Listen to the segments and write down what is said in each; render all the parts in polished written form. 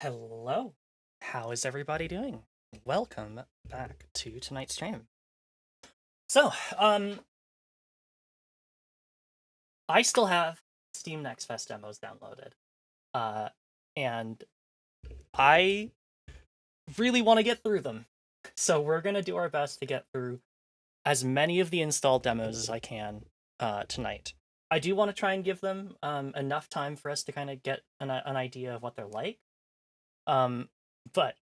Hello. How is everybody doing? Welcome back to tonight's stream. So, I still have Steam NextFest demos downloaded. And I really want to get through them. So we're going to do our best to get through as many of the installed demos as I can tonight. I do want to try and give them enough time for us to kind of get an idea of what they're like. But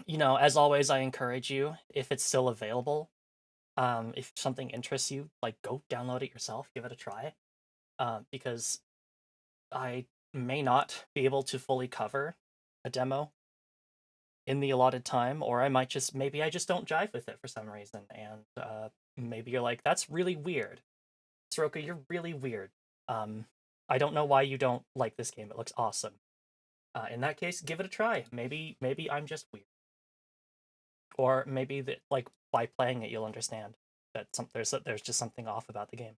as always, I encourage you, if it's still available, if something interests you, like go download it yourself, give it a try. Because I may not be able to fully cover a demo in the allotted time, or maybe I just don't jive with it for some reason, and maybe you're like, that's really weird. Soroka, you're really weird. I don't know why you don't like this game. It looks awesome. In that case, give it a try. Maybe I'm just weird. Or maybe that, like, by playing it, you'll understand that there's just something off about the game.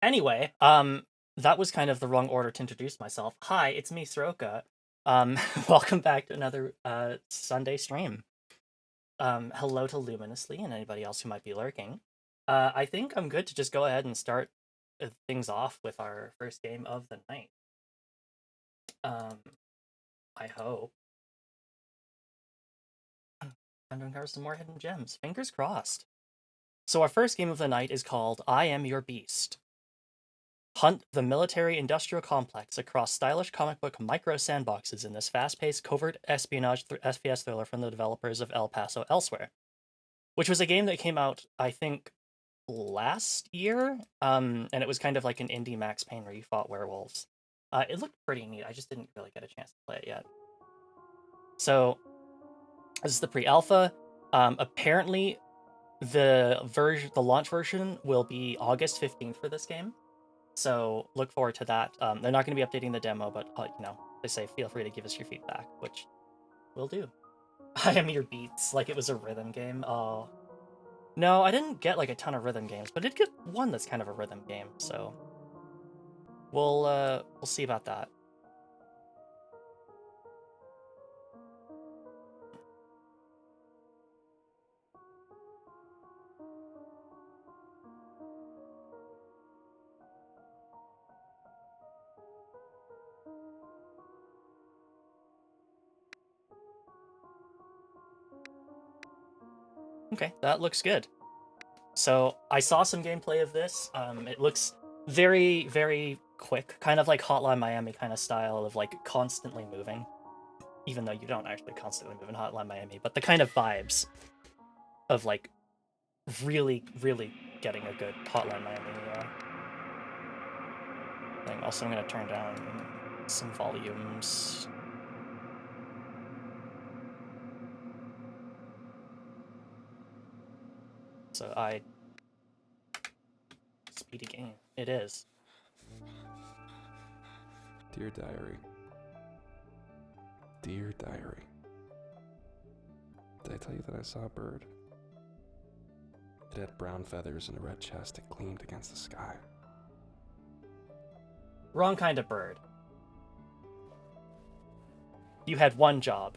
Anyway, that was kind of the wrong order to introduce myself. Hi, it's me, Soroka. Welcome back to another Sunday stream. Hello to Luminously and anybody else who might be lurking. I think I'm good to just go ahead and start things off with our first game of the night. I hope. I'm going to cover some more hidden gems. Fingers crossed. So our first game of the night is called I Am Your Beast. Hunt the military-industrial complex across stylish comic book micro-sandboxes in this fast-paced, covert espionage FPS thriller from the developers of El Paso Elsewhere, which was a game that came out, I think, last year, and it was kind of like an indie Max Payne where you fought werewolves. It looked pretty neat. I just didn't really get a chance to play it yet. So this is the pre-alpha. Apparently, the launch version will be August 15th for this game. So look forward to that. They're not going to be updating the demo, but they say feel free to give us your feedback, which we'll do. I Am Your Beats, like it was a rhythm game. Oh, no, I didn't get like a ton of rhythm games, but I did get one that's kind of a rhythm game. So we'll see about that. Okay, that looks good. So I saw some gameplay of this. It looks very, very quick, kind of like Hotline Miami kind of style of like constantly moving, even though you don't actually constantly move in Hotline Miami, but the kind of vibes of like really, really getting a good Hotline Miami thing. Also, I'm going to turn down some volumes. So speedy game. It is. Dear Diary. Dear Diary. Did I tell you that I saw a bird? It had brown feathers and a red chest that gleamed against the sky. Wrong kind of bird. You had one job.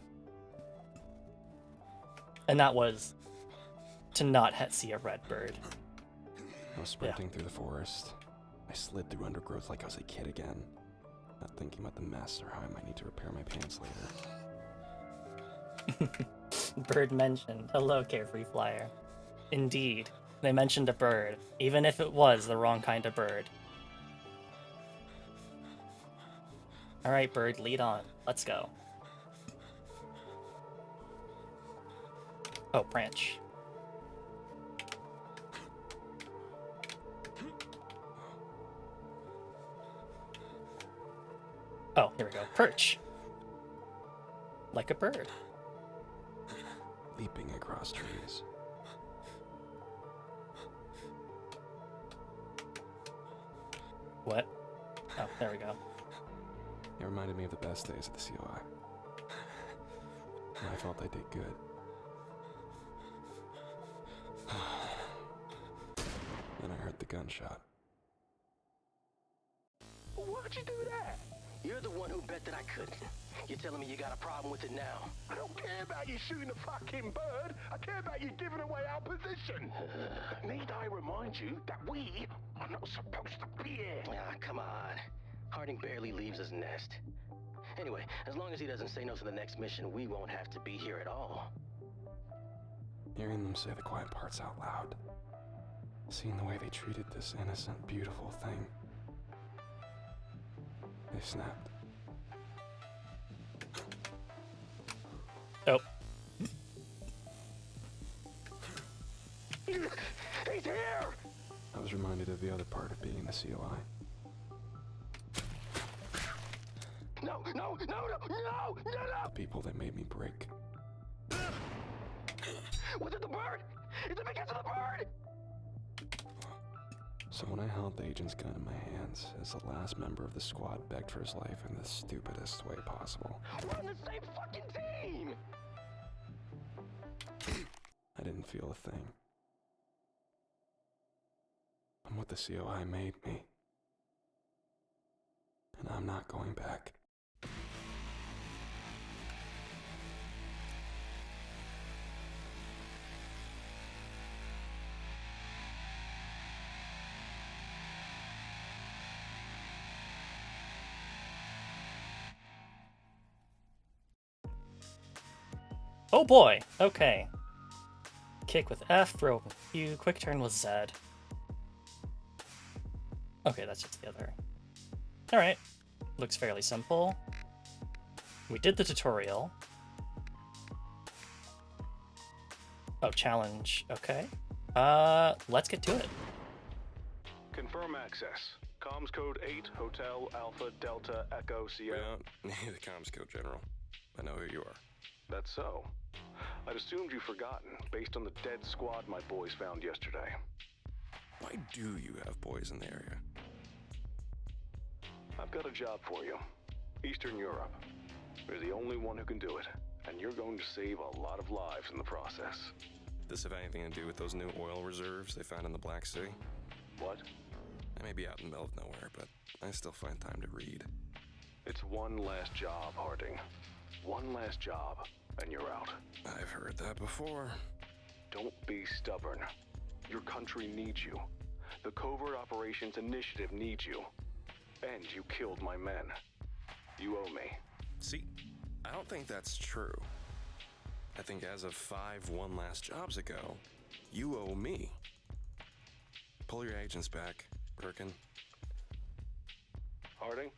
And that was to not see a red bird. I was sprinting through the forest. I slid through undergrowth like I was a kid again, not thinking about the mess or how I might need to repair my pants later. Bird mentioned. Hello, Carefree Flyer. Indeed, they mentioned a bird, even if it was the wrong kind of bird. Alright, bird, lead on. Let's go. Oh, branch. Oh, here we go. Perch. Like a bird. Leaping across trees. What? Oh, there we go. It reminded me of the best days at the COI. And I felt I did good. Then I heard the gunshot. Why'd you do that? You're the one who bet that I couldn't. You're telling me you got a problem with it now? I don't care about you shooting a fucking bird. I care about you giving away our position. Need I remind you that we are not supposed to be here? Ah, come on. Harding barely leaves his nest. Anyway, as long as he doesn't say no to the next mission, we won't have to be here at all. Hearing them say the quiet parts out loud, seeing the way they treated this innocent, beautiful thing, they snapped. Oh. He's here! I was reminded of the other part of being in the COI. No! The people that made me break. Was it the bird? Is it because of the bird? So when I held the agent's gun in my hands, as the last member of the squad begged for his life in the stupidest way possible, We're on the same fucking team! I didn't feel a thing. I'm what the COI made me. And I'm not going back. Oh boy, okay. Kick with F, throw with Q, quick turn with Z. Okay, that's just the other. Alright, looks fairly simple. We did the tutorial. Oh, challenge, okay. Let's get to it. Confirm access. Comms code 8, Hotel, Alpha, Delta, Echo, We Sierra. don't need the comms code, General. I know who you are. That's so. I'd assumed you'd forgotten, based on the dead squad my boys found yesterday. Why do you have boys in the area? I've got a job for you. Eastern Europe. You're the only one who can do it, and you're going to save a lot of lives in the process. Does this have anything to do with those new oil reserves they found in the Black Sea? What? I may be out in the middle of nowhere, but I still find time to read. It's one last job, Harding. One last job, and you're out. I've heard that before. Don't be stubborn. Your country needs you. The Covert Operations Initiative needs you. And you killed my men. You owe me. See, I don't think that's true. I think as of 5 one last jobs ago, you owe me. Pull your agents back, Birkin. Harding?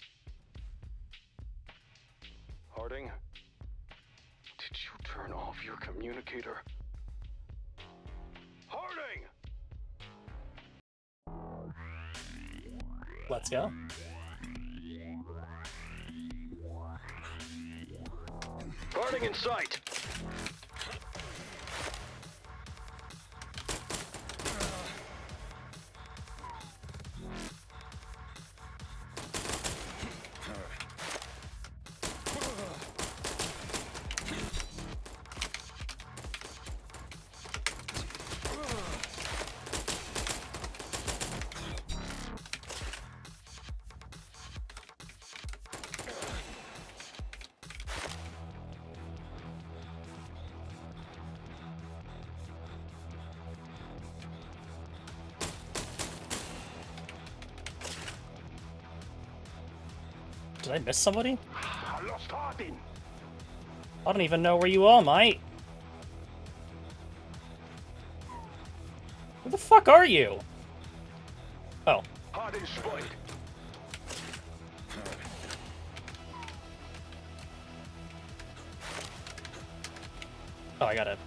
Harding? Did you turn off your communicator? Harding! Let's go. Harding in sight! Did I miss somebody? I lost Harding. I don't even know where you are, mate. Where the fuck are you? Oh. Harding spotted. Oh, I gotta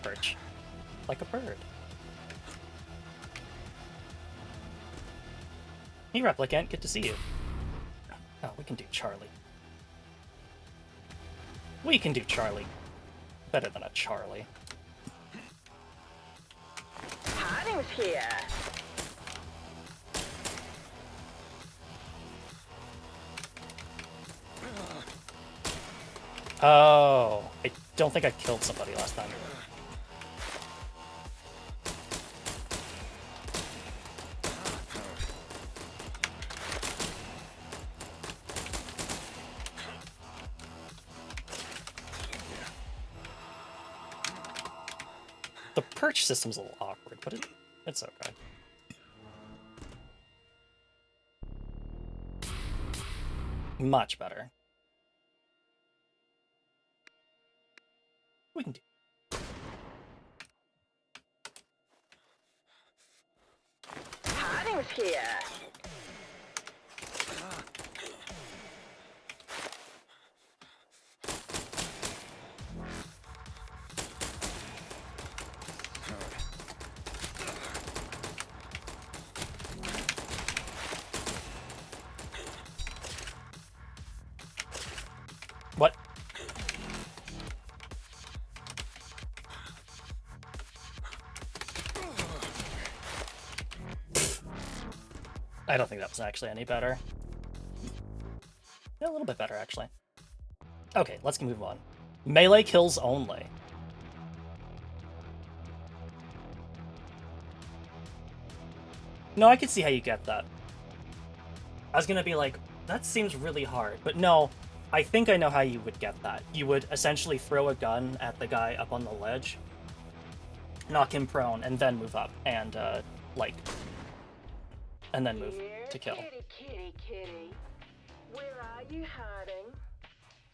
perch. Like a bird. Hey, Replicant, good to see you. Oh, we can do Charlie. We can do Charlie. Better than a Charlie. Harding's here. Oh, I don't think I killed somebody last time. The perch system's a little awkward, but it's okay. Much better. We can do. Harding's here. What? I don't think that was actually any better. Yeah, a little bit better, actually. Okay, let's move on. Melee kills only. No, I can see how you get that. I was gonna be like, that seems really hard, but no, I think I know how you would get that. You would essentially throw a gun at the guy up on the ledge, knock him prone, and then move up, and, and then move to kill. Kitty, kitty. Where are you hiding?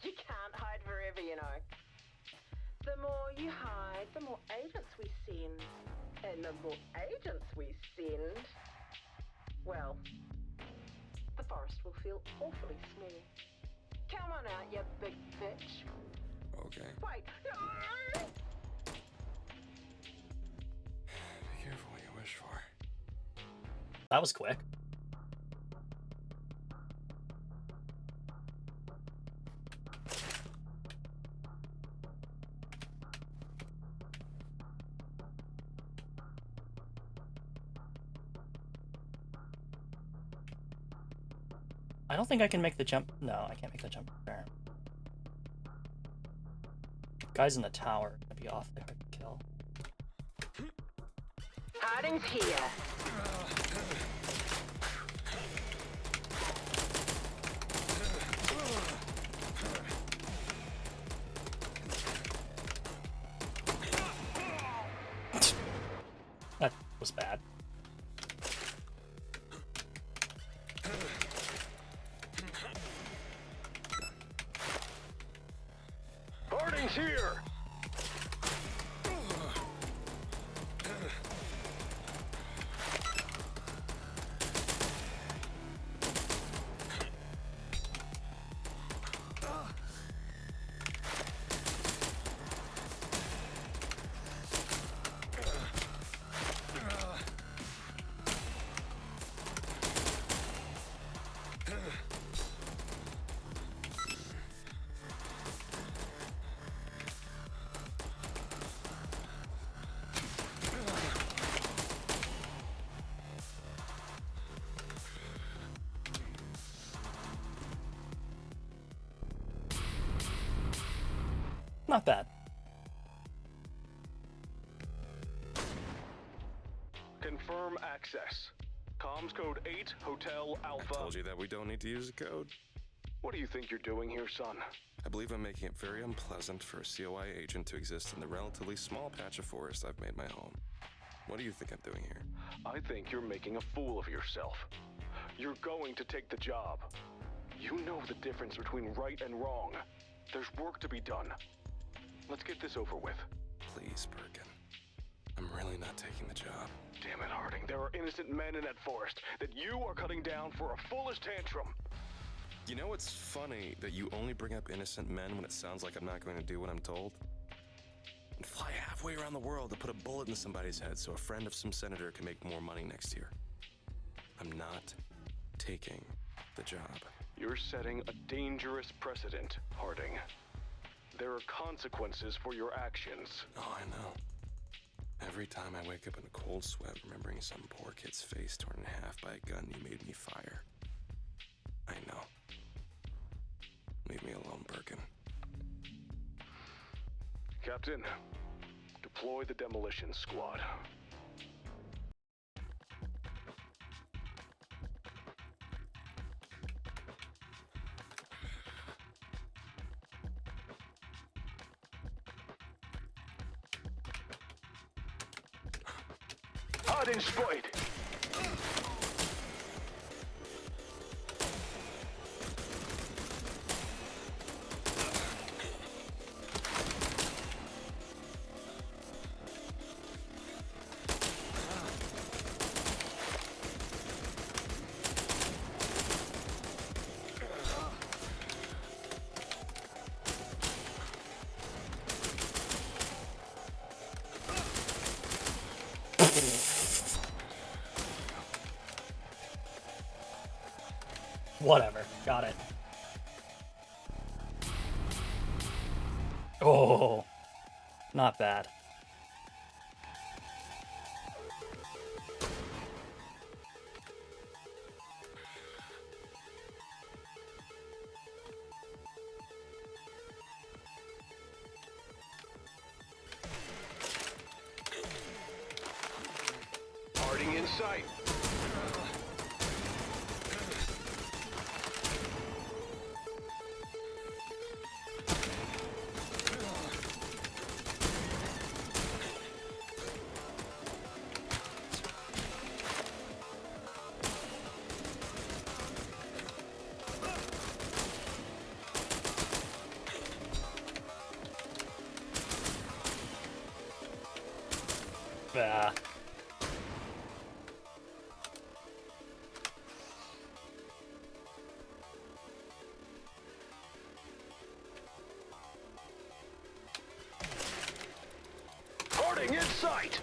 You can't hide forever, you know. The more you hide, the more agents we send. And the more agents we send, well, the forest will feel awfully small. Come on out, you big bitch. Okay. Wait, no! Be careful what you wish for. That was quick. I don't think I can make the jump. No, I can't make the jump there. Guys in the tower are gonna be off there to kill. Harding's here. That was bad. Harding's here! Not bad. Confirm access. Comms code 8, Hotel Alpha. I told you that we don't need to use the code. What do you think you're doing here, son? I believe I'm making it very unpleasant for a COI agent to exist in the relatively small patch of forest I've made my home. What do you think I'm doing here? I think you're making a fool of yourself. You're going to take the job. You know the difference between right and wrong. There's work to be done. Let's get this over with. Please, Birkin. I'm really not taking the job. Damn it, Harding. There are innocent men in that forest that you are cutting down for a foolish tantrum. You know what's funny? That you only bring up innocent men when it sounds like I'm not going to do what I'm told? And fly halfway around the world to put a bullet in somebody's head so a friend of some senator can make more money next year. I'm not taking the job. You're setting a dangerous precedent, Harding. There are consequences for your actions. Oh, I know. Every time I wake up in a cold sweat remembering some poor kid's face torn in half by a gun you made me fire. I know. Leave me alone, Birkin. Captain, deploy the demolition squad. Harding spotted. Whatever. Got it. Oh, not bad. Harding in sight. Ah. Harding in sight.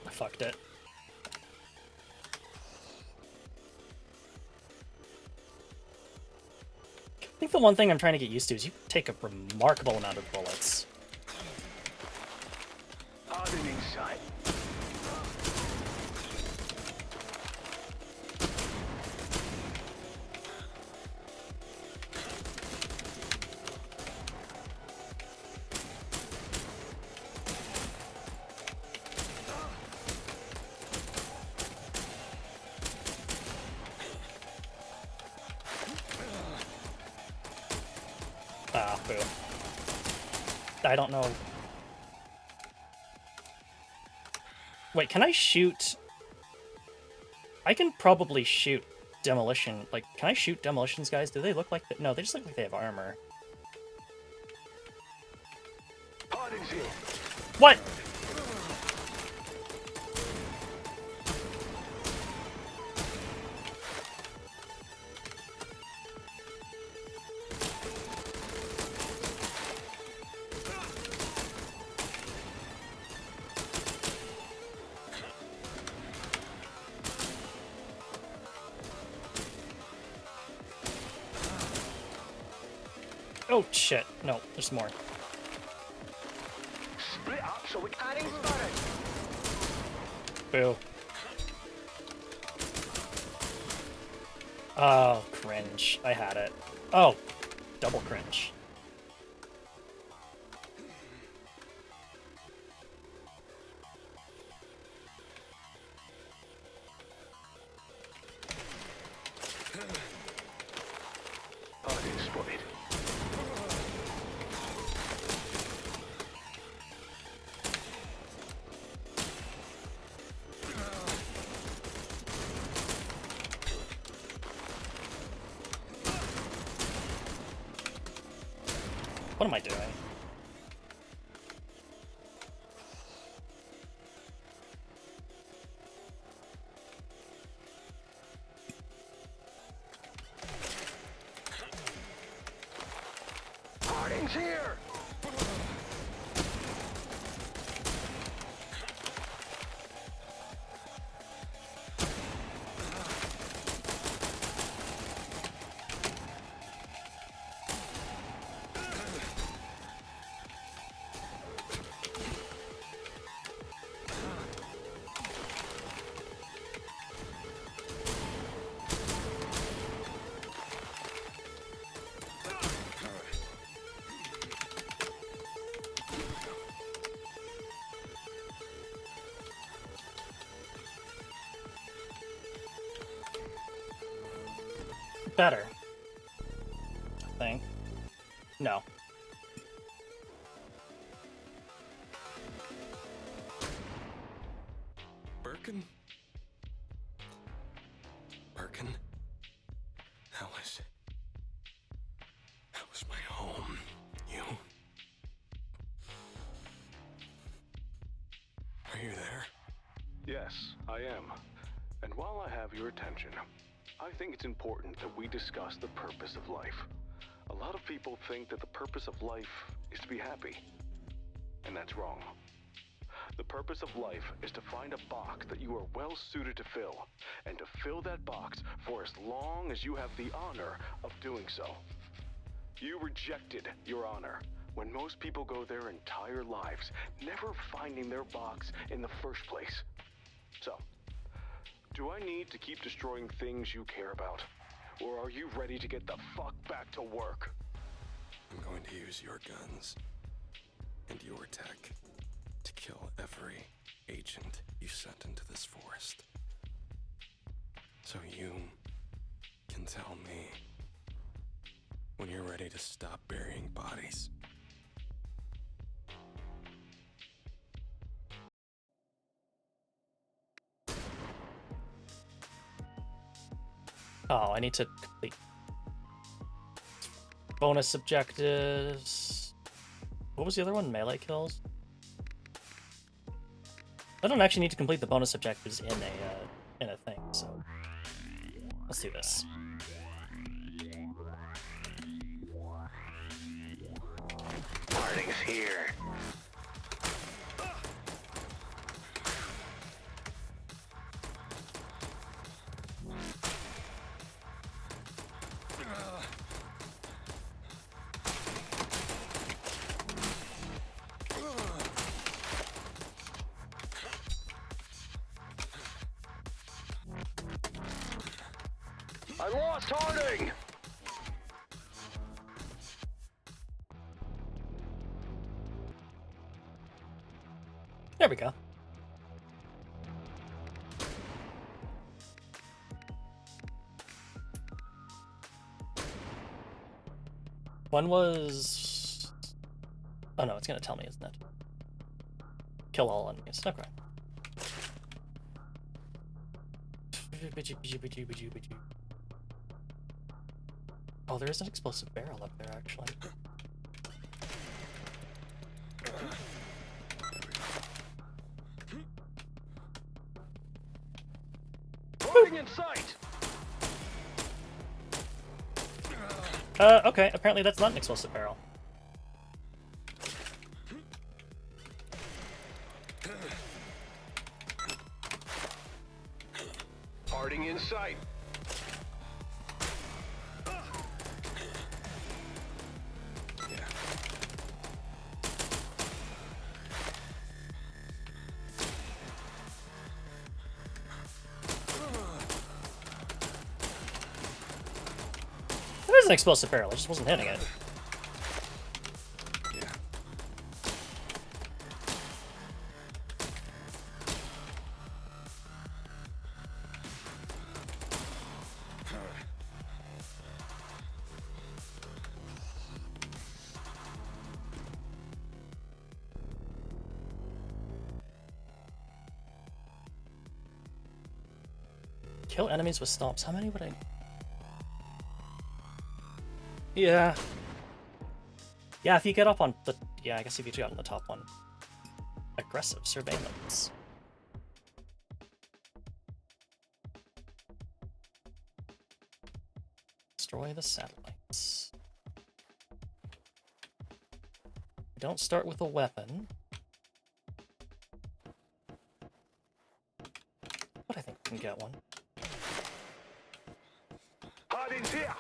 I fucked it. I think the one thing I'm trying to get used to is you take a remarkable amount of bullets. Harding in sight. Ah, boo. I don't know. Wait, can I shoot? I can probably shoot demolition. Like, can I shoot demolitions guys? Do they look like no, they just look like they have armor. Harding's here. What? Oh shit! No, there's more. Split up so we can... Harding spotted. Boo. Oh, cringe. I had it. Oh, double cringe. Harding spotted. What am I doing? Harding's here. Better. think. No. Birkin? Birkin? How was my home? You? Are you there? Yes, I am. And while I have your attention, I think it's important that we discuss the purpose of life. A lot of people think that the purpose of life is to be happy. And that's wrong. The purpose of life is to find a box that you are well suited to fill, and to fill that box for as long as you have the honor of doing so. You rejected your honor when most people go their entire lives never finding their box in the first place. So, do I need to keep destroying things you care about? Or are you ready to get the fuck back to work? I'm going to use your guns and your tech to kill every agent you sent into this forest. So you can tell me when you're ready to stop burying bodies. Oh, I need to complete bonus objectives. What was the other one? Melee kills? I don't actually need to complete the bonus objectives in a thing, so let's do this. Harding's here. I lost Harding! There we go. One was... Oh no, it's gonna tell me, isn't it? Kill all enemies. Okay. Oh, there is an explosive barrel up there, actually. Harding in sight! Okay, apparently that's not an explosive barrel. Harding in sight. It is an explosive barrel, I just wasn't hitting it. Kill enemies with stomps. How many would I... Yeah. Yeah, if you get up on the... Yeah, I guess if you get on the top one. Aggressive surveillance. Destroy the satellites. Don't start with a weapon. But I think we can get one. Harding's here!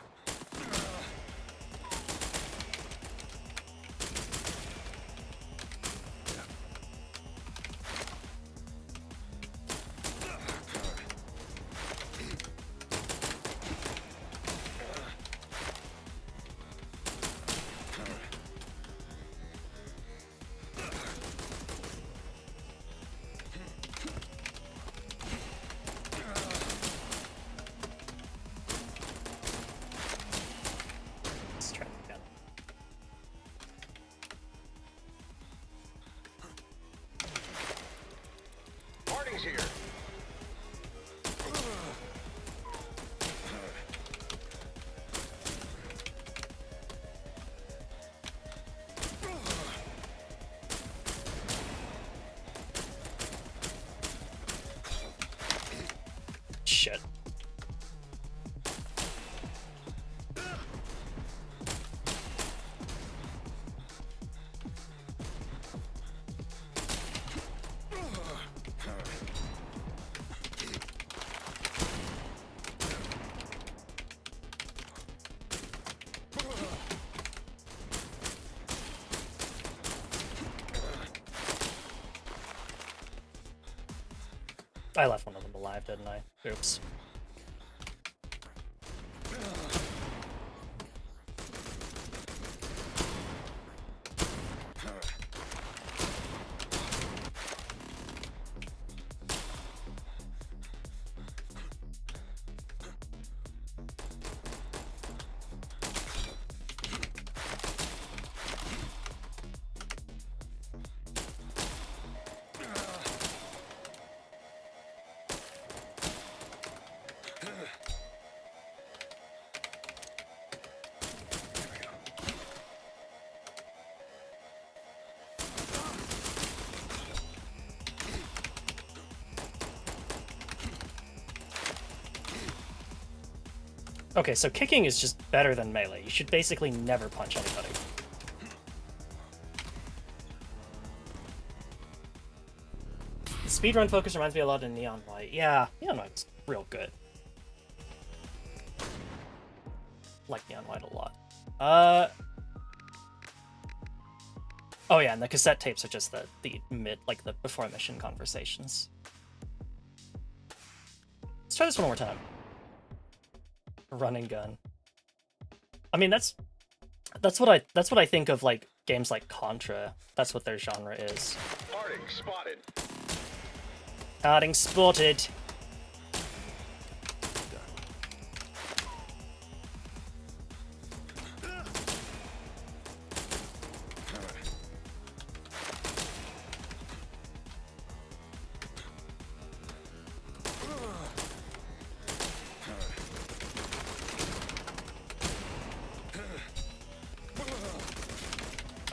Shit. I left one of them alive, didn't I? Oops. Okay, so kicking is just better than melee. You should basically never punch anybody. The speedrun focus reminds me a lot of Neon White. Yeah, Neon White's real good. Like Neon White a lot. Oh yeah, and the cassette tapes are just the mid, like the before mission conversations. Let's try this one more time. Run and gun. I mean, that's what I think of like games like Contra. That's what their genre is. Harding spotted. Harding spotted.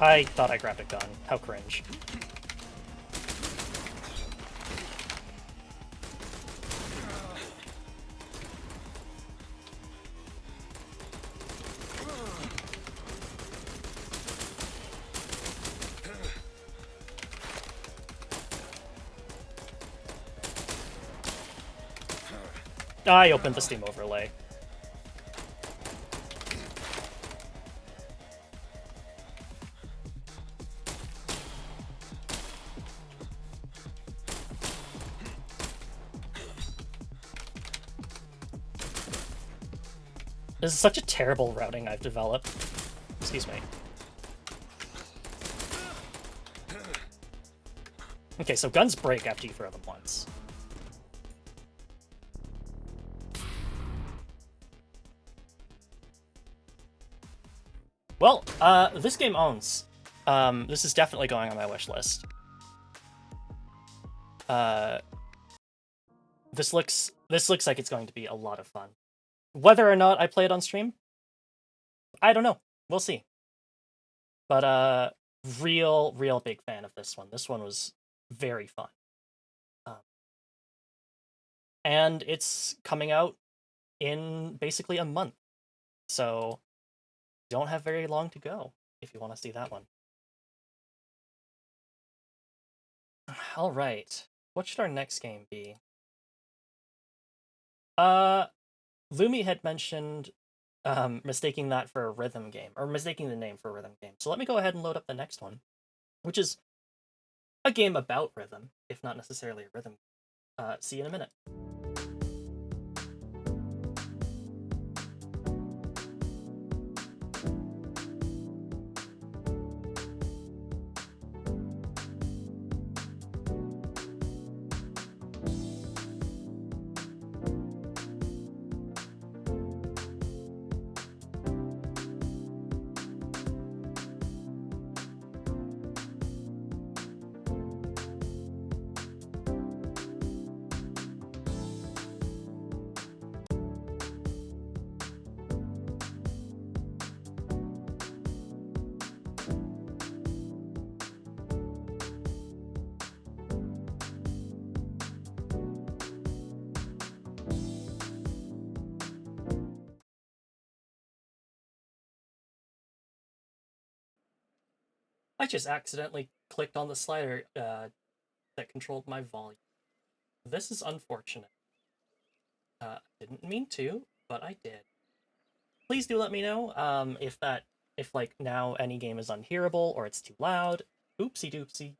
I thought I grabbed a gun. How cringe. I opened the Steam overlay. This is such a terrible routing I've developed. Excuse me. Okay, so guns break after you throw them once. Well, this game owns. This is definitely going on my wish list. This looks like it's going to be a lot of fun. Whether or not I play it on stream, I don't know. We'll see. But real big fan of this one. This one was very fun. And it's coming out in basically a month. So don't have very long to go if you want to see that one. All right. What should our next game be? Lumi had mentioned mistaking that for a rhythm game, or mistaking the name for a rhythm game. So let me go ahead and load up the next one, which is a game about rhythm, if not necessarily a rhythm. See you in a minute. I just accidentally clicked on the slider that controlled my volume. This is unfortunate. Didn't mean to, but I did. Please do let me know if like now any game is unhearable or it's too loud. Oopsie doopsie.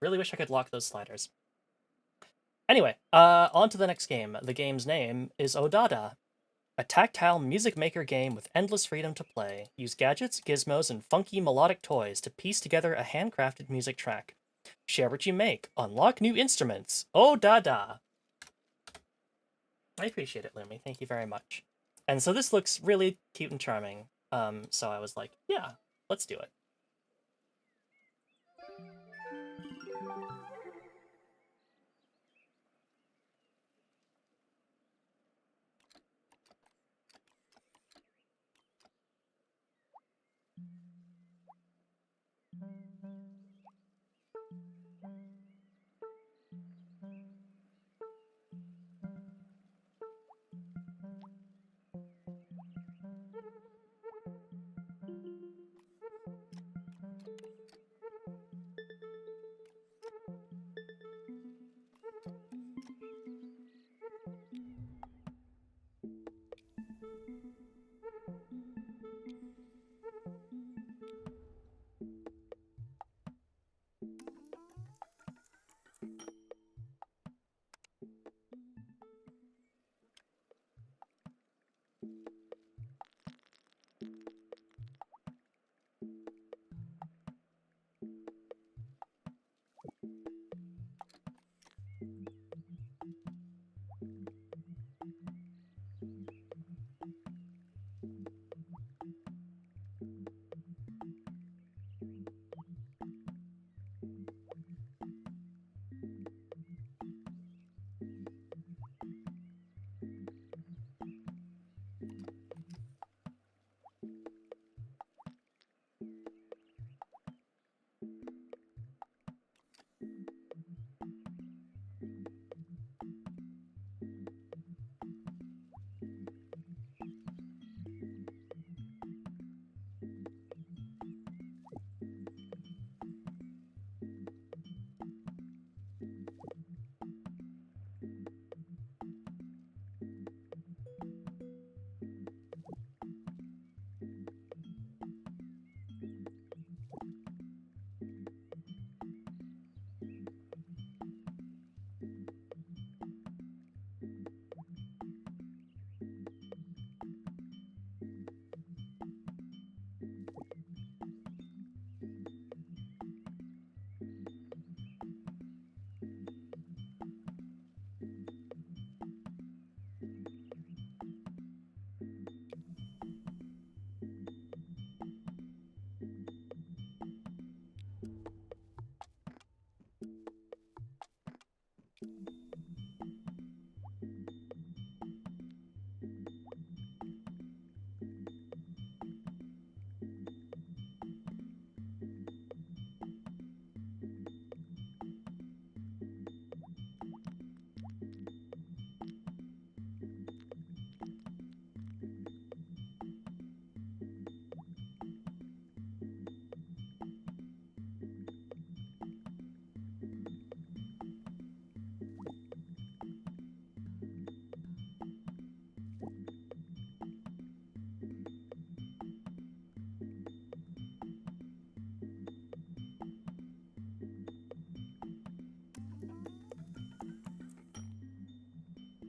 Really wish I could lock those sliders. Anyway, on to the next game. The game's name is Odada. A tactile music maker game with endless freedom to play. Use gadgets, gizmos, and funky melodic toys to piece together a handcrafted music track. Share what you make. Unlock new instruments. Odada. I appreciate it, Lumi. Thank you very much. And so this looks really cute and charming. So I was like, yeah, let's do it.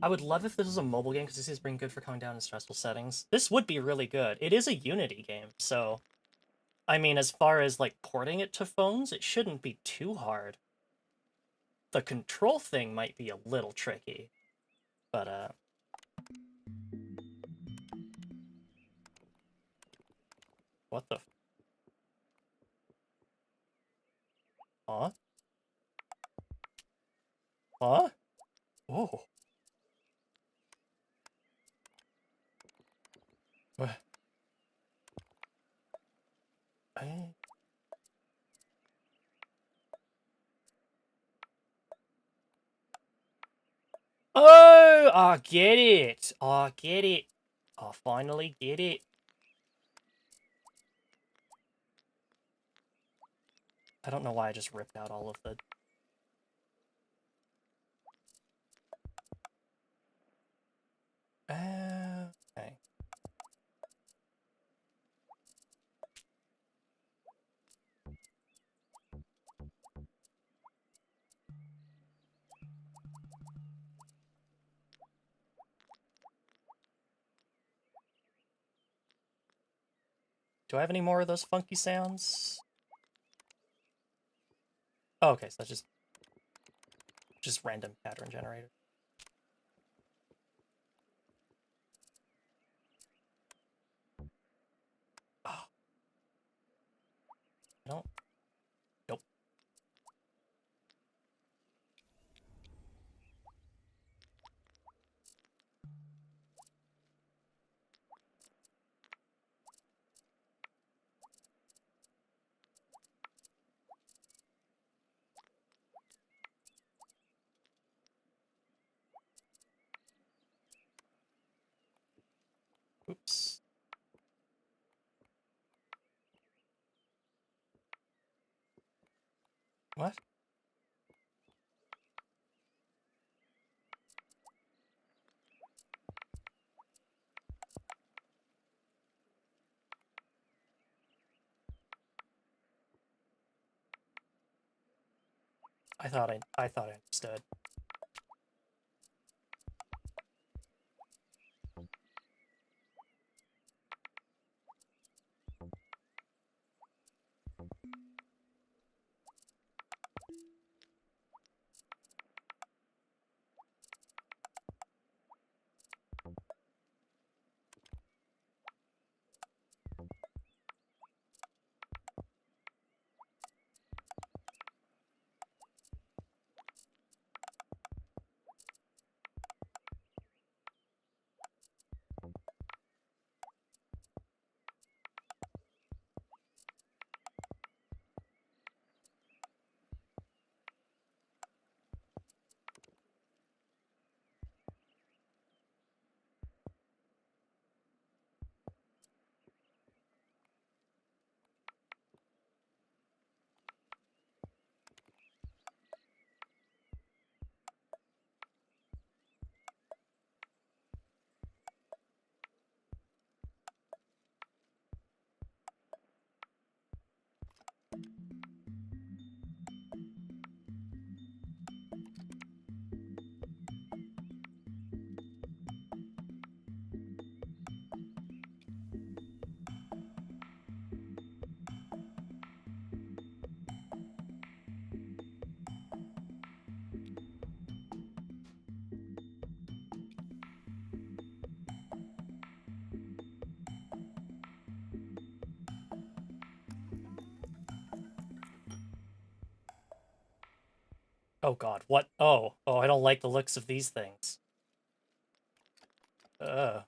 I would love if this was a mobile game because this is being good for calming down in stressful settings. This would be really good. It is a Unity game, so I mean, as far as like porting it to phones, it shouldn't be too hard. The control thing might be a little tricky, but what the? Huh? Huh? Oh. What? I... Oh, I get it. I get it. I finally get it. I don't know why I just ripped out all of the... Okay. Do I have any more of those funky sounds? Oh, okay, so that's just random pattern generator. Oh. I don't... Nope. Oops. What? I thought I understood. Oh god, what? Oh, I don't like the looks of these things. Uh.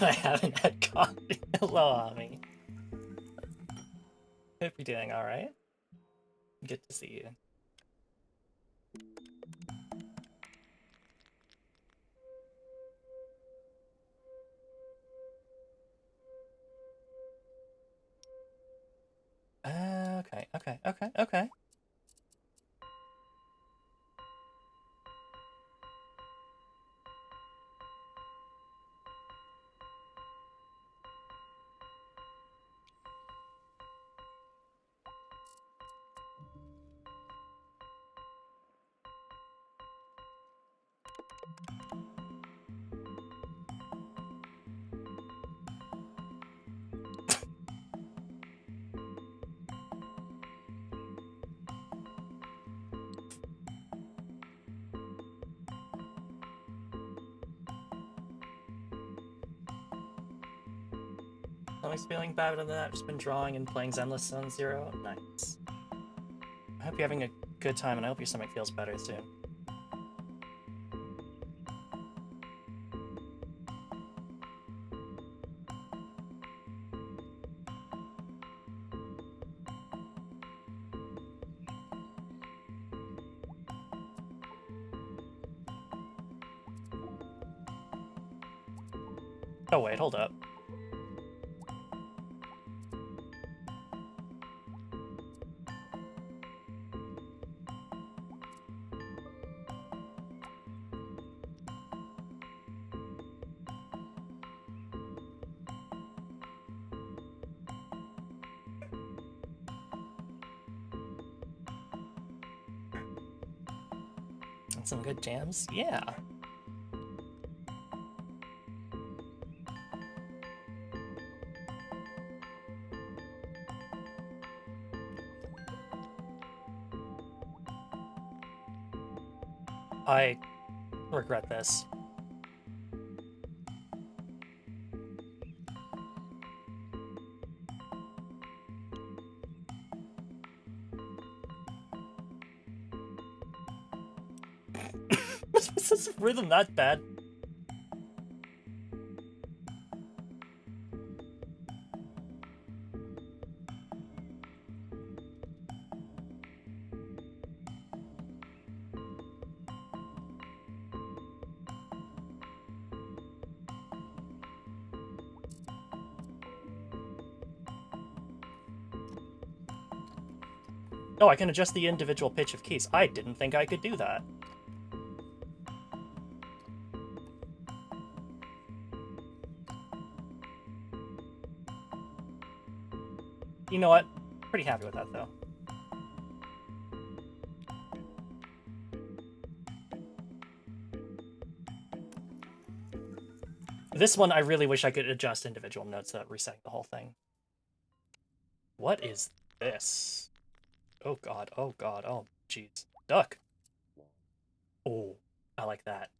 I haven't had coffee. Hello, Ami. Hope you're doing alright. Good to see you. Okay. Stomach's feeling better than that. Just been drawing and playing Zenless Zone Zero. Nice. I hope you're having a good time, and I hope your stomach feels better soon. Oh wait, hold up. And some good jams? Yeah. I regret this. Was this rhythm that bad? Oh, I can adjust the individual pitch of keys. I didn't think I could do that. You know what? Pretty happy with that, though. This one, I really wish I could adjust individual notes that reset the whole thing. What is this? Oh god, oh god, oh jeez. Duck! Oh, I like that.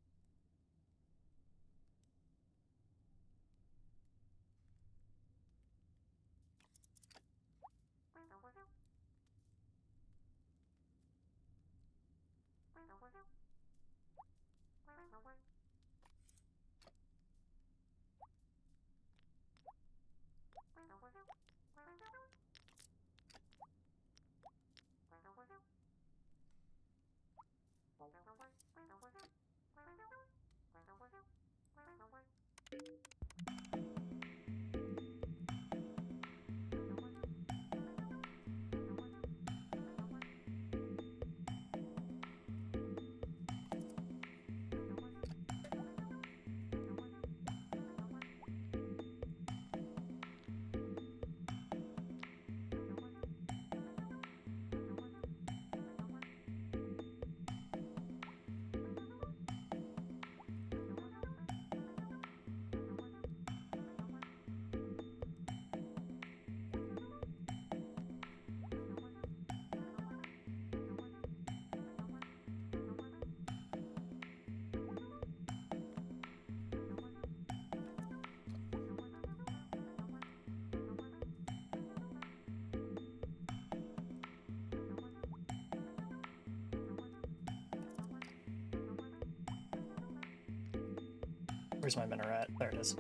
Where's my minaret? There it is.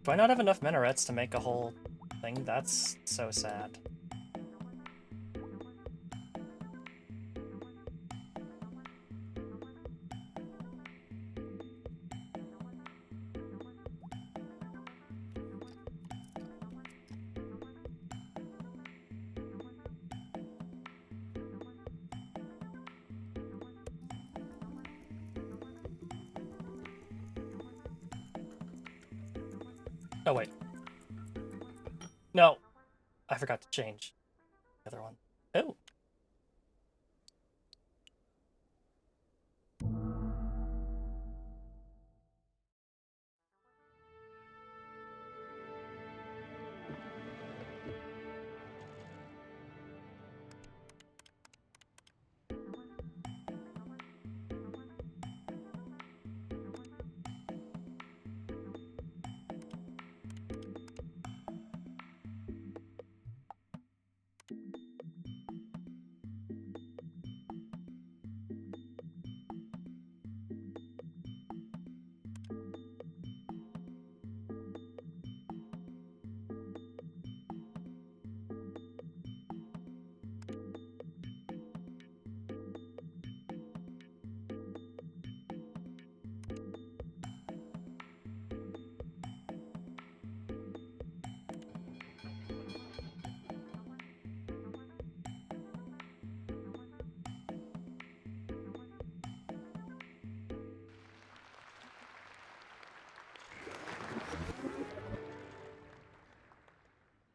Do I not have enough minarets to make a whole thing? That's so sad. Oh, wait. No. I forgot to change the other one. Oh.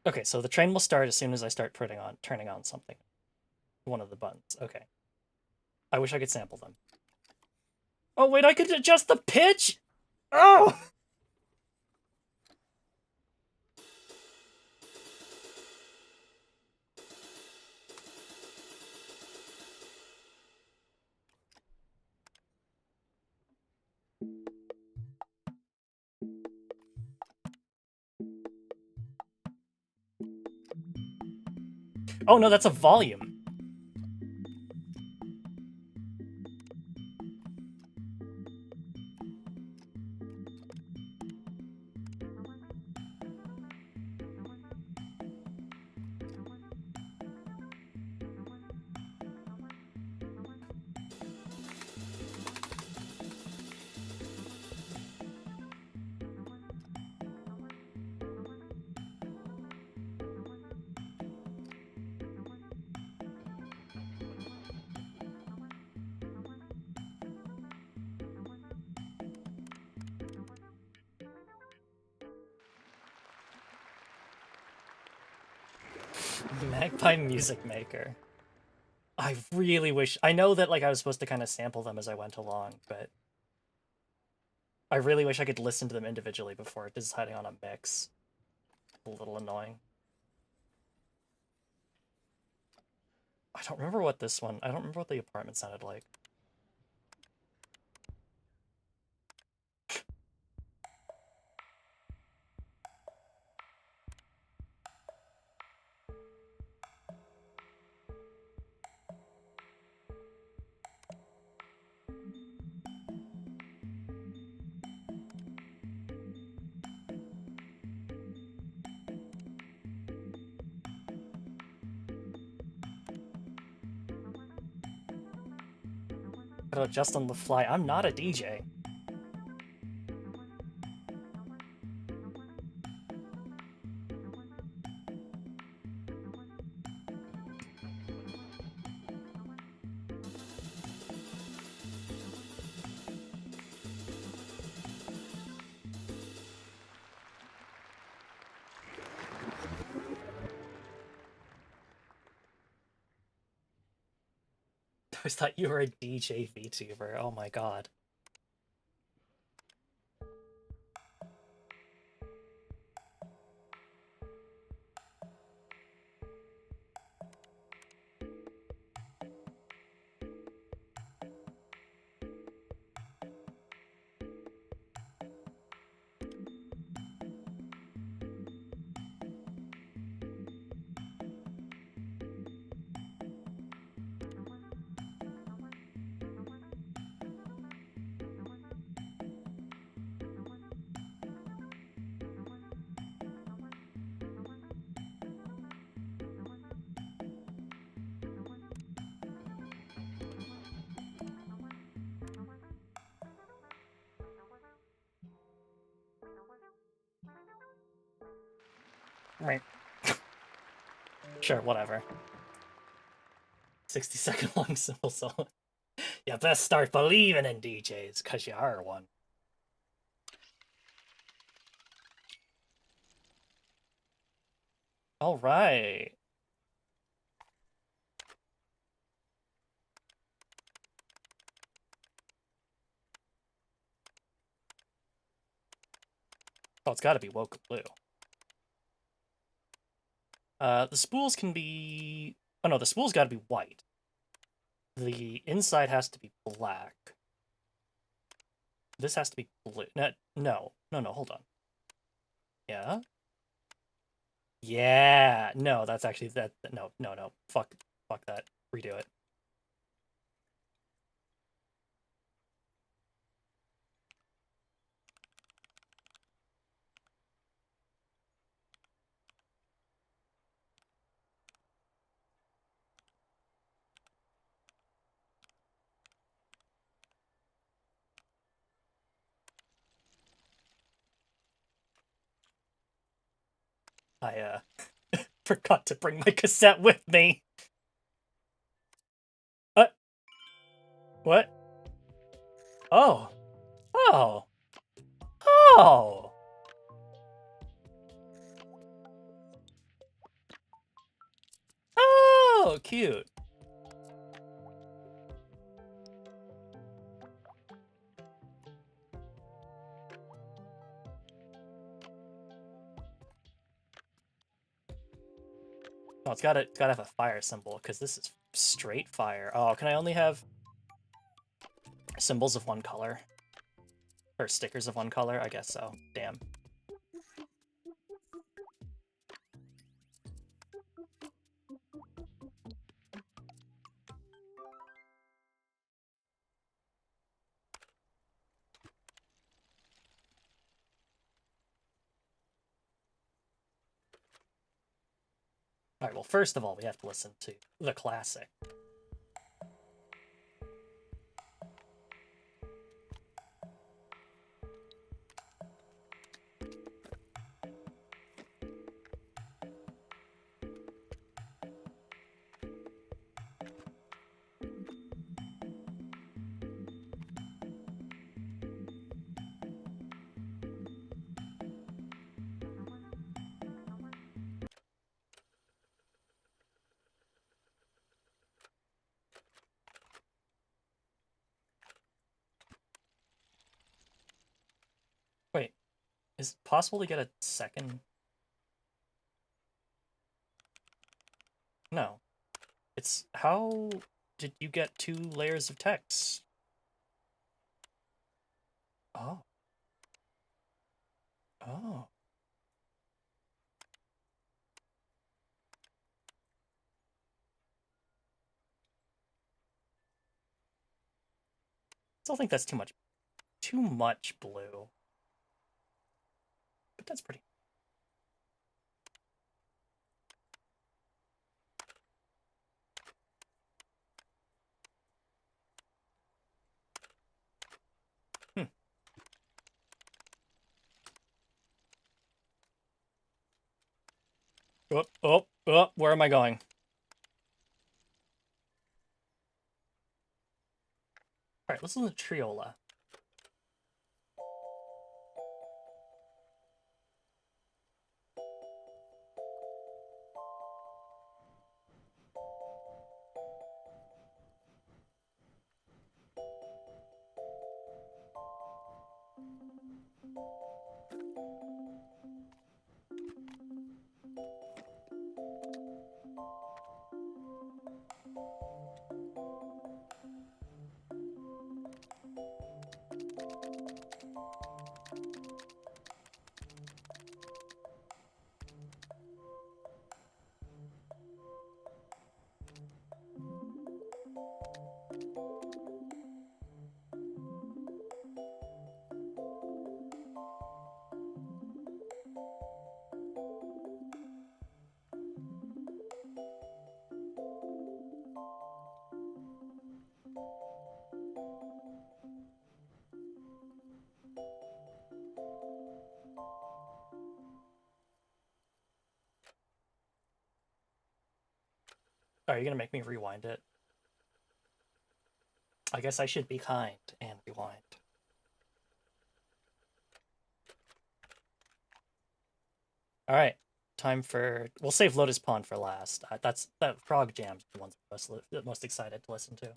Okay, so the train will start as soon as I start turning on something. One of the buttons. Okay. I wish I could sample them. Oh, wait, I could adjust the pitch? Oh! Oh, no, that's a volume. Magpie Music Maker. I really wish... I know that, like, I was supposed to kind of sample them as I went along, but... I really wish I could listen to them individually before deciding on a mix. A little annoying. I don't remember what this one... I don't remember what the apartment sounded like. Gotta adjust on the fly. I'm not a DJ. I always thought you were a DJ VTuber. Oh my god. Right. Sure, whatever. 60-second long simple song. You best start believing in DJs, cause you are one. All right. Oh, it's gotta be Woke Blue. The spools can be... Oh no, the spool's gotta be white. The inside has to be black. This has to be blue. No, hold on. Yeah? Yeah! No, that's actually... No. Fuck that. Redo it. I, forgot to bring my cassette with me! What? Oh! Oh! Oh! cute. Oh, it's gotta have a fire symbol because this is straight fire. Oh, can I only have symbols of one color? Or stickers of one color? I guess so. Damn. Alright, well, first of all, we have to listen to the classic. Wait, is it possible to get a second? No. It's how did you get 2 layers of text? Oh. Oh. Still think that's too much blue. But that's pretty. Oh, where am I going? Alright, let's listen to Triola. Are you gonna make me rewind it? I guess I should be kind and rewind. Alright, time for... We'll save Lotus Pond for last. That Frog Jam's the one I'm most excited to listen to.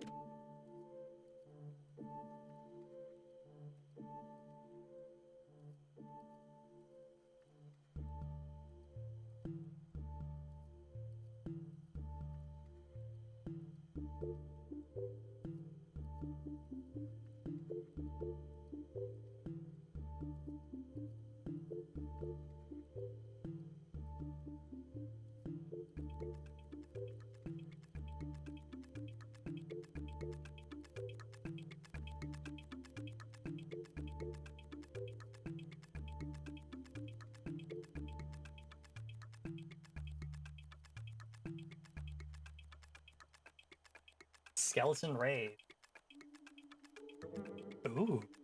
Skeleton Rave.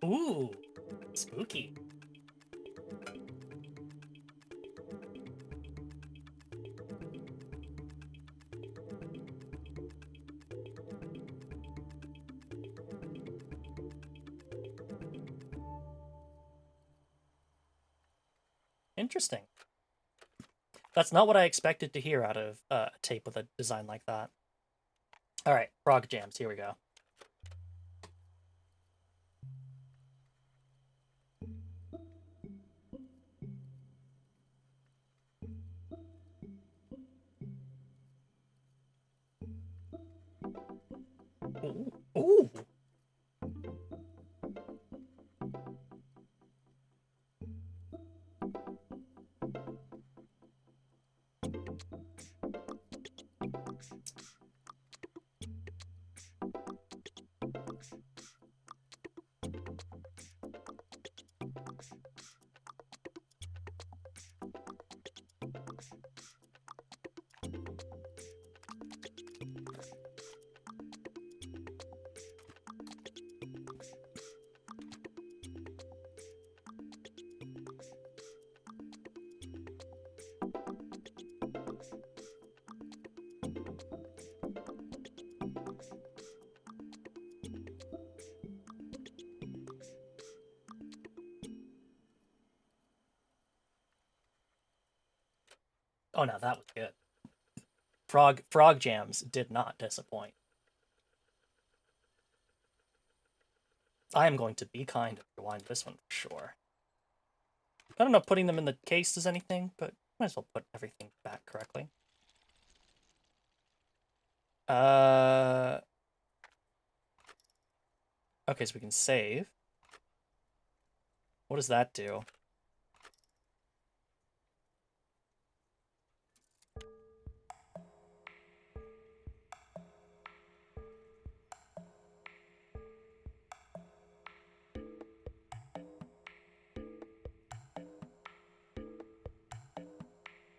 Ooh, spooky. Interesting. That's not what I expected to hear out of a tape with a design like that. All right, Frog Jams. Here we go. Ooh. Ooh. Oh no, that was good. Frog Jams did not disappoint. I am going to be kind and rewind this one for sure. I don't know if putting them in the case does anything, but might as well put everything back correctly. Okay, so we can save. What does that do?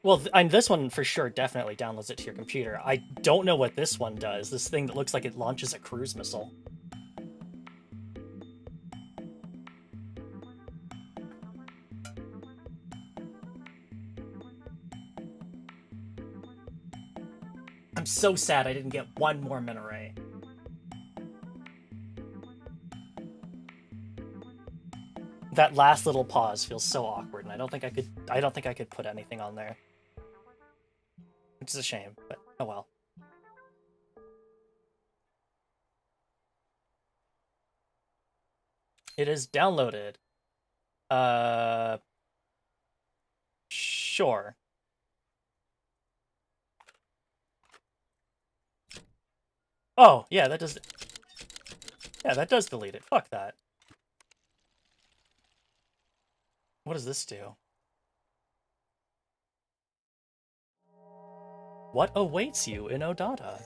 Well, this one for sure definitely downloads it to your computer. I don't know what this one does. This thing that looks like it launches a cruise missile. I'm so sad I didn't get one more Minaret. That last little pause feels so awkward, and I don't think I could put anything on there. Which is a shame, but oh well. It is downloaded. Sure. Oh, yeah, that does... Yeah, that does delete it. Fuck that. What does this do? What awaits you in Odata?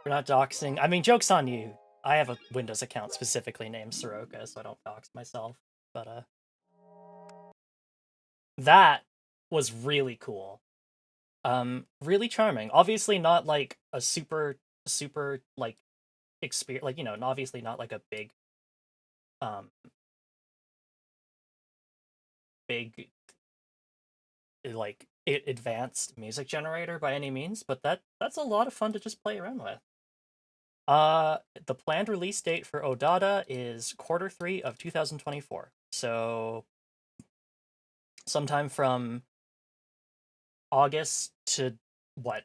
We're not doxing. I mean, joke's on you. I have a Windows account specifically named Soroka, so I don't dox myself. But, that was really cool. Really charming. Obviously not like a super, like, experience, like, you know, obviously not like a big, big, like, advanced music generator by any means, but that's a lot of fun to just play around with. The planned release date for Odata is Q3 of 2024. So sometime from August to what?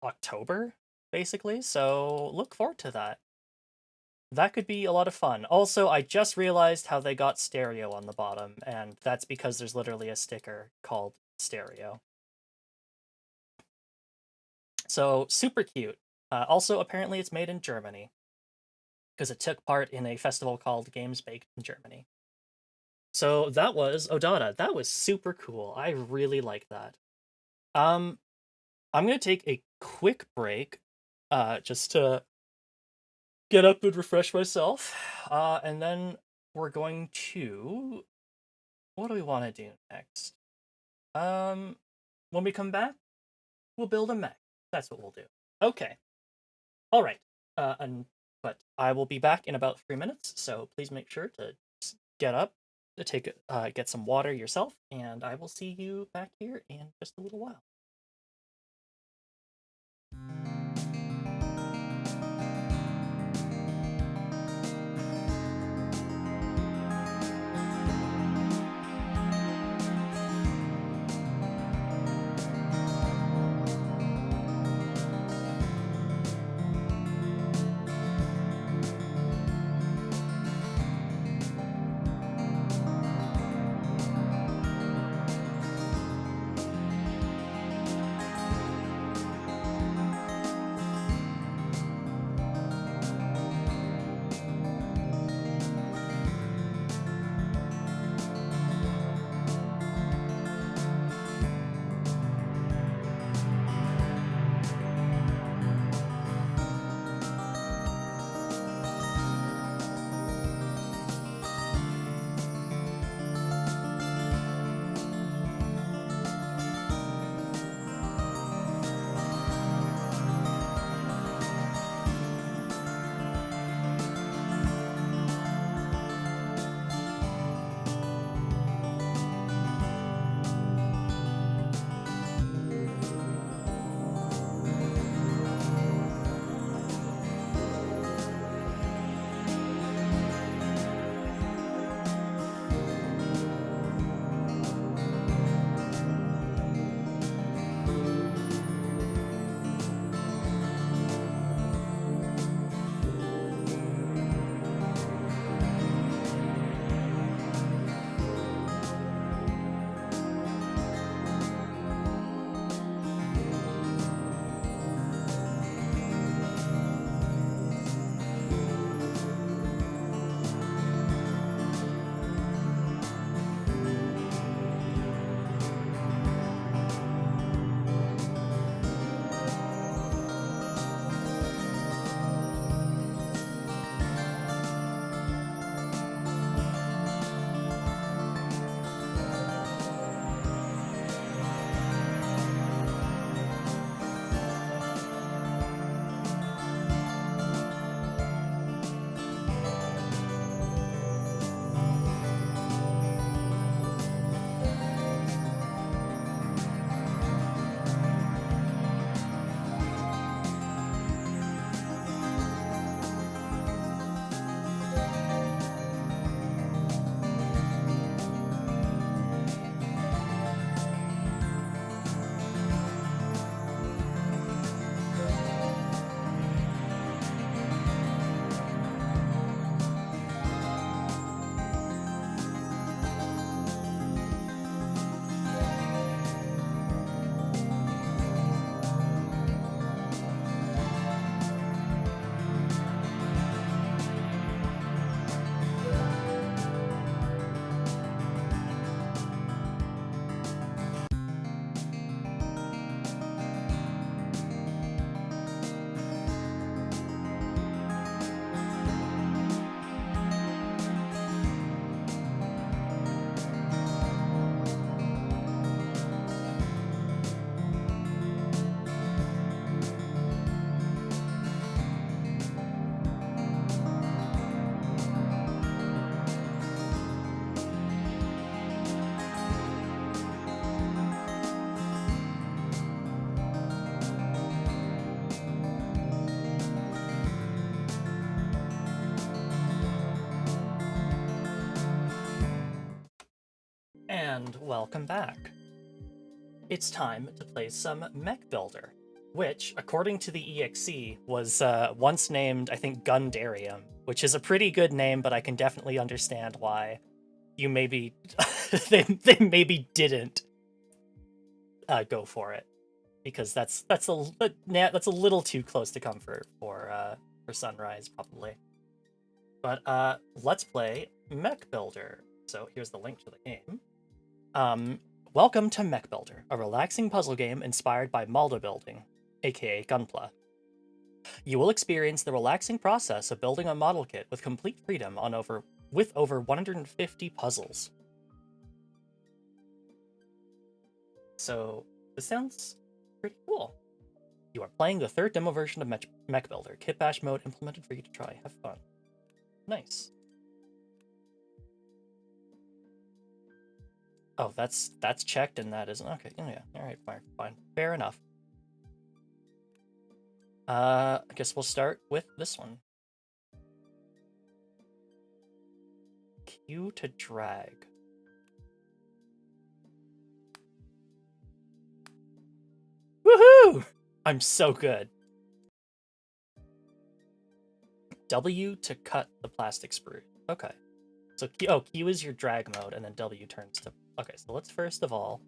October, basically. So look forward to that. That could be a lot of fun. Also, I just realized how they got stereo on the bottom, and that's because there's literally a sticker called stereo. So super cute. Also, apparently it's made in Germany, because it took part in a festival called Games Baked in Germany. So that was Odata. That was super cool. I really like that. I'm gonna take a quick break, just to get up and refresh myself. And then we're going to... What do we want to do next? When we come back, we'll build a mech. That's what we'll do. Okay. All right. But I will be back in about 3 minutes, so please make sure to get up, to get some water yourself, and I will see you back here in just a little while. And welcome back. It's time to play some Mech Builder, which, according to the EXE, was once named, I think, Gundarium, which is a pretty good name, but I can definitely understand why you maybe they maybe didn't go for it, because that's a little too close to comfort for Sunrise, probably. But let's play Mech Builder. So here's the link to the game. Welcome to Mech Builder, a relaxing puzzle game inspired by Malda building, aka Gunpla. You will experience the relaxing process of building a model kit with complete freedom on over 150 puzzles. So this sounds pretty cool. You are playing the third demo version of Mech Builder, Kit Bash mode implemented for you to try. Have fun. Nice. Oh, that's checked and that isn't. Okay, yeah, alright, fine. Fair enough. I guess we'll start with this one. Q to drag. Woohoo! I'm so good. W to cut the plastic sprue. Okay. So Q is your drag mode, and then W turns to... Okay, so let's first of all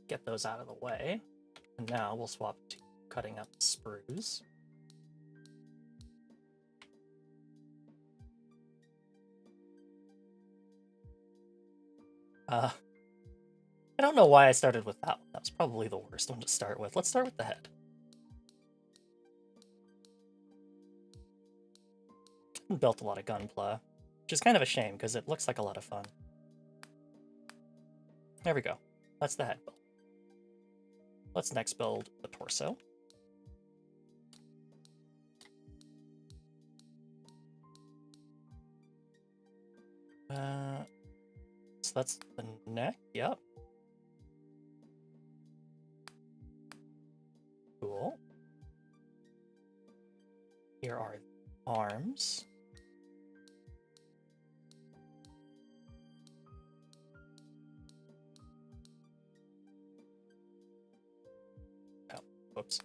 get those out of the way. And now we'll swap to cutting up the sprues. I don't know why I started with that one. That was probably the worst one to start with. Let's start with the head. Built a lot of gunpla, which is kind of a shame because it looks like a lot of fun. There we go. That's the head build. Let's next build the torso. So that's the neck. Yep. Cool. Here are the arms. Oh, whoops.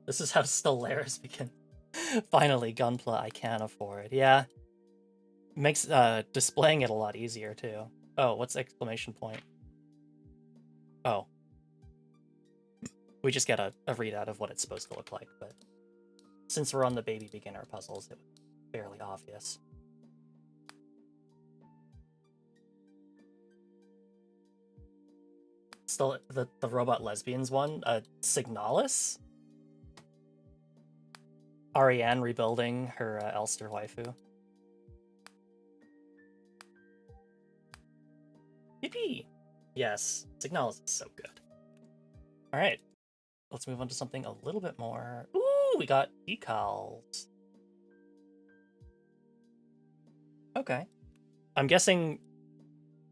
This is how Stellaris begins. Finally, gunpla I can afford. Yeah. Makes displaying it a lot easier, too. Oh, what's exclamation point? Oh. We just get a readout of what it's supposed to look like, but since we're on the baby beginner puzzles, it was fairly obvious. Still, the robot lesbians one, Signalis? Ariane rebuilding her Elster waifu. Yippee! Yes, Signalis is so good. Alright, let's move on to something a little bit more... Ooh, we got decals. Okay. I'm guessing...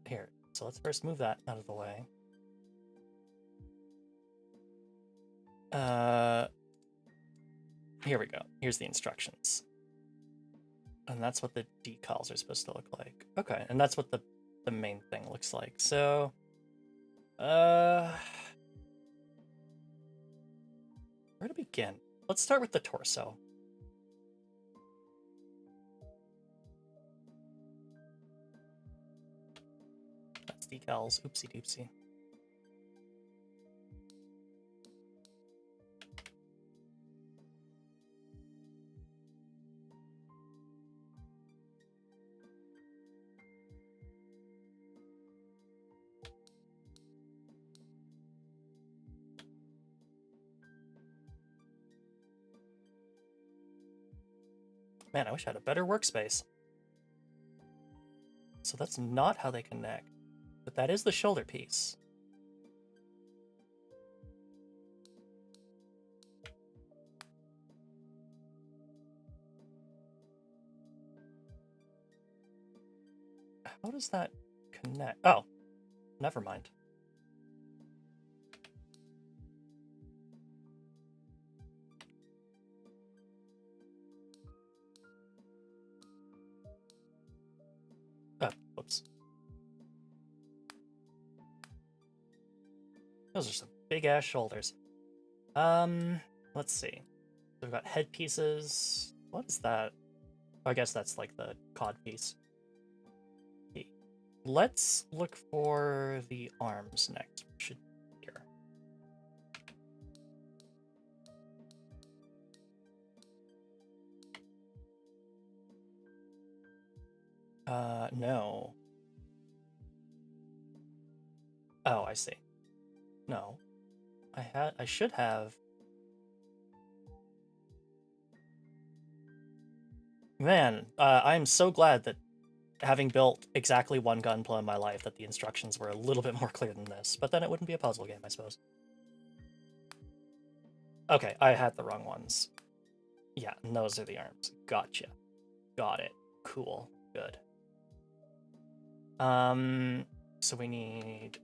Here, so let's first move that out of the way. Here we go. Here's the instructions. And that's what the decals are supposed to look like. Okay, and that's what the main thing looks like. So, where to begin? Let's start with the torso. That's decals. Oopsie doopsie. Man, I wish I had a better workspace. So that's not how they connect, but that is the shoulder piece. How does that connect? Oh, never mind. Oh, whoops. Those are some big-ass shoulders. Let's see. So we've got head pieces. What is that? I guess that's like the cod piece. Let's look for the arms next. Should be here. No. Oh, I see. No. I should have... Man, I'm so glad that having built exactly one Gunpla in my life that the instructions were a little bit more clear than this, but then it wouldn't be a puzzle game, I suppose. Okay, I had the wrong ones. Yeah, and those are the arms. Gotcha. Got it. Cool. Good. So we need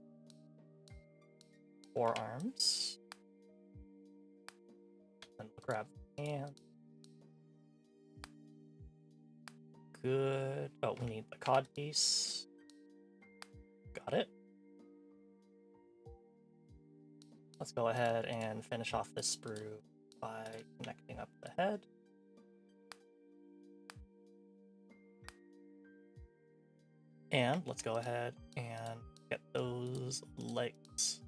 4 arms. Then we'll grab the hand. Good. Oh, we need the cod piece. Got it. Let's go ahead and finish off this sprue by connecting up the head. And let's go ahead and get those legs.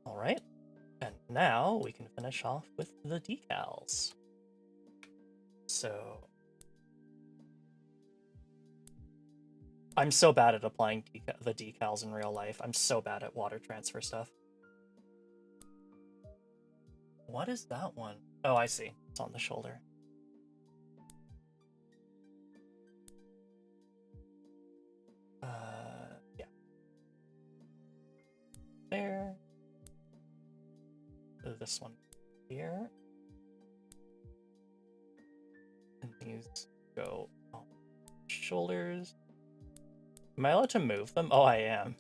All right. And now we can finish off with the decals. So I'm so bad at applying the decals in real life. I'm so bad at water transfer stuff. What is that one? Oh, I see. It's on the shoulder. Yeah. There. This one here. And these go on shoulders. Am I allowed to move them? Oh, I am.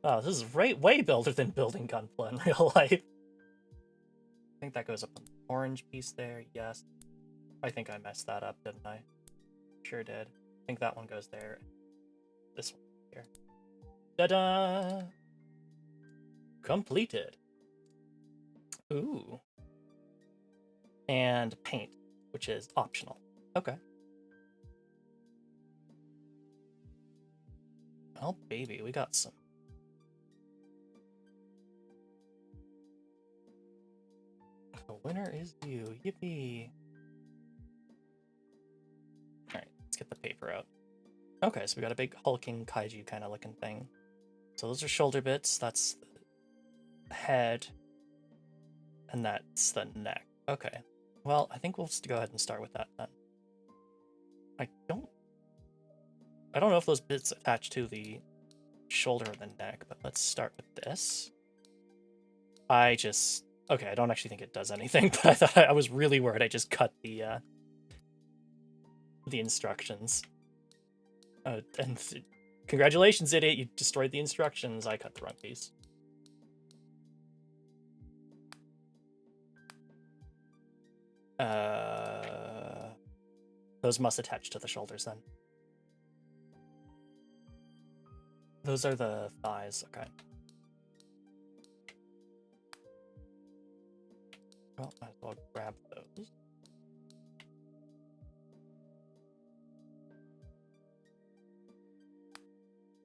Oh, this is way better than building Gunpla in real life. I think that goes up on the orange piece there. Yes. I think I messed that up, didn't I? Sure did. I think that one goes there. This one here. Ta-da! Completed. Ooh. And paint, which is optional. Okay. Oh, baby, we got some. The winner is you. Yippee. Alright, let's get the paper out. Okay, so we got a big hulking kaiju kind of looking thing. So those are shoulder bits. That's the head. And that's the neck. Okay. Well, I think we'll just go ahead and start with that then. I don't know if those bits attach to the shoulder or the neck, but let's start with this. Okay, I don't actually think it does anything, but I was really worried I just cut the instructions. And congratulations, idiot, you destroyed the instructions. I cut the wrong piece. Those must attach to the shoulders then. Those are the thighs, okay. Well, might as well grab those.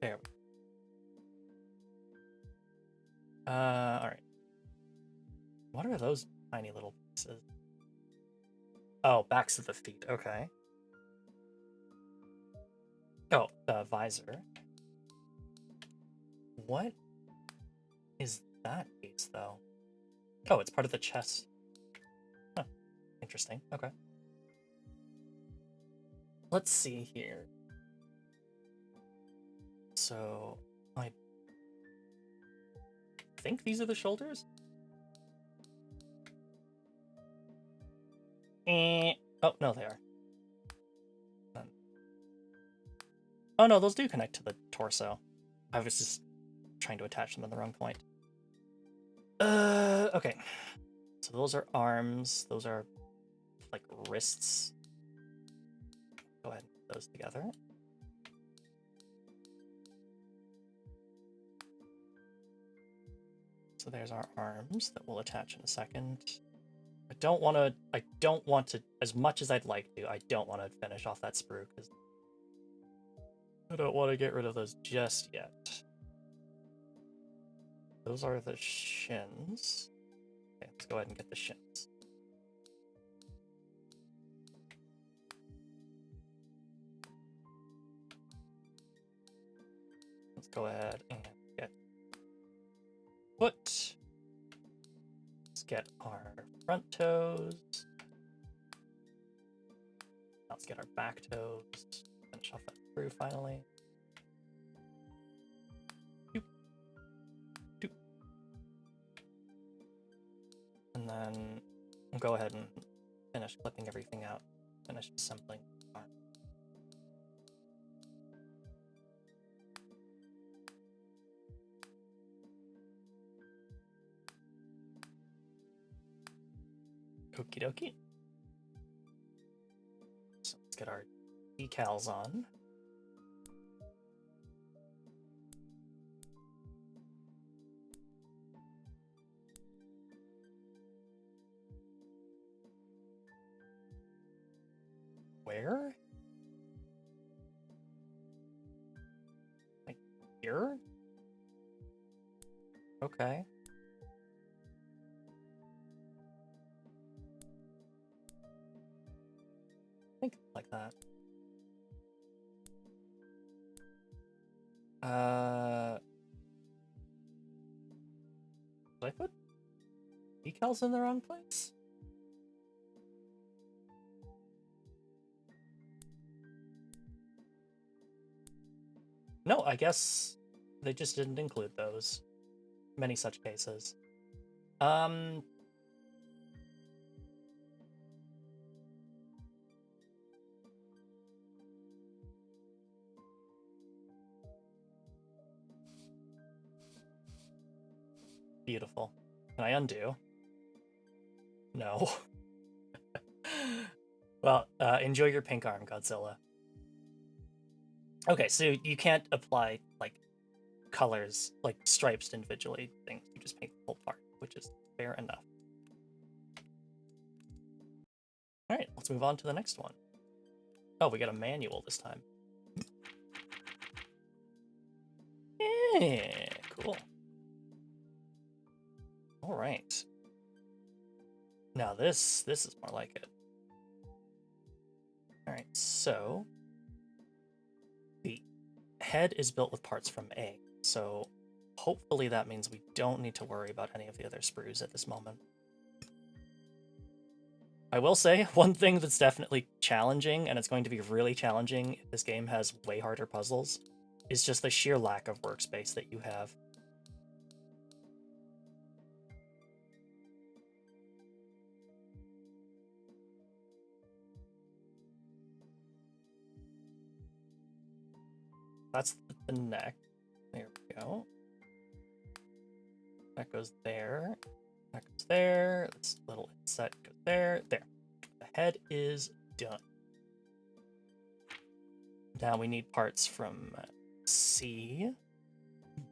There we go. Alright. What are those tiny little pieces? Oh, backs of the feet, okay. Oh, the visor. What is that piece, though? Oh, it's part of the chest. Huh. Interesting. Okay. Let's see here. So, I think these are the shoulders? Oh, no, they are. Oh, no, those do connect to the torso. I was just trying to attach them at the wrong point. Okay. So those are arms. Those are, like, wrists. Go ahead and put those together. So there's our arms that we'll attach in a second. I don't want to, as much as I'd like to, I don't want to finish off that sprue, because I don't want to get rid of those just yet. Those are the shins. Okay, let's go ahead and get the shins. let's go ahead and get foot. Let's get our front toes. Now let's get our back toes. Finish off that screw finally. Doop. Doop. And then we'll go ahead and finish clipping everything out. Finish assembling the arm. Okie dokie. So let's get our decals on. Where? Like here? Okay. I think like that. Did I put decals in the wrong place? No, I guess they just didn't include those. Many such cases. Beautiful. Can I undo? No. Well, enjoy your pink arm, Godzilla. Okay, so you can't apply, like, colors, like stripes individually things. You just paint the whole part, which is fair enough. Alright, let's move on to the next one. Oh, we got a manual this time. Yeah, cool. Alright. Now this is more like it. Alright, so the head is built with parts from A, so hopefully that means we don't need to worry about any of the other sprues at this moment. I will say, one thing that's definitely challenging, and it's going to be really challenging if this game has way harder puzzles, is just the sheer lack of workspace that you have. That's the neck. There we go. That goes there. That goes there. This little inset goes there. There. The head is done. Now we need parts from C,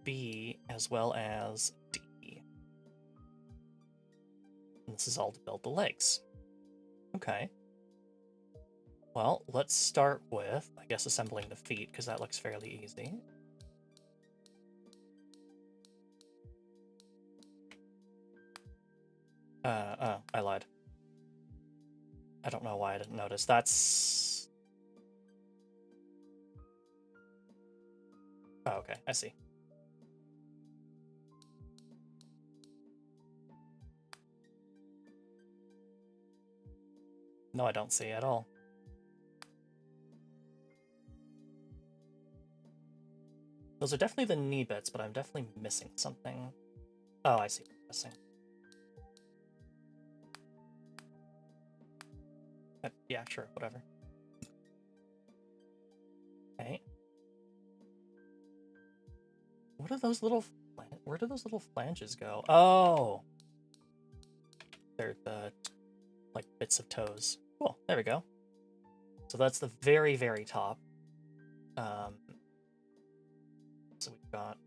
B, as well as D. And this is all to build the legs. Okay. Well, let's start with, I guess, assembling the feet, because that looks fairly easy. Oh, I lied. I don't know why I didn't notice. That's... Oh, okay, I see. No, I don't see at all. Those are definitely the knee bits, but I'm definitely missing something. Oh, I see what I'm missing. Yeah, sure, whatever. Okay. What are those little... Where do those little flanges go? Oh! They're the, like, bits of toes. Cool, there we go. So that's the very, very top. So we've got...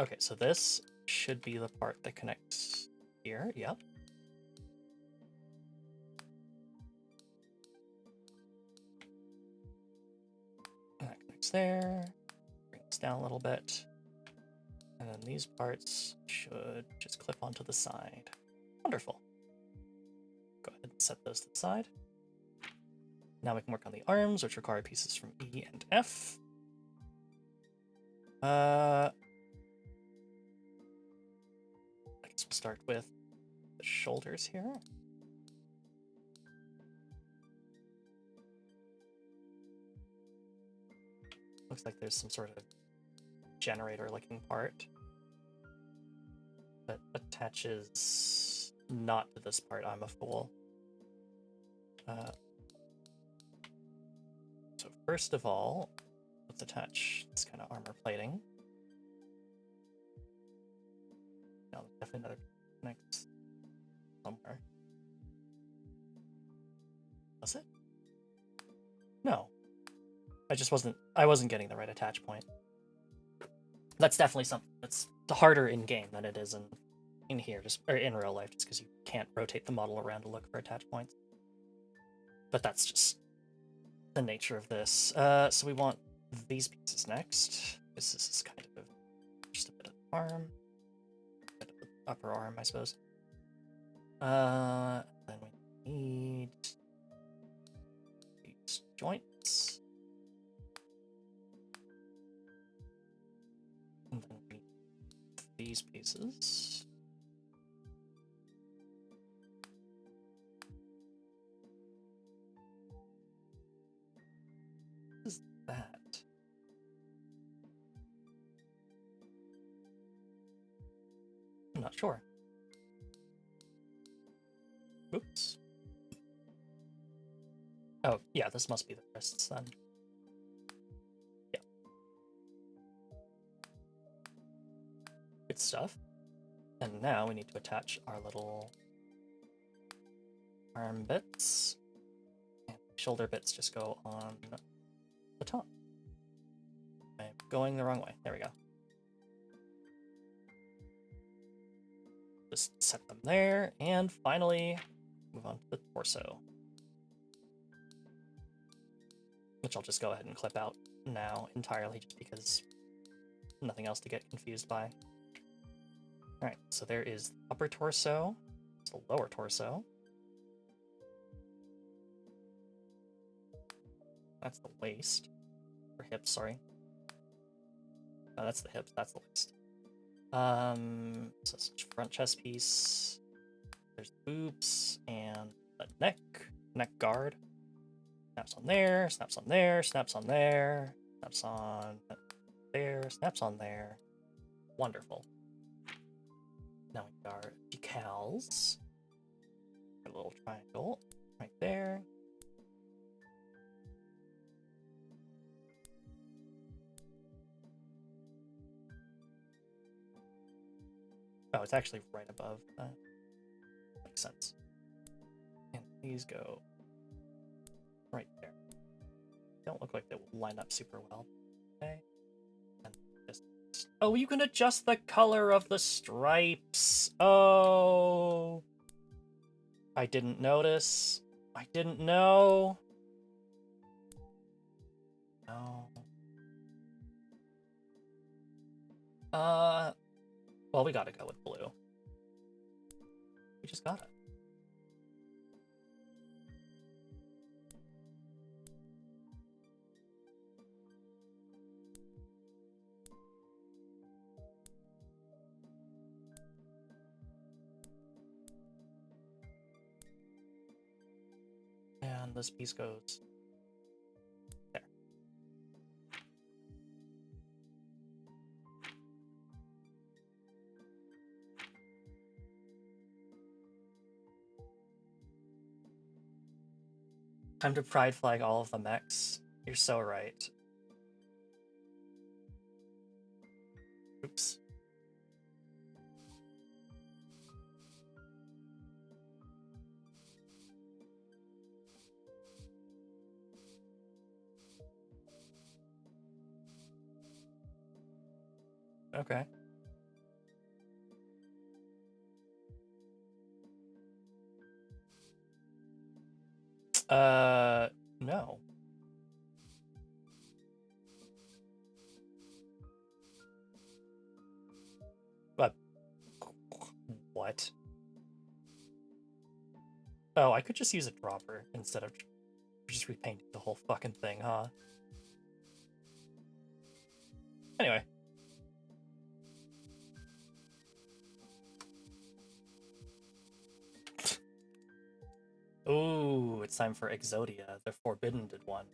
Okay, so this should be the part that connects here. Yep. That connects there. Bring this down a little bit. And then these parts should just clip onto the side. Wonderful. Go ahead and set those to the side. Now we can work on the arms, which require pieces from E and F. I guess we'll start with the shoulders here. Looks like there's some sort of generator-looking part that attaches not to this part. I'm a fool. So first of all, let's attach this kind of armor plating. No, definitely another next somewhere. Was it? No. I wasn't getting the right attach point. That's definitely something that's harder in game than it is in here, or in real life, just because you can't rotate the model around to look for attach points. But that's just the nature of this. So we want these pieces next. This is kind of just a bit of the arm, a bit of the upper arm, I suppose. Then we need these joints. And then we need these pieces. What is that? I'm not sure. Oops. Oh, yeah, this must be the wrists then. Yeah. Good stuff. And now we need to attach our little arm bits. And shoulder bits just go on the top. I'm going the wrong way. There we go. Just set them there, and finally move on to the torso, which I'll just go ahead and clip out now entirely, just because nothing else to get confused by. Alright, so there is the upper torso, it's the lower torso. That's the waist, or hips, sorry. Oh, that's the hips, that's the waist. So it's front chest piece. There's boobs and the neck guard. Snaps on there, snaps on there, snaps on there, snaps on there, snaps on there. Wonderful. Now we got our decals. A little triangle right there. Oh, it's actually right above that. Makes sense. And these go right there. Don't look like they will line up super well. Okay. And just... Oh, you can adjust the color of the stripes. Oh. I didn't notice. I didn't know. No. Well, we gotta go with blue. We just gotta. And this piece goes there. Time to pride flag all of the mechs. You're so right. Oops. Okay. No. But what? Oh, I could just use a dropper instead of just repainting the whole fucking thing, huh? Anyway, time for Exodia, the forbidden one.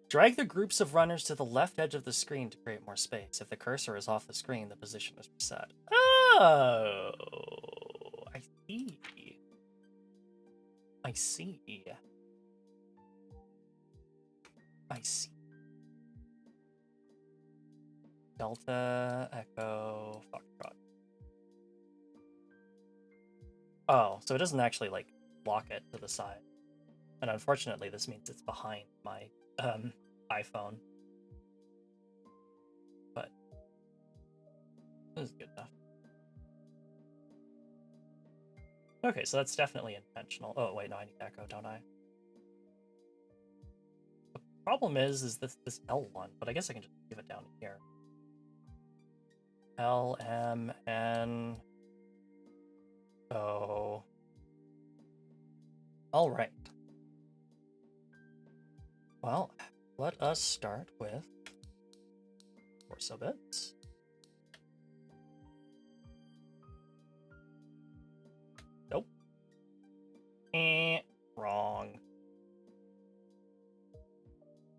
Drag the groups of runners to the left edge of the screen to create more space. If the cursor is off the screen, the position is reset. Oh, I see. I see. I see. Delta, Echo, Foxtrot. Oh, so it doesn't actually, like, lock it to the side. And unfortunately, this means it's behind my iPhone. But this is good enough. Okay, so that's definitely intentional. Oh, wait, no, I need Echo, don't I? The problem is this L1, but I guess I can just leave it down here. L, M, N, O. All right. Well, let us start with torso bits. Nope. Wrong.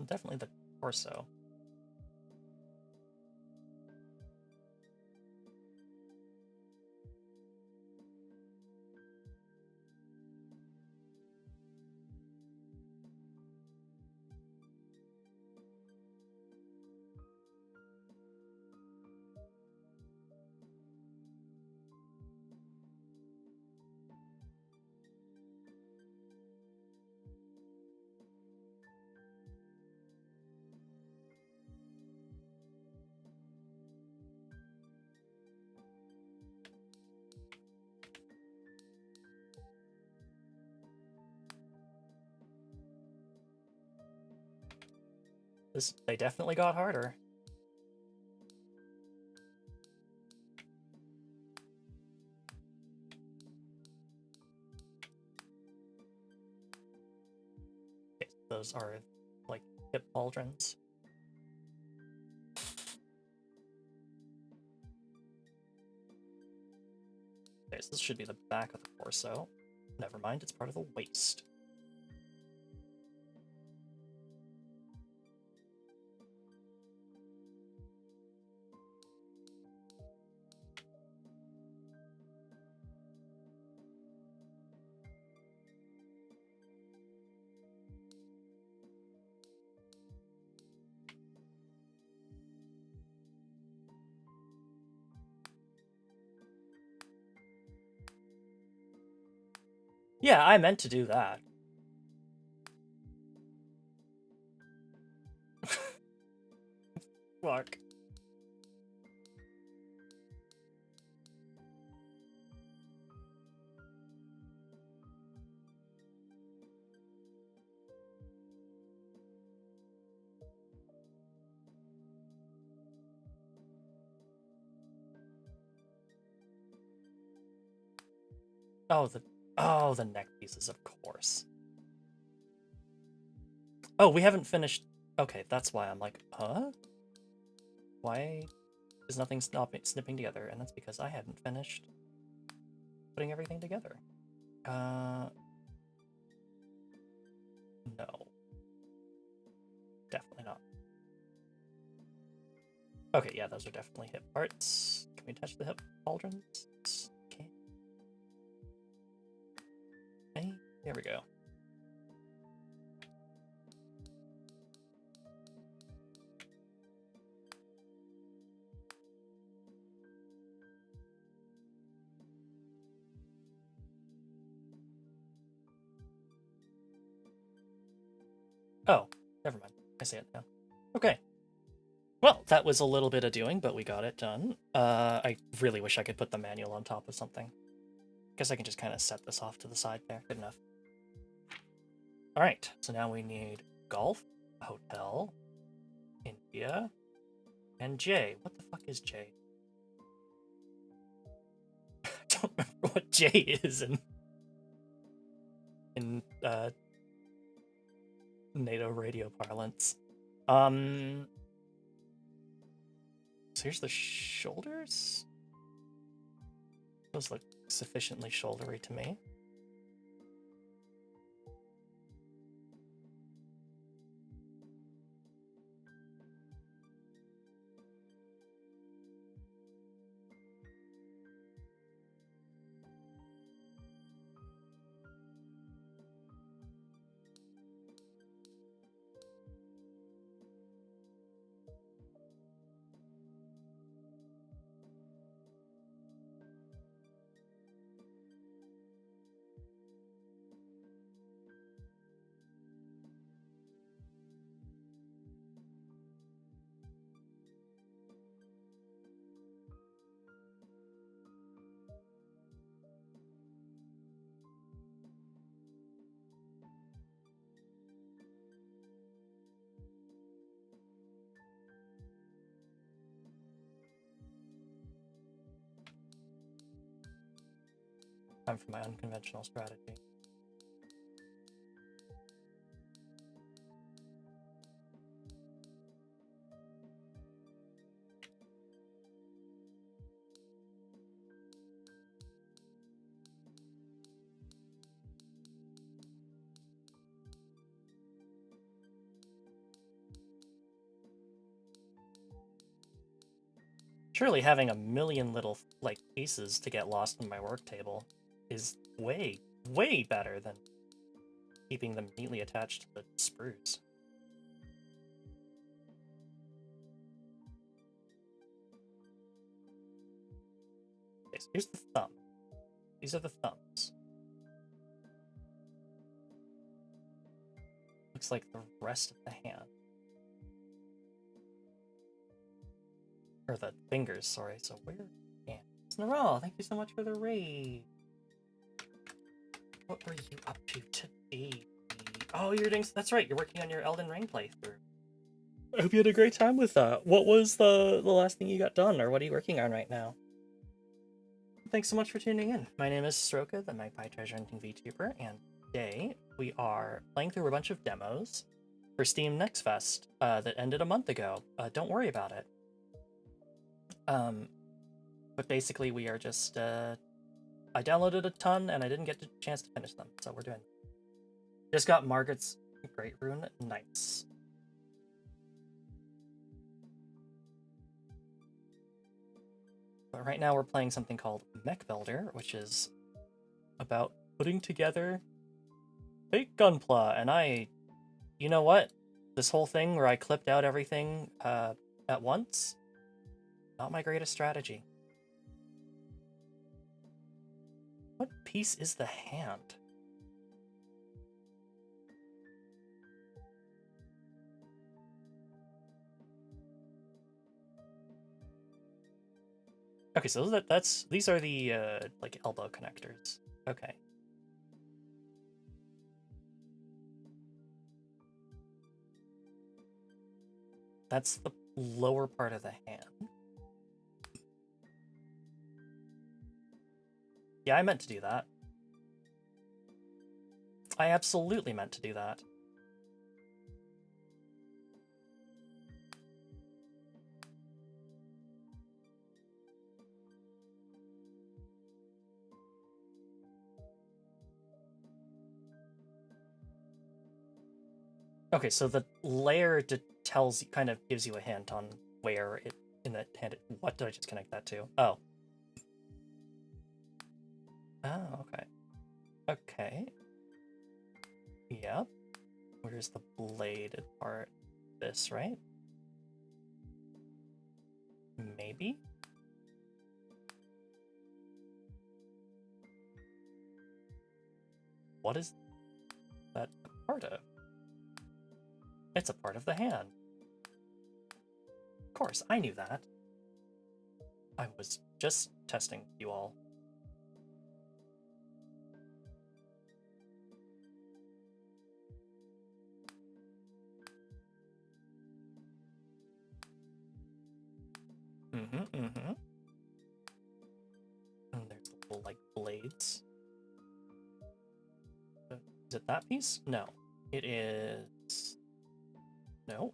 Definitely the torso. They definitely got harder. Okay, those are like hip pauldrons. Okay, so this should be the back of the torso. Never mind, it's part of the waist. Yeah, I meant to do that. Fuck. Oh, the neck pieces, of course. Oh, we haven't finished. Okay, that's why I'm like, huh? Why is nothing snipping together? And that's because I hadn't finished putting everything together. No. Definitely not. Okay, yeah, those are definitely hip parts. Can we touch the hip pauldrons? Okay. Hey, there we go. Oh, never mind. I see it now. Okay. Well, that was a little bit of doing, but we got it done. I really wish I could put the manual on top of something. Guess I can just kind of set this off to the side there. Good enough. All right, so now we need golf, hotel, India, and J. What the fuck is J? I don't remember what J is in NATO radio parlance. So here's the shoulders. Those look sufficiently shouldery to me. Time for my unconventional strategy. Surely having a million little, like, pieces to get lost in my work table is way, way better than keeping them neatly attached to the sprues. Okay, so here's the thumb. These are the thumbs. Looks like the rest of the hand. Or the fingers, sorry. So where? Yeah. Snaral, thank you so much for the raid. What were you up to today? Oh, you're doing. That's right. You're working on your Elden Ring playthrough. I hope you had a great time with that. What was the last thing you got done, or what are you working on right now? Thanks so much for tuning in. My name is Sroka, the Magpie Treasure Hunting VTuber, and today we are playing through a bunch of demos for Steam NextFest that ended a month ago. Don't worry about it. But basically we are just, I downloaded a ton and I didn't get a chance to finish them, so we're doing. Just got Margaret's Great Rune Knights. But right now we're playing something called Mech Builder, which is about putting together fake Gunpla, and you know what? This whole thing where I clipped out everything at once, not my greatest strategy. What piece is the hand? Okay, so these are the like elbow connectors. Okay. That's the lower part of the hand. Yeah, I meant to do that. I absolutely meant to do that. Okay, so the layer kind of gives you a hint on where it in the hand. What did I just connect that to? Oh. Oh, okay. Okay. Yep. Where's the bladed part? This, right? Maybe? What is that a part of? It's a part of the hand. Of course, I knew that. I was just testing you all. And there's little, like, blades. Is it that piece? No. It is... No.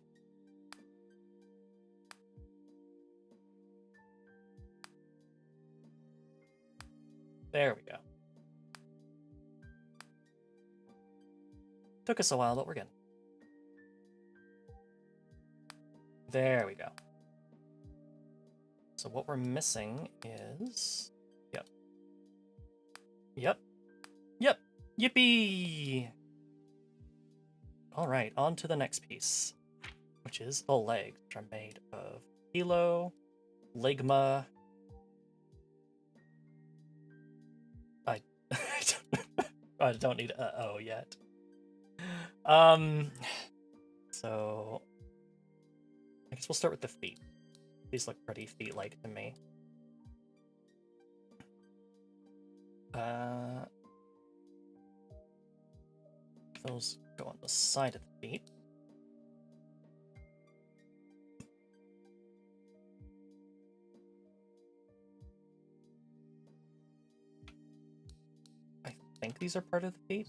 There we go. Took us a while, but we're good. There we go. So what we're missing is... Yep. Yep. Yep! Yippee! Alright, on to the next piece, which is the legs, which are made of Hilo, Ligma... I don't need uh-oh yet. So... I guess we'll start with the feet. These look pretty feet-like to me. Those go on the side of the feet. think these are part of the feet.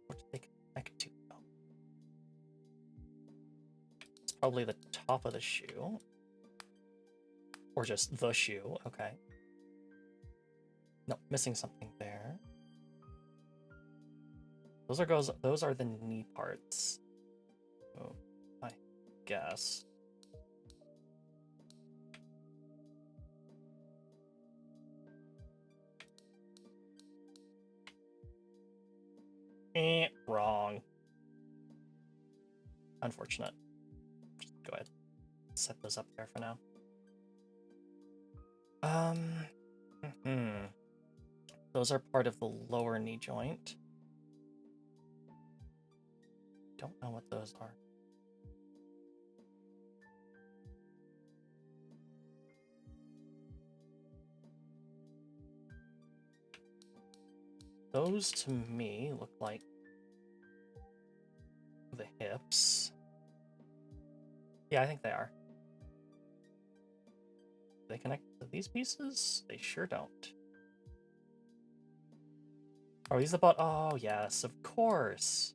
What do they connect to, though? It's probably the top of the shoe. Or just the shoe, okay. No, missing something there. Those are the knee parts. Oh, I guess. Wrong. Unfortunate. Just go ahead. Set those up there for now. Those are part of the lower knee joint. Don't know what those are. Those to me look like the hips. Yeah, I think they are. Do they connect to these pieces? They sure don't. Are these the butt? Oh, yes, of course.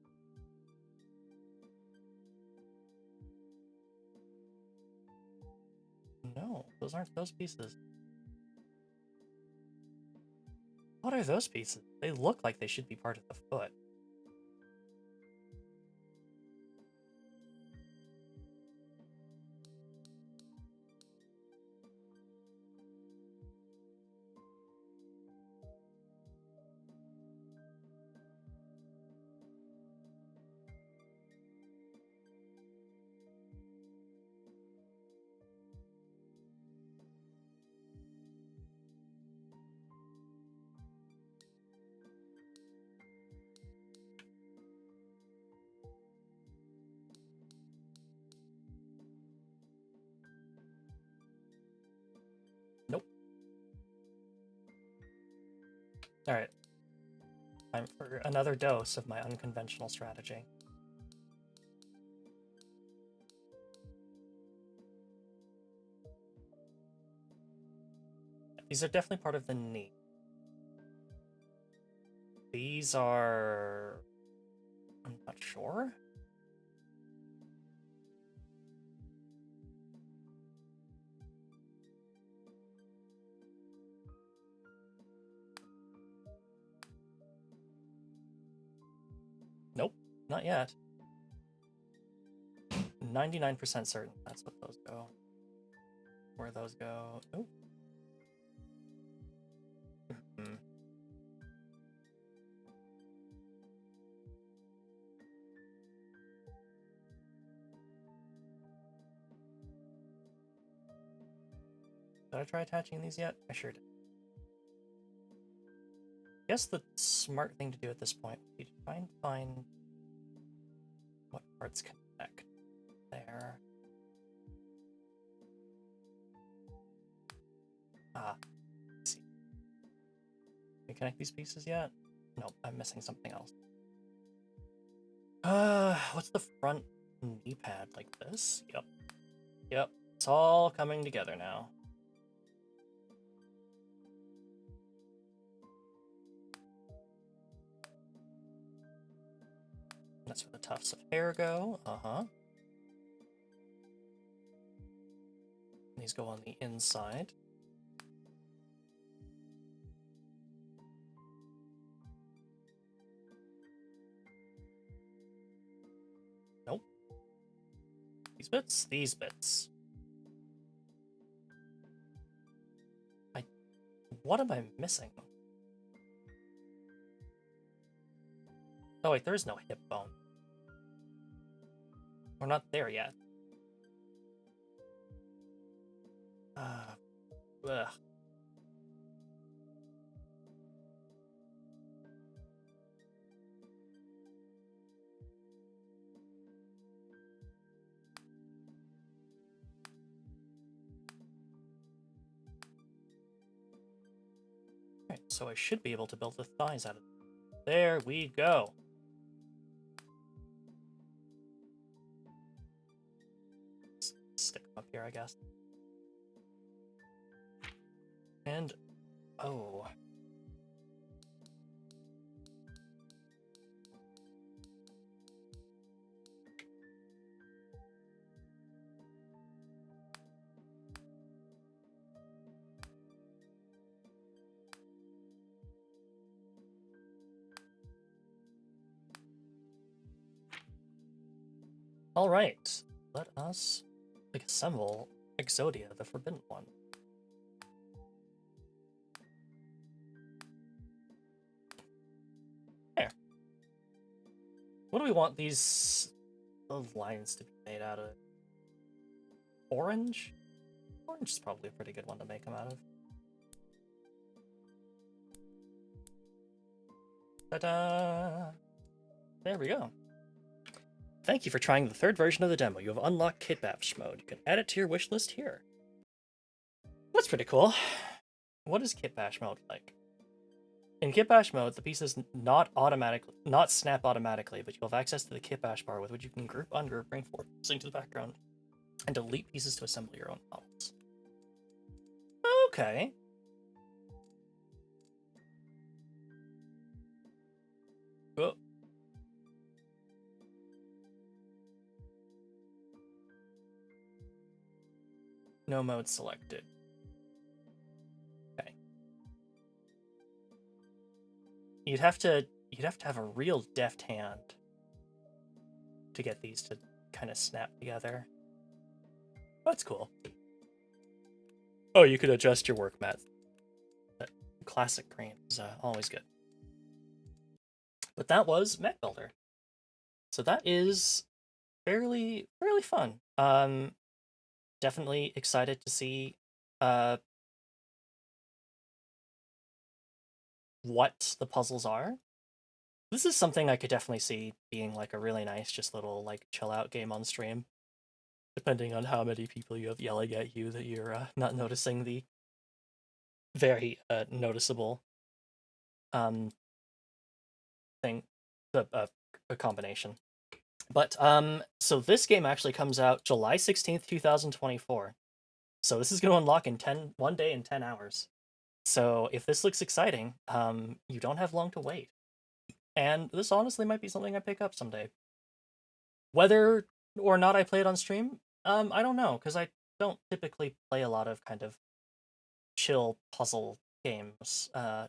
No, those aren't those pieces. What are those pieces? They look like they should be part of the foot. Nope. Alright. Time for another dose of my unconventional strategy. These are definitely part of the knee. These are... I'm not sure. Nope, not yet. 99% certain that's what those go. Where those go. Oh. Did I try attaching these yet? I sure did. I guess the smart thing to do at this point would be to try and find what parts connect there. Let's see. Can we connect these pieces yet? Nope, I'm missing something else. What's the front knee pad? Like this? Yep. Yep. It's all coming together now. That's where the tufts of hair go. These go on the inside. Nope. These bits. What am I missing? Oh wait, there is no hip bone. We're not there yet. Ugh. Alright, so I should be able to build the thighs out of it. There we go. Stick them up here, I guess. And oh. All right, let us assemble Exodia, the Forbidden One. There. What do we want these lines to be made out of? Orange? Orange is probably a pretty good one to make them out of. Ta-da! There we go. Thank you for trying the third version of the demo. You have unlocked Kit Bash mode. You can add it to your wish list here. That's pretty cool. What is Kit Bash mode like? In Kit Bash mode, the pieces not snap automatically, but you'll have access to the Kit Bash bar with which you can group, ungroup, bring forward, sync to the background, and delete pieces to assemble your own models. Okay. Oh. No mode selected. Okay. You'd have to have a real deft hand to get these to kind of snap together. That's cool. Oh, you could adjust your work mat. That classic green is always good. But that was Mech Builder. So that is fairly fun. Definitely excited to see what the puzzles are. This is something I could definitely see being like a really nice, just little like chill out game on stream. Depending on how many people you have yelling at you that you're not noticing the very noticeable thing, a combination. But so this game actually comes out July 16th, 2024. So this is going to unlock in 1 day and 10 hours. So if this looks exciting, you don't have long to wait. And this honestly might be something I pick up someday. Whether or not I play it on stream, I don't know, because I don't typically play a lot of kind of chill puzzle games to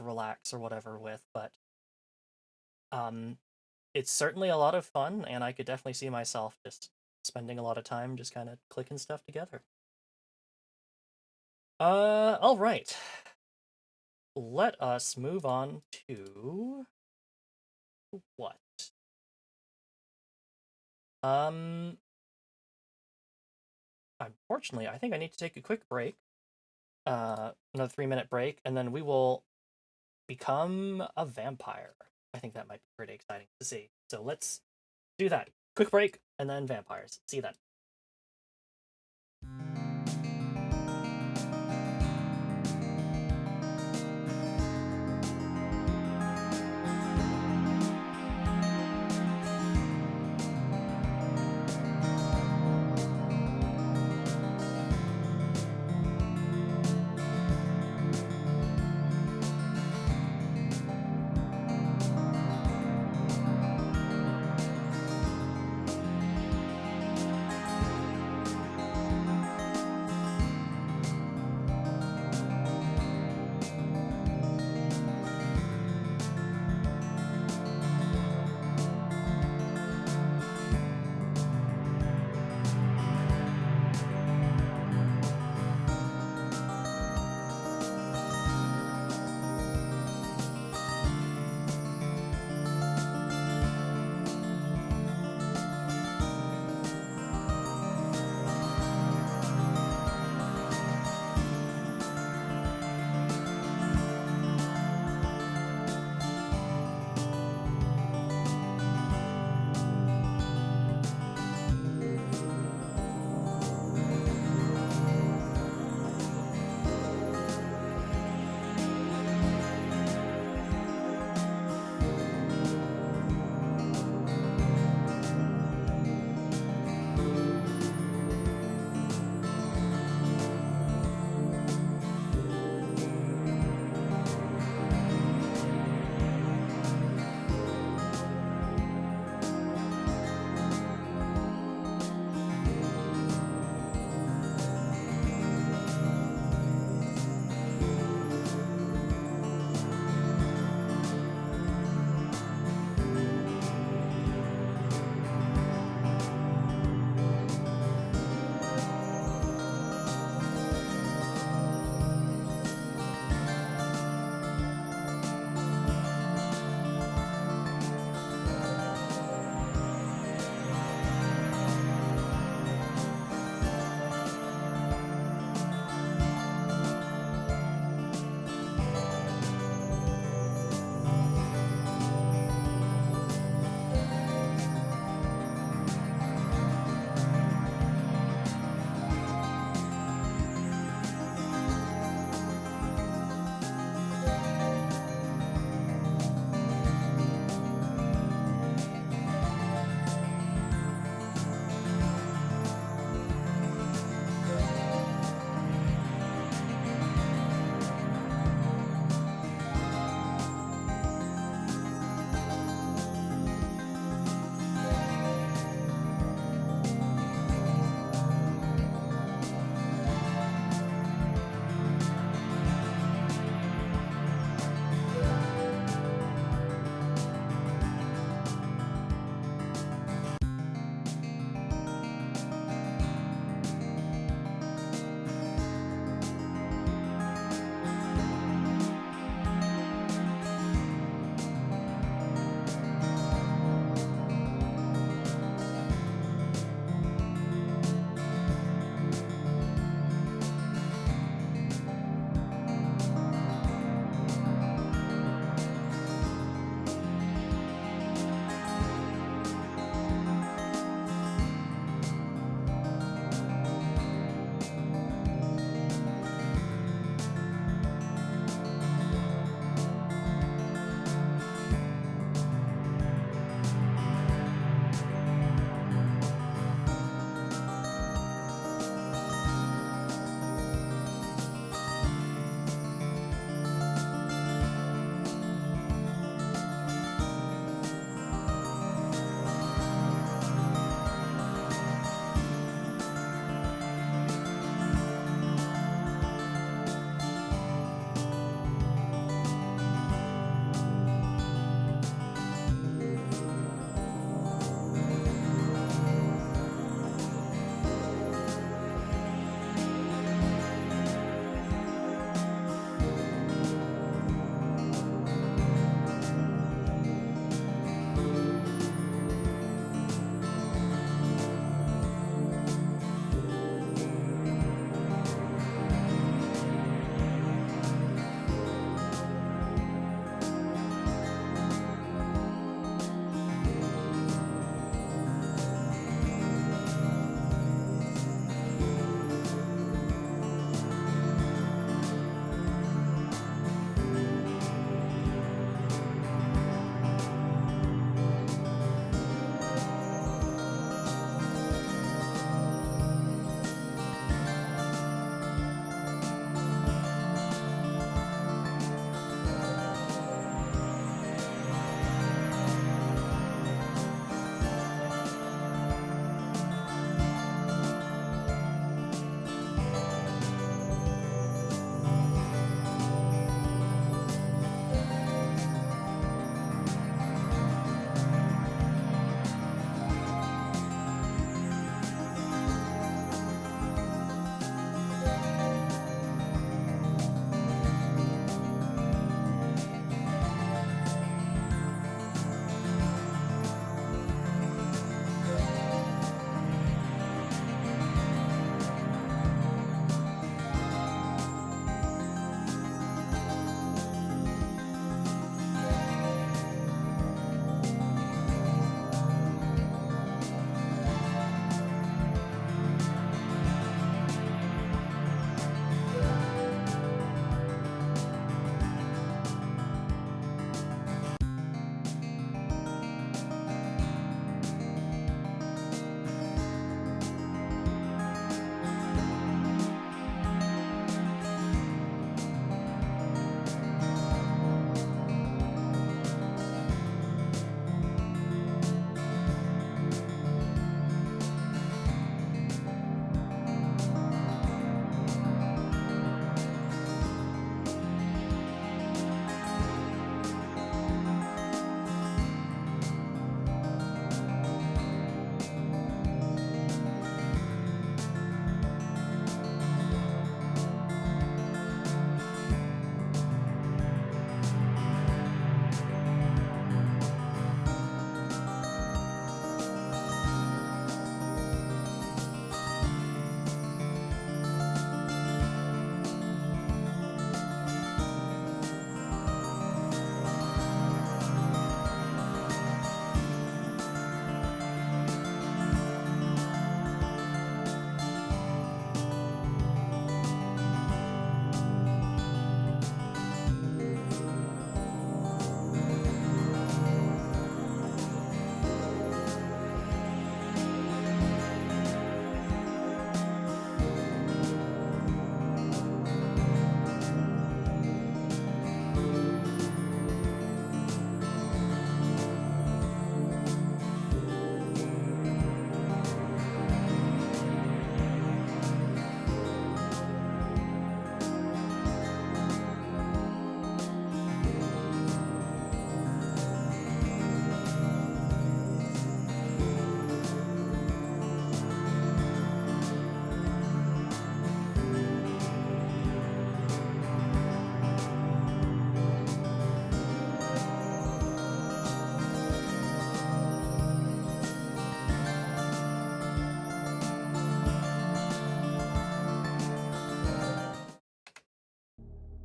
relax or whatever with, but it's certainly a lot of fun, and I could definitely see myself just spending a lot of time just kind of clicking stuff together. All right. Let us move on to what? Unfortunately, I think I need to take a quick break. Another 3-minute break, and then we will become a vampire. I think that might be pretty exciting to see. So let's do that. Quick break, and then vampires. See you then.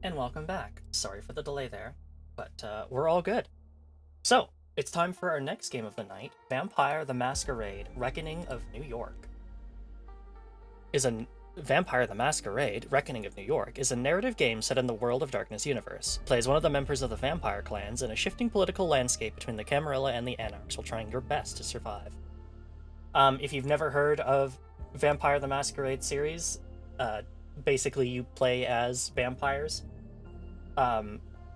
And welcome back. Sorry for the delay there, but we're all good. So, it's time for our next game of the night, Vampire the Masquerade: Reckoning of New York. Vampire the Masquerade: Reckoning of New York is a narrative game set in the World of Darkness universe. Play as one of the members of the vampire clans in a shifting political landscape between the Camarilla and the Anarchs while trying your best to survive. If you've never heard of Vampire the Masquerade series, basically you play as vampires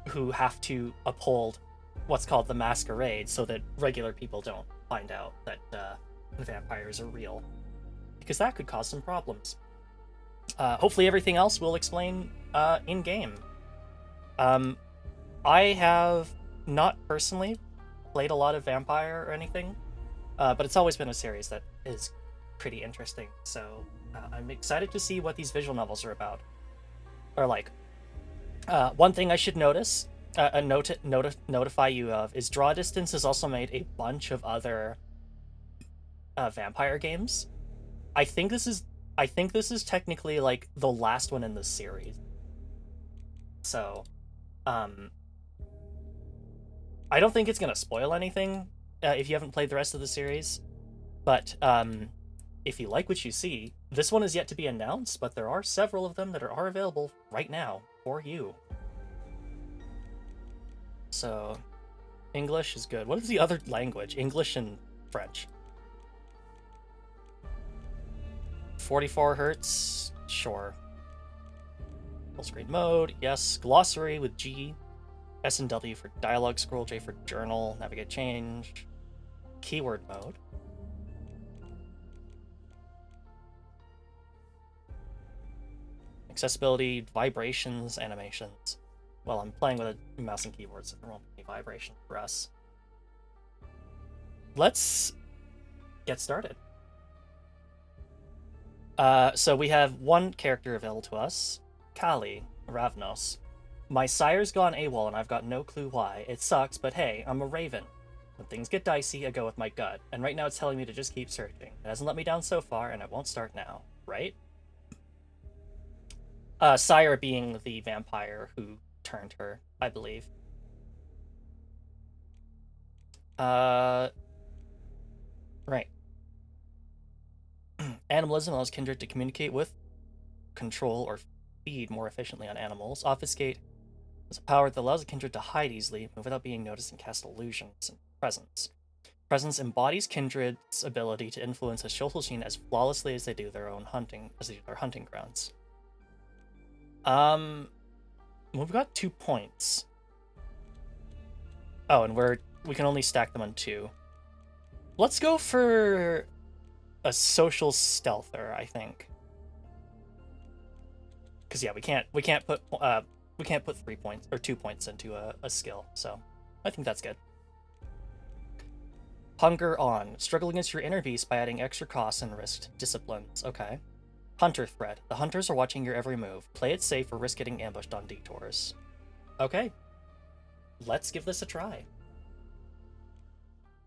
who have to uphold what's called the masquerade so that regular people don't find out that vampires are real, because that could cause some problems. Hopefully everything else we'll explain in-game. I have not personally played a lot of Vampire or anything, but it's always been a series that is pretty interesting, so I'm excited to see what these visual novels are about. Or like, one thing I should notify you of is Draw Distance has also made a bunch of other vampire games. I think this is technically like the last one in the series. So, I don't think it's gonna spoil anything if you haven't played the rest of the series. But if you like what you see, this one is yet to be announced, but there are several of them that are available right now for you. So, English is good. What is the other language? English and French. 44 hertz, sure. Full screen mode, yes. Glossary with G. S and W for dialogue scroll, J for journal, navigate change. Keyword mode. Accessibility, vibrations, animations. Well, I'm playing with a mouse and keyboard, so there won't be any vibration for us. Let's get started. So we have one character available to us, Kali Ravnos. My sire's gone AWOL and I've got no clue why. It sucks, but hey, I'm a raven. When things get dicey, I go with my gut, and right now it's telling me to just keep searching. It hasn't let me down so far, and it won't start now, right? Sire being the vampire who turned her, I believe. Right. Animalism allows kindred to communicate with, control, or feed more efficiently on animals. Obfuscate is a power that allows a kindred to hide easily, move without being noticed, and cast illusions. And presence. Presence embodies kindred's ability to influence a social scene as flawlessly as they do their hunting grounds. We've got 2 points. Oh, and we can only stack them on 2. Let's go for a social stealther, I think. Because yeah, we can't put 3 points or 2 points into a skill, so I think that's good. Hunger on. Struggle against your inner beast by adding extra costs and risked disciplines. Okay. Hunter threat. The hunters are watching your every move. Play it safe or risk getting ambushed on detours. Okay. Let's give this a try.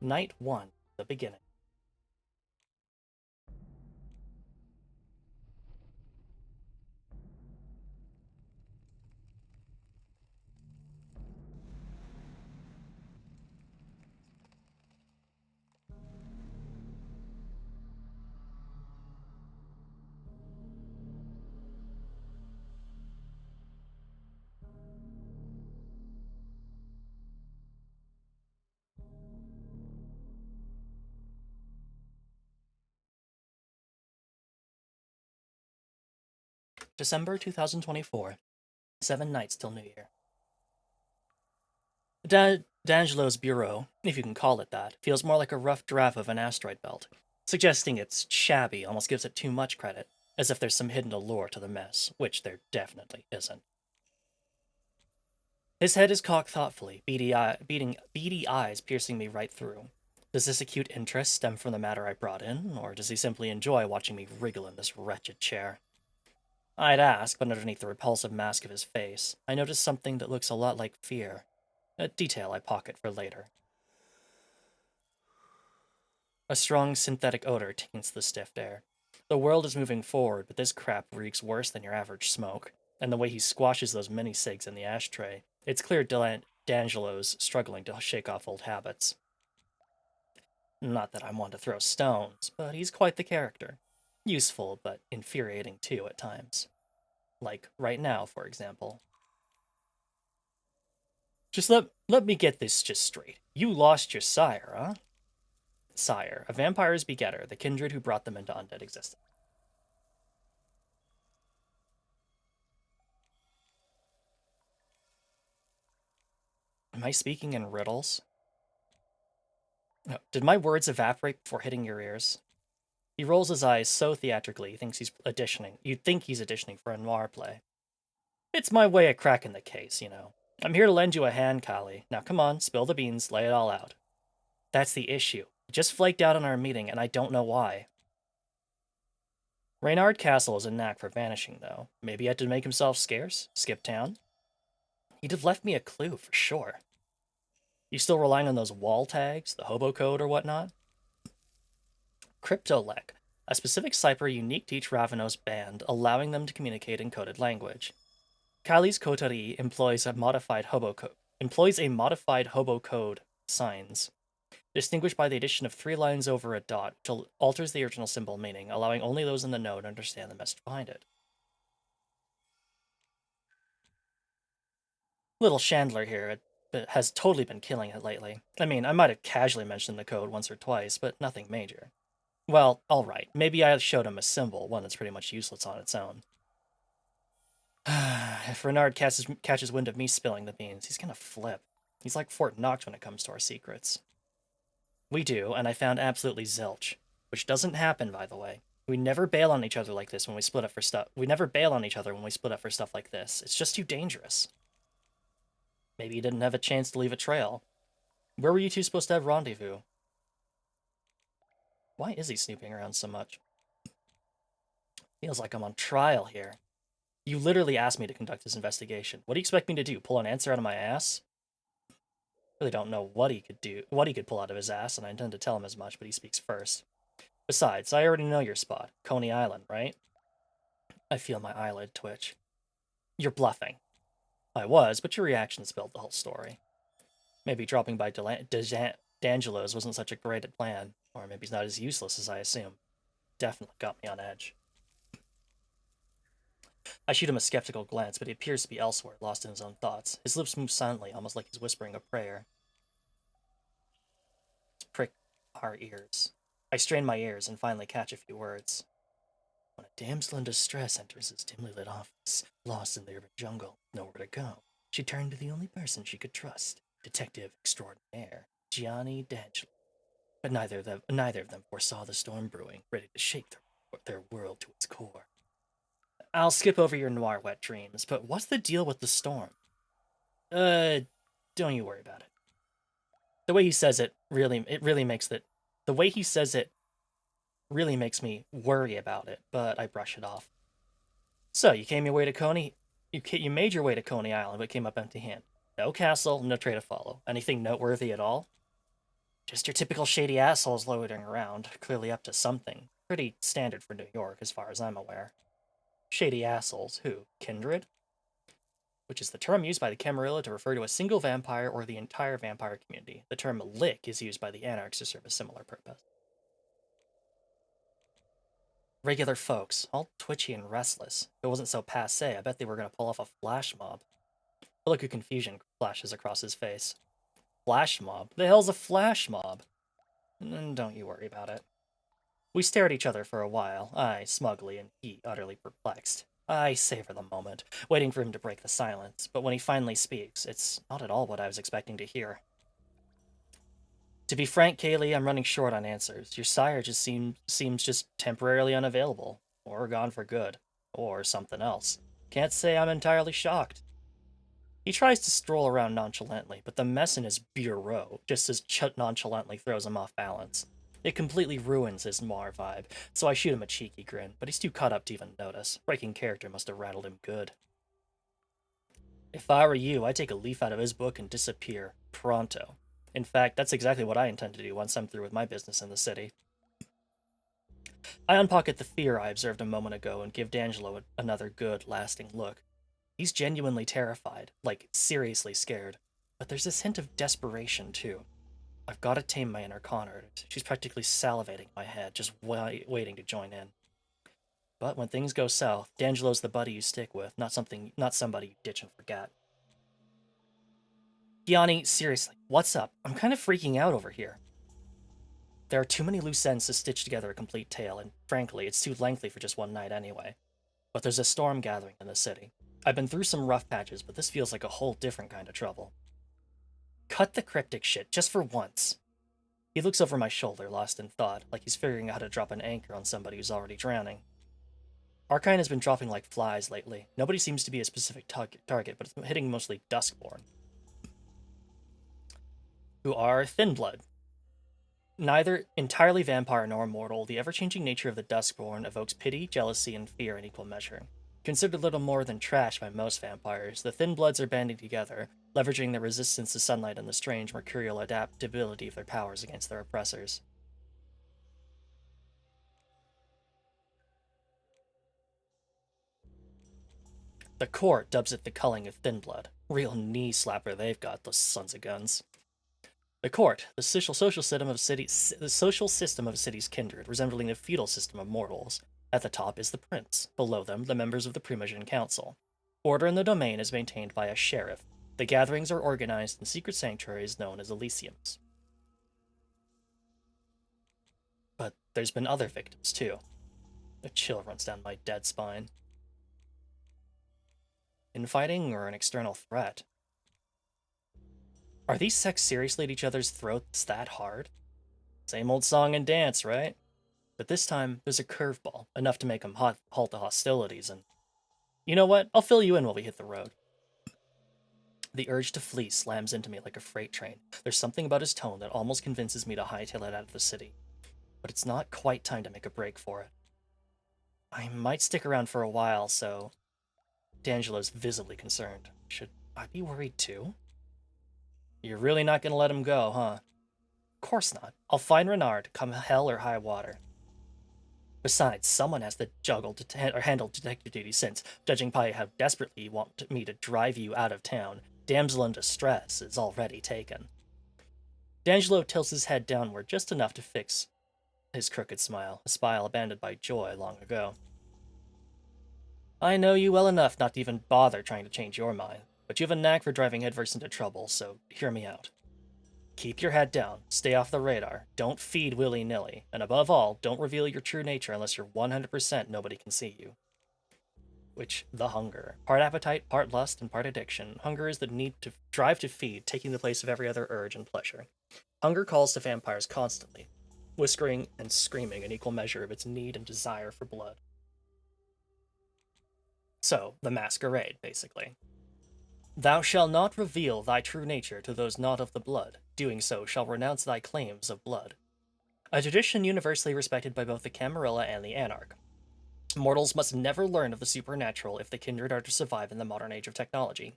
Night 1. The beginning. December 2024. 7 nights till New Year. D'Angelo's bureau, if you can call it that, feels more like a rough draft of an asteroid belt. Suggesting it's shabby almost gives it too much credit, as if there's some hidden allure to the mess, which there definitely isn't. His head is cocked thoughtfully, beady eyes piercing me right through. Does this acute interest stem from the matter I brought in, or does he simply enjoy watching me wriggle in this wretched chair? I'd ask, but underneath the repulsive mask of his face, I noticed something that looks a lot like fear. A detail I pocket for later. A strong synthetic odor taints the stiff air. The world is moving forward, but this crap reeks worse than your average smoke. and the way he squashes those mini cigs in the ashtray, it's clear D'Angelo's struggling to shake off old habits. Not that I'm one to throw stones, but he's quite the character. Useful, but infuriating too at times. Like right now, for example. Just let me get this just straight. You lost your sire, huh? Sire, a vampire's begetter, the kindred who brought them into undead existence. Am I speaking in riddles? No. Did my words evaporate before hitting your ears? He rolls his eyes so theatrically, he thinks he's auditioning. You'd think he's auditioning for a noir play. It's my way of cracking the case, you know. I'm here to lend you a hand, Kali. Now come on, spill the beans, lay it all out. That's the issue. He just flaked out on our meeting, and I don't know why. Reynard Castle is a knack for vanishing, though. Maybe he had to make himself scarce? Skip town? He'd have left me a clue, for sure. You still relying on those wall tags, the hobo code or whatnot? Cryptolek, a specific cipher unique to each Ravenos band, allowing them to communicate in coded language. Kali's coterie employs a modified hobo code signs, distinguished by the addition of 3 lines over a dot, which alters the original symbol meaning, allowing only those in the know to understand the message behind it. Little Chandler here has totally been killing it lately. I mean, I might have casually mentioned the code once or twice, but nothing major. Well, alright, maybe I showed him a symbol, one that's pretty much useless on its own. If Renard catches wind of me spilling the beans, he's gonna flip. He's like Fort Knox when it comes to our secrets. We do, and I found absolutely zilch. Which doesn't happen, by the way. We never bail on each other like this when we split up for stuff. We never bail on each other when we split up for stuff like this. It's just too dangerous. Maybe you didn't have a chance to leave a trail. Where were you two supposed to have rendezvous? Why is he snooping around so much? Feels like I'm on trial here. You literally asked me to conduct this investigation. What do you expect me to do? Pull an answer out of my ass? Really don't know what he could pull out of his ass, and I intend to tell him as much, but he speaks first. Besides, I already know your spot. Coney Island, right? I feel my eyelid twitch. You're bluffing. I was, but your reaction spelled the whole story. Maybe dropping by D'Angelo's wasn't such a great plan, or maybe he's not as useless as I assume. Definitely got me on edge. I shoot him a skeptical glance, but he appears to be elsewhere, lost in his own thoughts. His lips move silently, almost like he's whispering a prayer. Let's prick our ears. I strain my ears and finally catch a few words. When a damsel in distress enters his dimly lit office, lost in the urban jungle, nowhere to go, she turned to the only person she could trust, Detective Extraordinaire, Gianni D'Angelo. But neither of them foresaw the storm brewing, ready to shake their world to its core. I'll skip over your noir wet dreams, but what's the deal with the storm? Don't you worry about it. The way he says it really makes me worry about it, but I brush it off. So, you made your way to Coney Island, but came up empty-handed. No castle, no trail to follow. Anything noteworthy at all? Just your typical shady assholes loitering around, clearly up to something. Pretty standard for New York, as far as I'm aware. Shady assholes, who? Kindred? Which is the term used by the Camarilla to refer to a single vampire or the entire vampire community. The term lick is used by the Anarchs to serve a similar purpose. Regular folks, all twitchy and restless. If it wasn't so passé, I bet they were going to pull off a flash mob. A look of confusion flashes across his face. Flash mob? The hell's a flash mob? Don't you worry about it. We stare at each other for a while, I smugly and he utterly perplexed. I savor the moment, waiting for him to break the silence, but when he finally speaks, it's not at all what I was expecting to hear. To be frank, Kaylee, I'm running short on answers. Your sire just seems just temporarily unavailable, or gone for good, or something else. Can't say I'm entirely shocked. He tries to stroll around nonchalantly, but the mess in his bureau just as nonchalantly throws him off balance. It completely ruins his noir vibe, so I shoot him a cheeky grin, but he's too caught up to even notice. Breaking character must have rattled him good. If I were you, I'd take a leaf out of his book and disappear. Pronto. In fact, that's exactly what I intend to do once I'm through with my business in the city. I unpocket the fear I observed a moment ago and give D'Angelo another good, lasting look. He's genuinely terrified, like seriously scared. But there's this hint of desperation, too. I've got to tame my inner Connor. She's practically salivating in my head, just waiting to join in. But when things go south, D'Angelo's the buddy you stick with, not somebody you ditch and forget. Gianni, seriously, what's up? I'm kind of freaking out over here. There are too many loose ends to stitch together a complete tale, and frankly, it's too lengthy for just one night anyway. But there's a storm gathering in the city. I've been through some rough patches, but this feels like a whole different kind of trouble. Cut the cryptic shit, just for once. He looks over my shoulder, lost in thought, like he's figuring out how to drop an anchor on somebody who's already drowning. Archine has been dropping like flies lately. Nobody seems to be a specific target, but it's hitting mostly Duskborn, who are thin blood. Neither entirely vampire nor mortal, the ever-changing nature of the Duskborn evokes pity, jealousy, and fear in equal measure. Considered little more than trash by most vampires, the Thin Bloods are banding together, leveraging their resistance to sunlight and the strange mercurial adaptability of their powers against their oppressors. The court dubs it the culling of Thin Blood. Real knee slapper they've got, those sons of guns. The court, the social system of a city's kindred, resembling the feudal system of mortals. At the top is the prince. Below them, the members of the Primogen Council. Order in the domain is maintained by a sheriff. The gatherings are organized in secret sanctuaries known as Elysiums. But there's been other victims, too. A chill runs down my dead spine. Infighting or an external threat? Are these sects seriously at each other's throats that hard? Same old song and dance, right? But this time, there's a curveball, enough to make them halt the hostilities, and... You know what? I'll fill you in while we hit the road. The urge to flee slams into me like a freight train. There's something about his tone that almost convinces me to hightail it out of the city. But it's not quite time to make a break for it. I might stick around for a while, so... D'Angelo's visibly concerned. Should I be worried too? You're really not gonna let him go, huh? Of course not. I'll find Renard, come hell or high water. Besides, someone has to handle detective duty since, judging by how desperately you want me to drive you out of town, damsel in distress is already taken. D'Angelo tilts his head downward just enough to fix his crooked smile, a smile abandoned by joy long ago. I know you well enough not to even bother trying to change your mind, but you have a knack for driving headfirst into trouble, so hear me out. Keep your head down, stay off the radar, don't feed willy-nilly, and above all, don't reveal your true nature unless you're 100% nobody can see you. Which, the hunger. Part appetite, part lust, and part addiction. Hunger is the need to drive to feed, taking the place of every other urge and pleasure. Hunger calls to vampires constantly, whispering and screaming in equal measure of its need and desire for blood. So, the masquerade, basically. Thou shalt not reveal thy true nature to those not of the blood. Doing so shall renounce thy claims of blood. A tradition universally respected by both the Camarilla and the Anarch. Mortals must never learn of the supernatural if the kindred are to survive in the modern age of technology.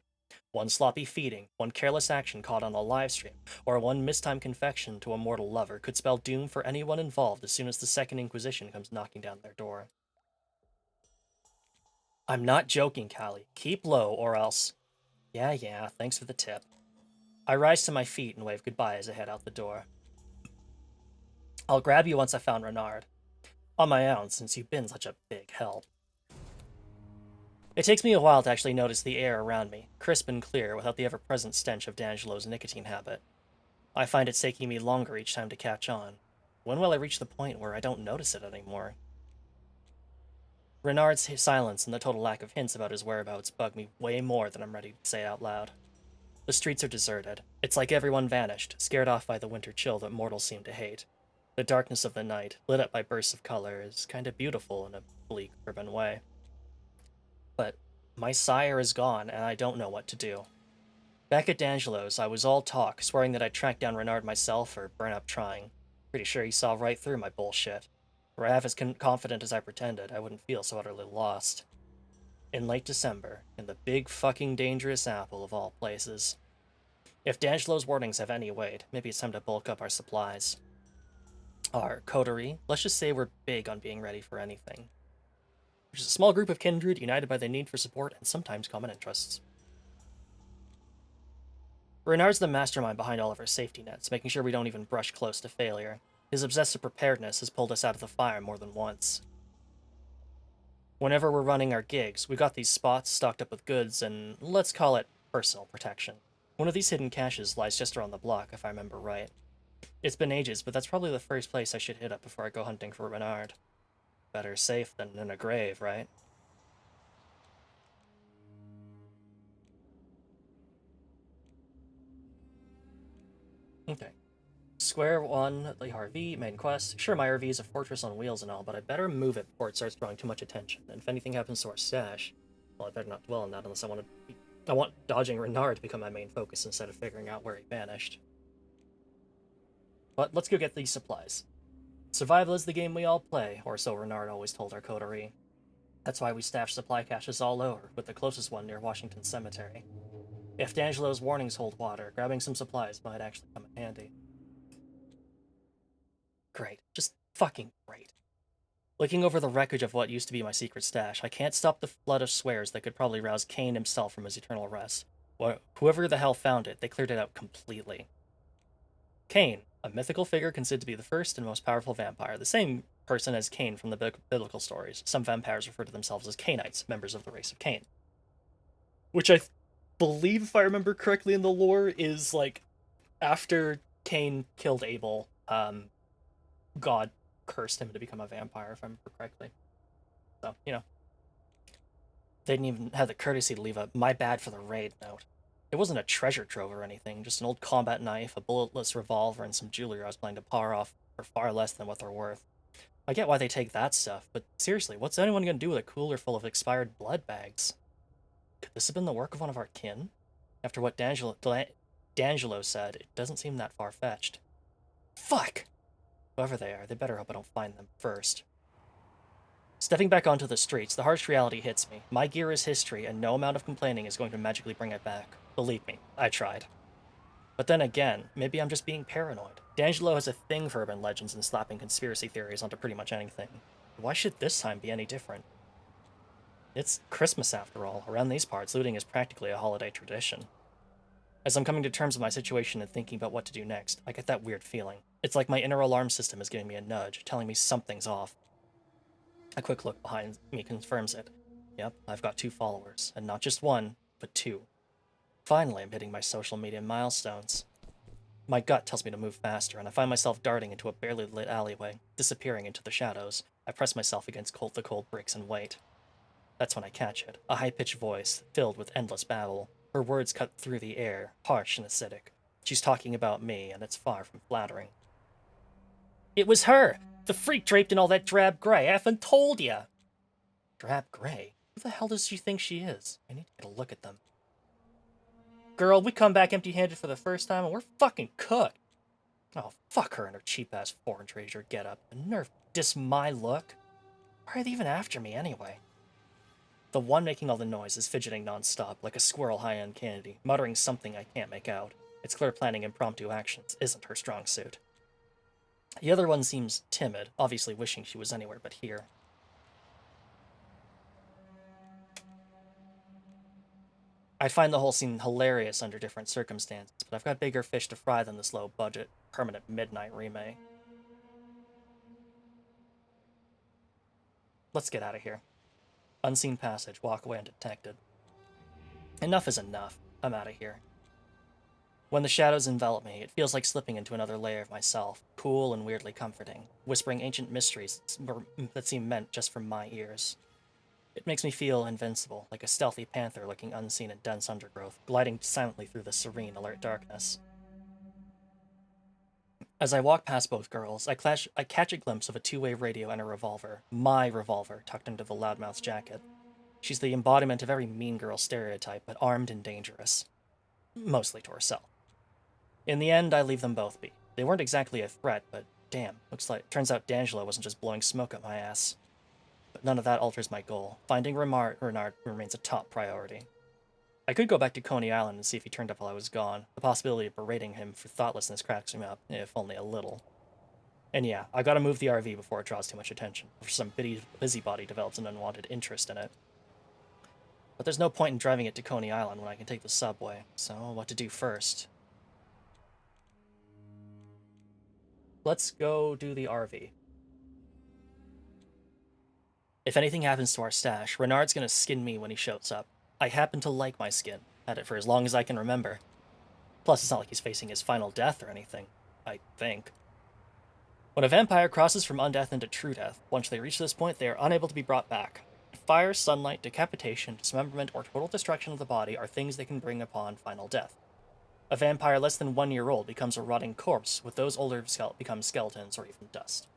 One sloppy feeding, one careless action caught on a live stream, or one mistimed confection to a mortal lover could spell doom for anyone involved as soon as the Second Inquisition comes knocking down their door. I'm not joking, Callie. Keep low, or else... Yeah, thanks for the tip. I rise to my feet and wave goodbye as I head out the door. I'll grab you once I found Renard. On my own, since you've been such a big help. It takes me a while to actually notice the air around me, crisp and clear without the ever-present stench of D'Angelo's nicotine habit. I find it's taking me longer each time to catch on. When will I reach the point where I don't notice it anymore? Renard's silence and the total lack of hints about his whereabouts bug me way more than I'm ready to say out loud. The streets are deserted. It's like everyone vanished, scared off by the winter chill that mortals seem to hate. The darkness of the night, lit up by bursts of color, is kind of beautiful in a bleak, urban way. But my sire is gone, and I don't know what to do. Back at D'Angelo's, I was all talk, swearing that I'd track down Renard myself or burn up trying. Pretty sure he saw right through my bullshit. Were I half as confident as I pretended, I wouldn't feel so utterly lost. In late December, in the big fucking dangerous apple of all places. If D'Angelo's warnings have any weight, maybe it's time to bulk up our supplies. Our coterie, let's just say we're big on being ready for anything. which is a small group of kindred united by the need for support and sometimes common interests. Renard's the mastermind behind all of our safety nets, making sure we don't even brush close to failure. His obsessive preparedness has pulled us out of the fire more than once. Whenever we're running our gigs, we got these spots stocked up with goods and, let's call it, personal protection. One of these hidden caches lies just around the block, if I remember right. It's been ages, but that's probably the first place I should hit up before I go hunting for Renard. Better safe than in a grave, right? Okay. Square 1, the RV, main quest. Sure, my RV is a fortress on wheels and all, but I better move it before it starts drawing too much attention. And if anything happens to our stash, well, I better not dwell on that unless I want dodging Renard to become my main focus instead of figuring out where he vanished. But let's go get these supplies. Survival is the game we all play, or so Renard always told our coterie. That's why we stash supply caches all over, with the closest one near Washington Cemetery. If D'Angelo's warnings hold water, grabbing some supplies might actually come in handy. Great. Just fucking great. Looking over the wreckage of what used to be my secret stash, I can't stop the flood of swears that could probably rouse Cain himself from his eternal rest. Whoever the hell found it, they cleared it out completely. Cain, a mythical figure considered to be the first and most powerful vampire, the same person as Cain from the biblical stories. Some vampires refer to themselves as Cainites, members of the race of Cain. Which I believe, if I remember correctly in the lore, is like after Cain killed Abel, God cursed him to become a vampire, if I remember correctly. So, you know. They didn't even have the courtesy to leave a "my bad for the raid" note. It wasn't a treasure trove or anything, just an old combat knife, a bulletless revolver, and some jewelry I was planning to par off for far less than what they're worth. I get why they take that stuff, but seriously, what's anyone gonna do with a cooler full of expired blood bags? Could this have been the work of one of our kin? After what D'Angelo said, it doesn't seem that far-fetched. Fuck! Whoever they are, they better hope I don't find them first. Stepping back onto the streets, the harsh reality hits me. My gear is history, and no amount of complaining is going to magically bring it back. Believe me, I tried. But then again, maybe I'm just being paranoid. D'Angelo has a thing for urban legends and slapping conspiracy theories onto pretty much anything. Why should this time be any different? It's Christmas after all. Around these parts, looting is practically a holiday tradition. As I'm coming to terms with my situation and thinking about what to do next, I get that weird feeling. It's like my inner alarm system is giving me a nudge, telling me something's off. A quick look behind me confirms it. Yep, I've got 2 followers, and not just 1, but 2. Finally, I'm hitting my social media milestones. My gut tells me to move faster, and I find myself darting into a barely lit alleyway, disappearing into the shadows. I press myself against the cold bricks and wait. That's when I catch it, a high-pitched voice, filled with endless babble. Her words cut through the air, harsh and acidic. She's talking about me, and it's far from flattering. It was her! The freak draped in all that drab gray. I effing told ya! Drab gray? Who the hell does she think she is? I need to get a look at them. Girl, we come back empty-handed for the first time, and we're fucking cooked. Oh, fuck her and her cheap-ass foreign treasure getup. The nerve to diss my look. Why are they even after me, anyway? The one making all the noise is fidgeting non-stop, like a squirrel high on candy, muttering something I can't make out. It's clear planning impromptu actions isn't her strong suit. The other one seems timid, obviously wishing she was anywhere but here. I find the whole scene hilarious under different circumstances, but I've got bigger fish to fry than this low-budget, permanent midnight remake. Let's get out of here. Unseen passage, walk away undetected. Enough is enough. I'm out of here. When the shadows envelop me, it feels like slipping into another layer of myself, cool and weirdly comforting, whispering ancient mysteries that seem meant just for my ears. It makes me feel invincible, like a stealthy panther looking unseen in dense undergrowth, gliding silently through the serene, alert darkness. As I walk past both girls, I catch a glimpse of a 2-way radio and a revolver. My revolver, tucked under the loudmouth's jacket. She's the embodiment of every mean girl stereotype, but armed and dangerous. Mostly to herself. In the end, I leave them both be. They weren't exactly a threat, but damn, turns out D'Angelo wasn't just blowing smoke up my ass. But none of that alters my goal. Finding Renard remains a top priority. I could go back to Coney Island and see if he turned up while I was gone. The possibility of berating him for thoughtlessness cracks me up, if only a little. And yeah, I gotta move the RV before it draws too much attention, or some busybody develops an unwanted interest in it. But there's no point in driving it to Coney Island when I can take the subway, so what to do first? Let's go do the RV. If anything happens to our stash, Renard's gonna skin me when he shows up. I happen to like my skin. Had it for as long as I can remember. Plus, it's not like he's facing his final death or anything. I think. When a vampire crosses from undeath into true death, once they reach this point, they are unable to be brought back. Fire, sunlight, decapitation, dismemberment, or total destruction of the body are things they can bring upon final death. A vampire less than 1 year old becomes a rotting corpse, with those older become skeletons or even dust.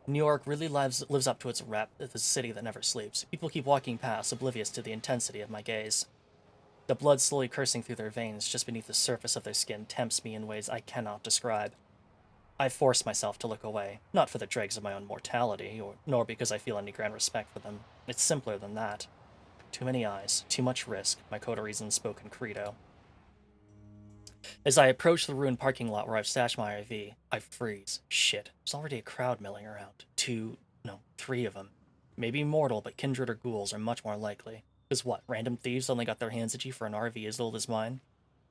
New York really lives up to its rep as the city that never sleeps. People keep walking past, oblivious to the intensity of my gaze. The blood slowly coursing through their veins just beneath the surface of their skin tempts me in ways I cannot describe. I force myself to look away, not for the dregs of my own mortality, nor because I feel any grand respect for them. It's simpler than that. Too many eyes, too much risk, my coteries' unspoken credo. As I approach the ruined parking lot where I've stashed my RV, I freeze. Shit, there's already a crowd milling around. 3 of them. Maybe mortal, but kindred or ghouls are much more likely. Because what, random thieves only got their hands itchy for an RV as old as mine?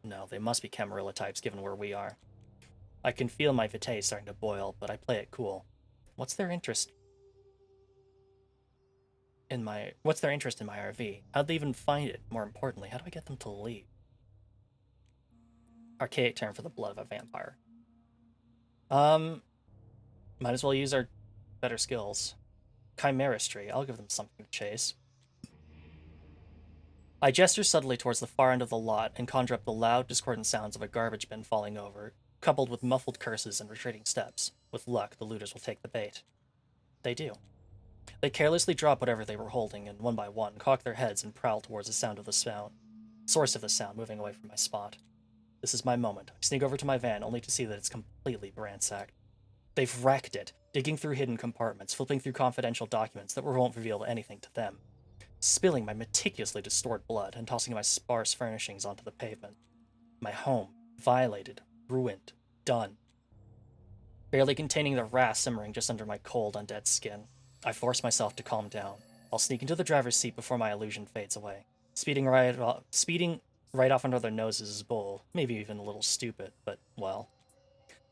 No, they must be Camarilla types given where we are. I can feel my vitae starting to boil, but I play it cool. What's their interest in my RV? How'd they even find it? More importantly, how do I get them to leave? Archaic term for the blood of a vampire. Might as well use our better skills. Chimeristry, I'll give them something to chase. I gesture subtly towards the far end of the lot and conjure up the loud, discordant sounds of a garbage bin falling over, coupled with muffled curses and retreating steps. With luck, the looters will take the bait. They do. They carelessly drop whatever they were holding and, one by one, cock their heads and prowl towards the source of the sound, moving away from my spot. This is my moment. I sneak over to my van, only to see that it's completely ransacked. They've wrecked it, digging through hidden compartments, flipping through confidential documents that won't reveal anything to them, spilling my meticulously distorted blood and tossing my sparse furnishings onto the pavement. My home, violated, ruined, done. Barely containing the wrath simmering just under my cold, undead skin, I force myself to calm down. I'll sneak into the driver's seat before my illusion fades away. Speeding right off under their noses is bold, maybe even a little stupid, but, well,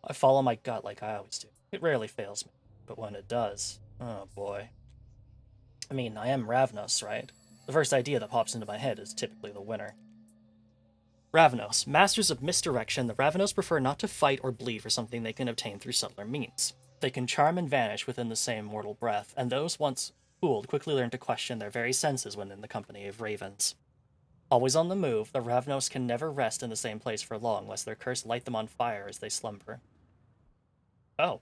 I follow my gut like I always do. It rarely fails me, but when it does, oh boy. I mean, I am Ravnos, right? The first idea that pops into my head is typically the winner. Ravnos. Masters of misdirection, the Ravnos prefer not to fight or bleed for something they can obtain through subtler means. They can charm and vanish within the same mortal breath, and those once fooled quickly learn to question their very senses when in the company of ravens. Always on the move, the Ravnos can never rest in the same place for long, lest their curse light them on fire as they slumber. Oh.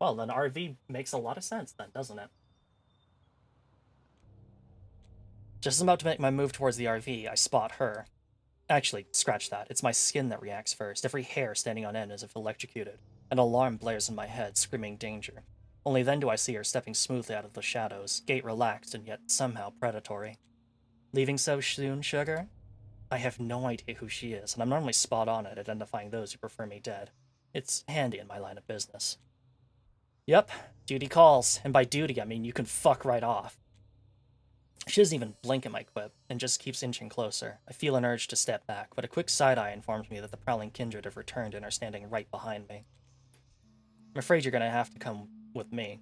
Well, then RV makes a lot of sense then, doesn't it? Just as I'm about to make my move towards the RV, I spot her. Actually, scratch that. It's my skin that reacts first, every hair standing on end as if electrocuted. An alarm blares in my head, screaming danger. Only then do I see her stepping smoothly out of the shadows, gait relaxed and yet somehow predatory. Leaving so soon, sugar? I have no idea who she is, and I'm normally spot on at identifying those who prefer me dead. It's handy in my line of business. Yep, duty calls, and by duty I mean you can fuck right off. She doesn't even blink at my quip, and just keeps inching closer. I feel an urge to step back, but a quick side-eye informs me that the prowling kindred have returned and are standing right behind me. I'm afraid you're gonna have to come with me.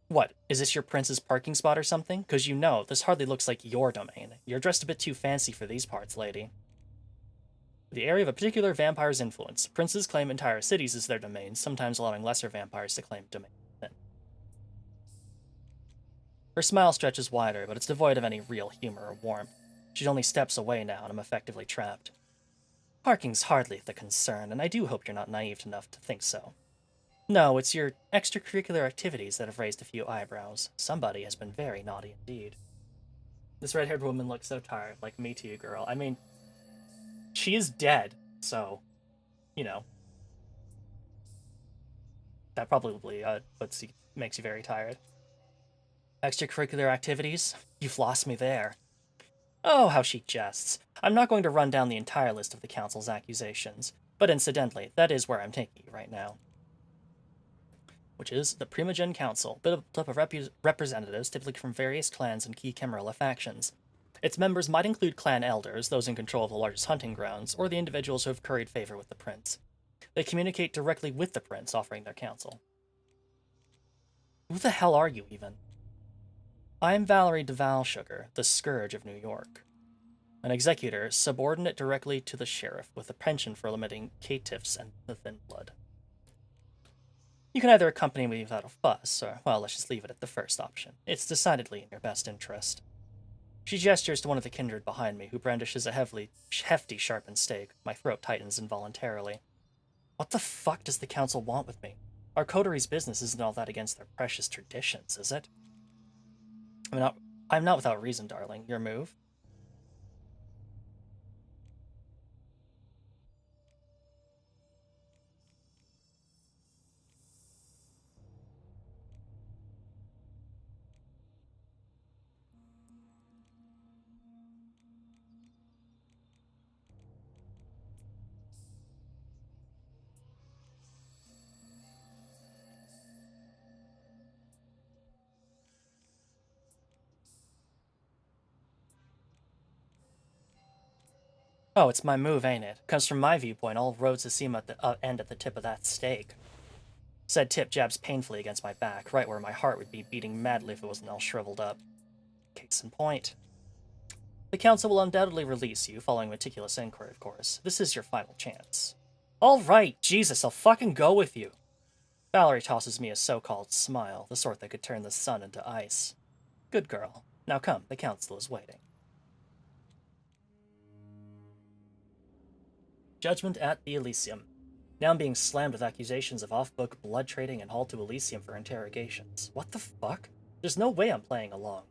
What, is this your prince's parking spot or something? 'Cause you know, this hardly looks like your domain. You're dressed a bit too fancy for these parts, lady. The area of a particular vampire's influence. Princes claim entire cities as their domains, sometimes allowing lesser vampires to claim domain within. Her smile stretches wider, but it's devoid of any real humor or warmth. She only steps away now, and I'm effectively trapped. Parking's hardly the concern, and I do hope you're not naive enough to think so. No, it's your extracurricular activities that have raised a few eyebrows. Somebody has been very naughty indeed. This red-haired woman looks so tired, like me to you, girl. I mean, she is dead, so, you know. That probably makes you very tired. Extracurricular activities? You've lost me there. Oh, how she jests. I'm not going to run down the entire list of the Council's accusations, but incidentally, that is where I'm taking you right now. Which is the Primogen Council, built up of representatives typically from various clans and key Camarilla factions. Its members might include clan elders, those in control of the largest hunting grounds, or the individuals who have curried favor with the prince. They communicate directly with the prince, offering their counsel. Who the hell are you, even? I am Valerie DeValsugar, the Scourge of New York. An executor, subordinate directly to the sheriff, with a penchant for limiting caitiffs and the thin blood. You can either accompany me without a fuss, or, well, let's just leave it at the first option. It's decidedly in your best interest. She gestures to one of the kindred behind me, who brandishes a hefty, sharpened stake. My throat tightens involuntarily. What the fuck does the council want with me? Our coteries' business isn't all that against their precious traditions, is it? I'm not without reason, darling. Your move? Oh, it's my move, ain't it? 'Cause from my viewpoint, all roads seem at the end at the tip of that stake. Said tip jabs painfully against my back, right where my heart would be beating madly if it wasn't all shriveled up. Case in point. The council will undoubtedly release you, following meticulous inquiry, of course. This is your final chance. All right, Jesus, I'll fucking go with you. Valerie tosses me a so-called smile, the sort that could turn the sun into ice. Good girl. Now come, the council is waiting. Judgment at the Elysium. Now I'm being slammed with accusations of off-book blood trading and hauled to Elysium for interrogations. What the fuck? There's no way I'm playing along.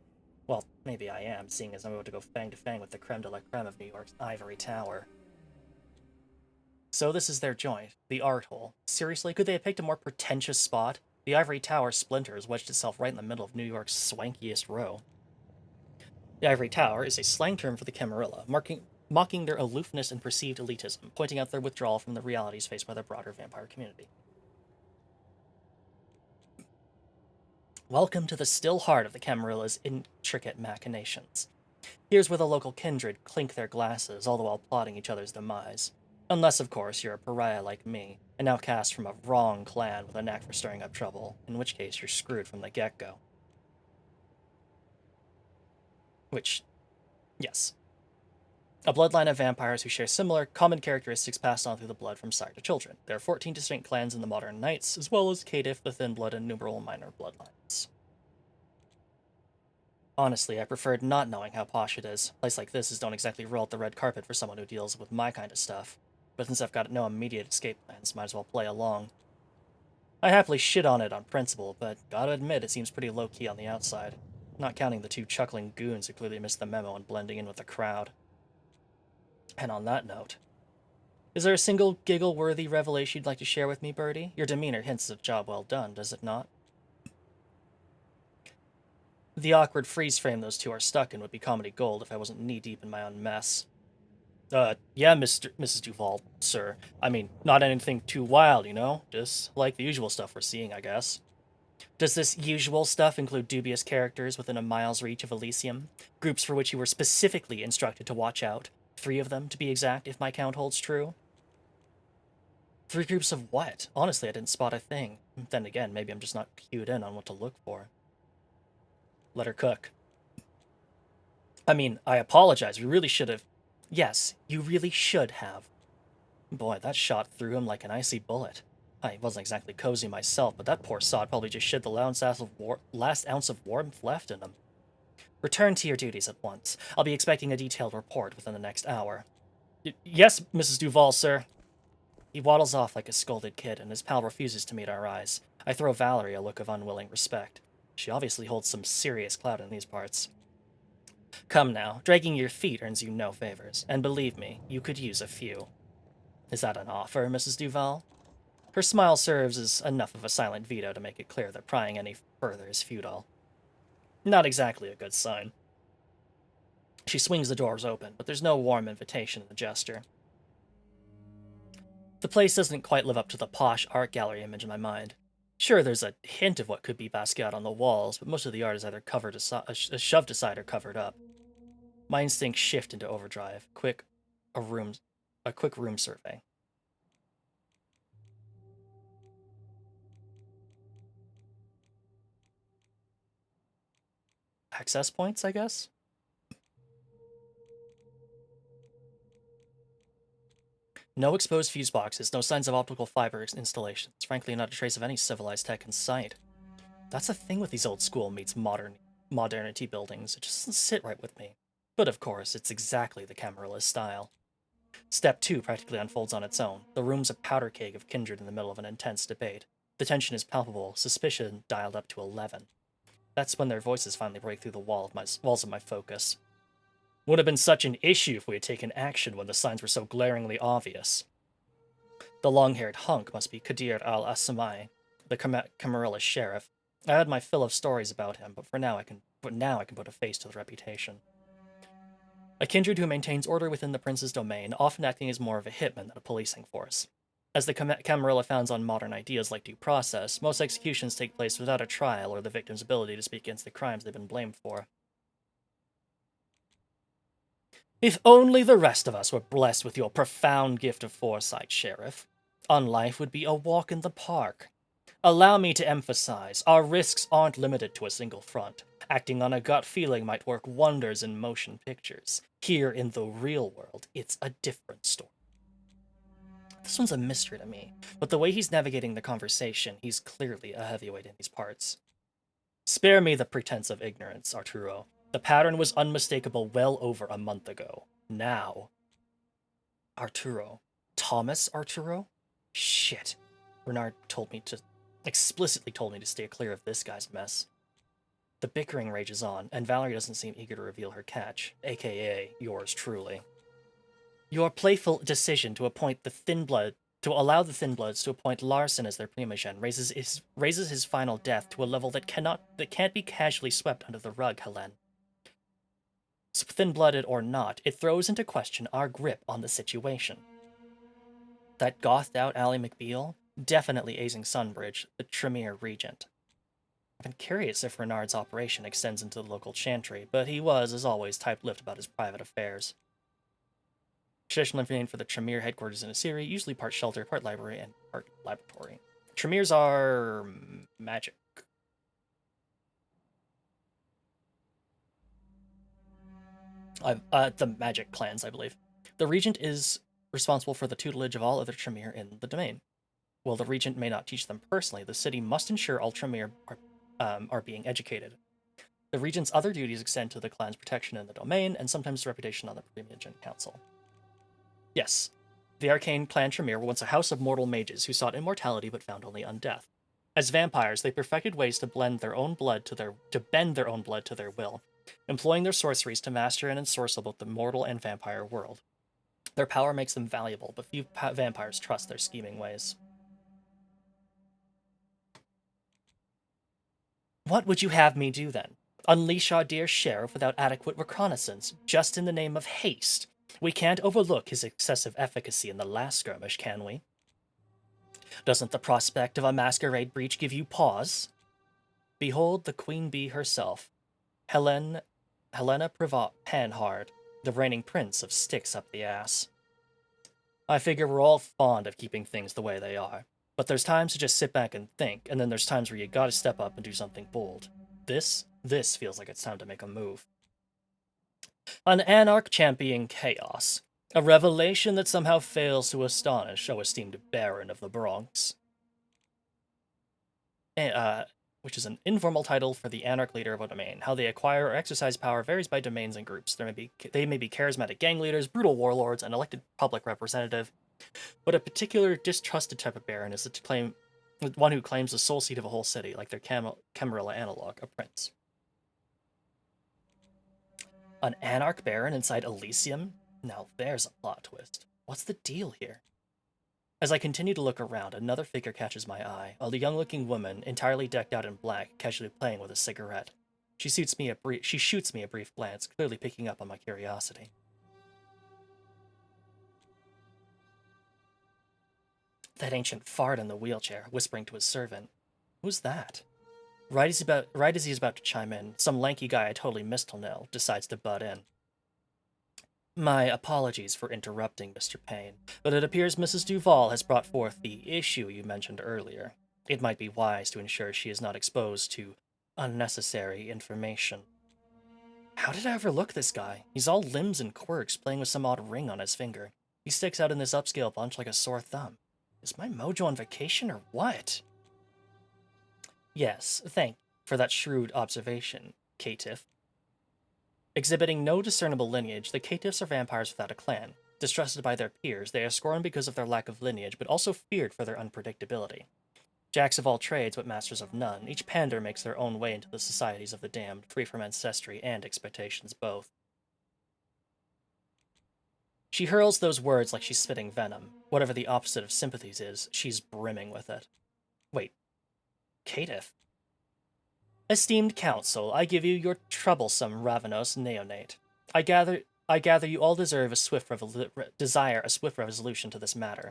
Well, maybe I am, seeing as I'm about to go fang to fang with the creme de la creme of New York's ivory tower. So this is their joint, the art hole. Seriously, could they have picked a more pretentious spot? The ivory tower splinter has wedged itself right in the middle of New York's swankiest row. The ivory tower is a slang term for the Camarilla, mocking their aloofness and perceived elitism, pointing out their withdrawal from the realities faced by the broader vampire community. Welcome to the still heart of the Camarilla's intricate machinations. Here's where the local kindred clink their glasses, all the while plotting each other's demise. Unless, of course, you're a pariah like me, an outcast from a wrong clan with a knack for stirring up trouble, in which case you're screwed from the get-go. Yes. A bloodline of vampires who share similar, common characteristics passed on through the blood from sire to children. There are 14 distinct clans in the modern Knights, as well as caitiff, the thin blood, and numerable minor bloodlines. Honestly, I preferred not knowing how posh it is. A place like this don't exactly roll out the red carpet for someone who deals with my kind of stuff. But since I've got no immediate escape plans, might as well play along. I happily shit on it on principle, but gotta admit it seems pretty low-key on the outside. Not counting the two chuckling goons who clearly missed the memo and blending in with the crowd. And on that note, is there a single giggle-worthy revelation you'd like to share with me, Birdie? Your demeanor hints at a job well done, does it not? The awkward freeze frame those two are stuck in would be comedy gold if I wasn't knee-deep in my own mess. Yeah, Mrs. Duval, sir. I mean, not anything too wild, you know? Just like the usual stuff we're seeing, I guess. Does this usual stuff include dubious characters within a mile's reach of Elysium? Groups for which you were specifically instructed to watch out? 3 of them, to be exact, if my count holds true? 3 groups of what? Honestly, I didn't spot a thing. Then again, maybe I'm just not cued in on what to look for. Let her cook. I mean, I apologize. We really should have... Yes, you really should have. Boy, that shot through him like an icy bullet. I wasn't exactly cozy myself, but that poor sod probably just shed the last ounce of warmth left in him. Return to your duties at once. I'll be expecting a detailed report within the next hour. Yes, Mrs. Duval, sir. He waddles off like a scolded kid, and his pal refuses to meet our eyes. I throw Valerie a look of unwilling respect. She obviously holds some serious clout in these parts. Come now, dragging your feet earns you no favors, and believe me, you could use a few. Is that an offer, Mrs. Duval? Her smile serves as enough of a silent veto to make it clear that prying any further is futile. Not exactly a good sign. She swings the doors open, but there's no warm invitation in the gesture. The place doesn't quite live up to the posh art gallery image in my mind. Sure, there's a hint of what could be Basquiat on the walls, but most of the art is either shoved aside or covered up. My instincts shift into overdrive. A quick room survey. Access points, I guess? No exposed fuse boxes, no signs of optical fiber installations. Frankly, not a trace of any civilized tech in sight. That's the thing with these old school meets modernity buildings. It just doesn't sit right with me. But of course, it's exactly the Camarillas style. Step 2 practically unfolds on its own. The room's a powder keg of kindred in the middle of an intense debate. The tension is palpable, suspicion dialed up to 11. That's when their voices finally break through the walls of my focus. Would have been such an issue if we had taken action when the signs were so glaringly obvious. The long-haired hunk must be Kadir al-Asamai, the Camarilla sheriff. I had my fill of stories about him, but now I can put a face to the reputation. A kindred who maintains order within the prince's domain, often acting as more of a hitman than a policing force. As the Camarilla founds on modern ideas like due process, most executions take place without a trial or the victim's ability to speak against the crimes they've been blamed for. If only the rest of us were blessed with your profound gift of foresight, Sheriff. On life would be a walk in the park. Allow me to emphasize, our risks aren't limited to a single front. Acting on a gut feeling might work wonders in motion pictures. Here in the real world, it's a different story. This one's a mystery to me, but the way he's navigating the conversation, he's clearly a heavyweight in these parts. Spare me the pretense of ignorance, Arturo. The pattern was unmistakable well over a month ago. Now. Arturo. Thomas Arturo? Shit. Bernard explicitly told me to stay clear of this guy's mess. The bickering rages on, and Valerie doesn't seem eager to reveal her catch, aka yours truly. Your playful decision to allow the Thin Bloods to appoint Larson as their primogen raises his final death to a level that can't be casually swept under the rug, Helen. So thin-blooded or not, it throws into question our grip on the situation. That gothed-out Ally McBeal? Definitely acing Sunbridge, the Tremere regent. I've been curious if Renard's operation extends into the local chantry, but he was, as always, tight-lipped about his private affairs. Traditional name for the Tremere headquarters in Assyria, usually part shelter, part library, and part laboratory. Tremeres are magic. The magic clans, I believe. The regent is responsible for the tutelage of all other Tremere in the domain. While the regent may not teach them personally, the city must ensure all Tremere are being educated. The regent's other duties extend to the clan's protection in the domain, and sometimes reputation on the Primogen Council. Yes, the arcane clan Tremere were once a house of mortal mages who sought immortality but found only undeath. As vampires, they perfected ways to bend their own blood to their will, employing their sorceries to master and ensorcel both the mortal and vampire world. Their power makes them valuable, but few vampires trust their scheming ways. What would you have me do, then? Unleash our dear sheriff without adequate reconnaissance, just in the name of haste? We can't overlook his excessive efficacy in the last skirmish, can we? Doesn't the prospect of a masquerade breach give you pause? Behold the queen bee herself, Helena Panhard, the reigning prince of sticks up the ass. I figure we're all fond of keeping things the way they are, but there's times to just sit back and think, and then there's times where you gotta step up and do something bold. This feels like it's time to make a move. An anarch championing chaos. A revelation that somehow fails to astonish our esteemed Baron of the Bronx. Which is an informal title for the anarch leader of a domain. How they acquire or exercise power varies by domains and groups. They may be charismatic gang leaders, brutal warlords, an elected public representative, but a particular distrusted type of baron is one who claims the sole seat of a whole city, like their Camarilla analog, a prince. An anarch baron inside Elysium? Now there's a plot twist. What's the deal here? As I continue to look around, another figure catches my eye, a young-looking woman, entirely decked out in black, casually playing with a cigarette. She shoots me a brief glance, clearly picking up on my curiosity. That ancient fart in the wheelchair, whispering to his servant. Who's that? Right as he's about to chime in, some lanky guy I totally missed till now decides to butt in. My apologies for interrupting, Mr. Payne, but it appears Mrs. Duval has brought forth the issue you mentioned earlier. It might be wise to ensure she is not exposed to unnecessary information. How did I overlook this guy? He's all limbs and quirks, playing with some odd ring on his finger. He sticks out in this upscale bunch like a sore thumb. Is my mojo on vacation or what? Yes, thank you for that shrewd observation, Caitiff. Exhibiting no discernible lineage, the Caitiffs are vampires without a clan. Distrusted by their peers, they are scorned because of their lack of lineage, but also feared for their unpredictability. Jacks of all trades, but masters of none, each pander makes their own way into the societies of the damned, free from ancestry and expectations both. She hurls those words like she's spitting venom. Whatever the opposite of sympathies is, she's brimming with it. Wait. Caitiff? Esteemed council, I give you your troublesome Ravenos neonate. I gather you all deserve desire a swift resolution to this matter,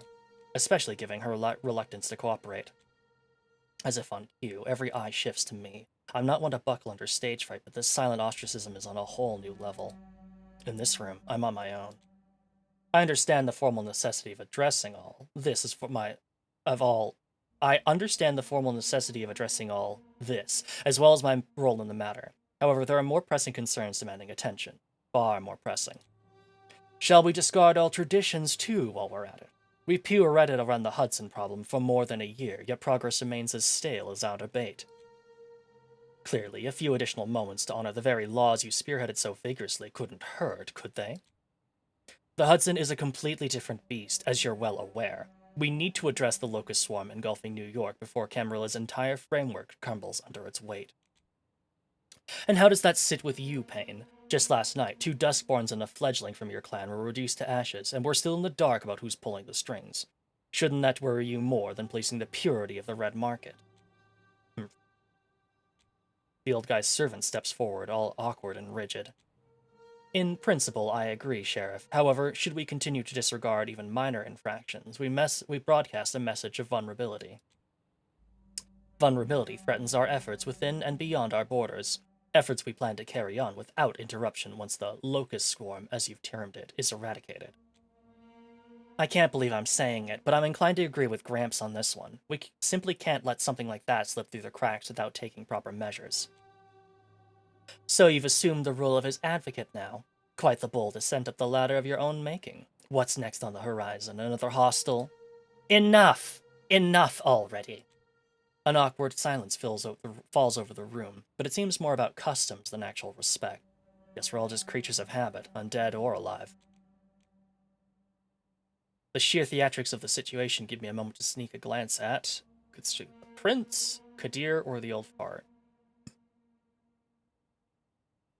especially given her reluctance to cooperate. As if on cue, every eye shifts to me. I'm not one to buckle under stage fright, but this silent ostracism is on a whole new level. In this room, I'm on my own. I understand the formal necessity of addressing all. I understand the formal necessity of addressing all this, as well as my role in the matter. However, there are more pressing concerns demanding attention. Far more pressing. Shall we discard all traditions, too, while we're at it? We've pirouetted around the Hudson problem for more than a year, yet progress remains as stale as our debate. Clearly, a few additional moments to honor the very laws you spearheaded so vigorously couldn't hurt, could they? The Hudson is a completely different beast, as you're well aware. We need to address the locust swarm engulfing New York before Camarilla's entire framework crumbles under its weight. And how does that sit with you, Payne? Just last night, 2 Duskborns and a fledgling from your clan were reduced to ashes, and we're still in the dark about who's pulling the strings. Shouldn't that worry you more than policing the purity of the red market? The old guy's servant steps forward, all awkward and rigid. In principle, I agree, Sheriff. However, should we continue to disregard even minor infractions, we broadcast a message of vulnerability. Vulnerability threatens our efforts within and beyond our borders. Efforts we plan to carry on without interruption once the locust swarm, as you've termed it, is eradicated. I can't believe I'm saying it, but I'm inclined to agree with Gramps on this one. We simply can't let something like that slip through the cracks without taking proper measures. So you've assumed the role of his advocate now. Quite the bold ascent up the ladder of your own making. What's next on the horizon? Another hostile? Enough! Enough already! An awkward silence falls over the room, but it seems more about customs than actual respect. Guess we're all just creatures of habit, undead or alive. The sheer theatrics of the situation give me a moment to sneak a glance at the prince, Kadir, or the old fart.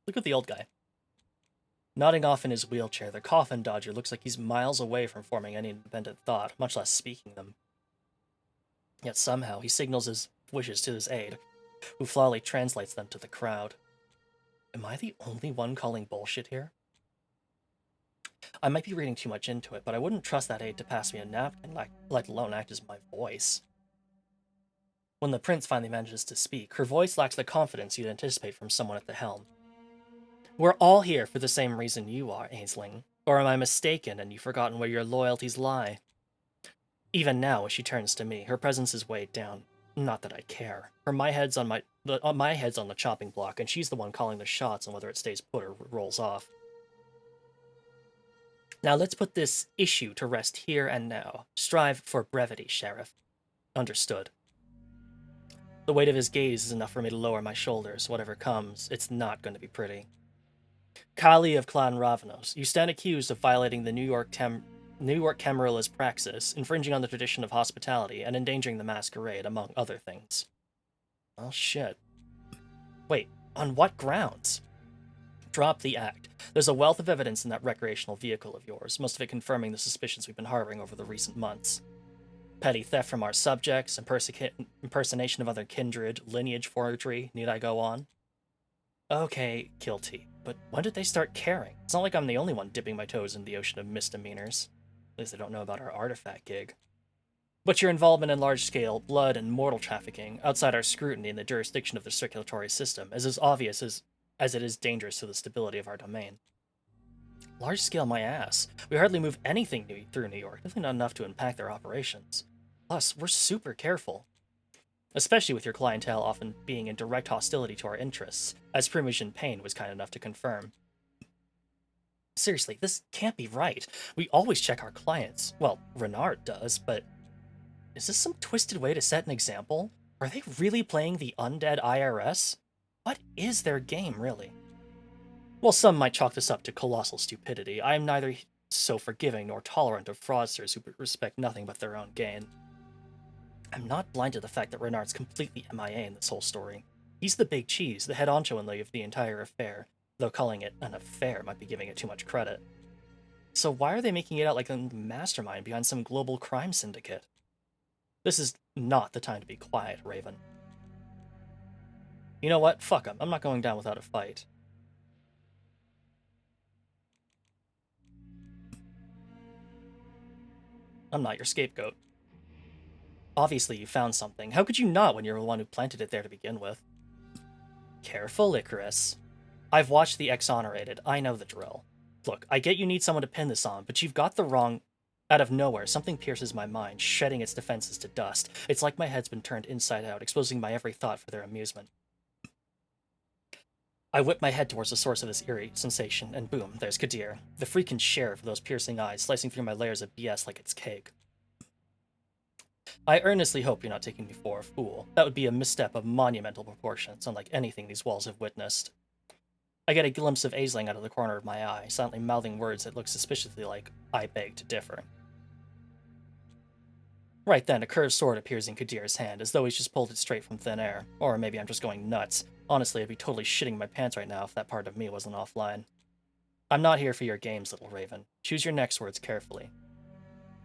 Look at the old guy. Nodding off in his wheelchair, the coffin dodger looks like he's miles away from forming any independent thought, much less speaking them. Yet somehow he signals his wishes to his aide, who flawlessly translates them to the crowd. Am I the only one calling bullshit here? I might be reading too much into it, but I wouldn't trust that aide to pass me a napkin, let alone act as my voice. When the prince finally manages to speak, her voice lacks the confidence you'd anticipate from someone at the helm. We're all here for the same reason you are, Aisling. Or am I mistaken and you've forgotten where your loyalties lie? Even now, as she turns to me, her presence is weighed down. Not that I care. My head's on the chopping block, and she's the one calling the shots on whether it stays put or rolls off. Now let's put this issue to rest here and now. Strive for brevity, Sheriff. Understood. The weight of his gaze is enough for me to lower my shoulders. Whatever comes, it's not going to be pretty. Kali of Clan Ravenos, you stand accused of violating the New York Camarilla's praxis, infringing on the tradition of hospitality, and endangering the masquerade, among other things. Oh shit. Wait, on what grounds? Drop the act. There's a wealth of evidence in that recreational vehicle of yours, most of it confirming the suspicions we've been harboring over the recent months. Petty theft from our subjects, impersonation of other kindred, lineage forgery, need I go on? Okay, guilty. But when did they start caring? It's not like I'm the only one dipping my toes in the ocean of misdemeanors. At least they don't know about our artifact gig. But your involvement in large-scale blood and mortal trafficking, outside our scrutiny in the jurisdiction of the circulatory system, is as obvious as it is dangerous to the stability of our domain. Large-scale my ass. We hardly move anything through New York, definitely not enough to impact their operations. Plus, we're super careful. Especially with your clientele often being in direct hostility to our interests, as Primogen Payne was kind enough to confirm. Seriously, this can't be right. We always check our clients. Well, Renard does, but is this some twisted way to set an example? Are they really playing the undead IRS? What is their game, really? While some might chalk this up to colossal stupidity, I am neither so forgiving nor tolerant of fraudsters who respect nothing but their own gain. I'm not blind to the fact that Renard's completely MIA in this whole story. He's the big cheese, the head honcho of the entire affair, though calling it an affair might be giving it too much credit. So why are they making it out like a mastermind behind some global crime syndicate? This is not the time to be quiet, Raven. You know what? Fuck 'em. I'm not going down without a fight. I'm not your scapegoat. Obviously you found something. How could you not when you're the one who planted it there to begin with? Careful, Icarus. I've watched the Exonerated. I know the drill. Look, I get you need someone to pin this on, but you've got the wrong... Out of nowhere, something pierces my mind, shedding its defenses to dust. It's like my head's been turned inside out, exposing my every thought for their amusement. I whip my head towards the source of this eerie sensation, and boom, there's Kadir, the freaking sheriff with those piercing eyes, slicing through my layers of BS like it's cake. I earnestly hope you're not taking me for a fool. That would be a misstep of monumental proportions, unlike anything these walls have witnessed. I get a glimpse of Aisling out of the corner of my eye, silently mouthing words that look suspiciously like, I beg to differ. Right then, a curved sword appears in Kadir's hand, as though he's just pulled it straight from thin air. Or maybe I'm just going nuts. Honestly, I'd be totally shitting my pants right now if that part of me wasn't offline. I'm not here for your games, little Raven. Choose your next words carefully.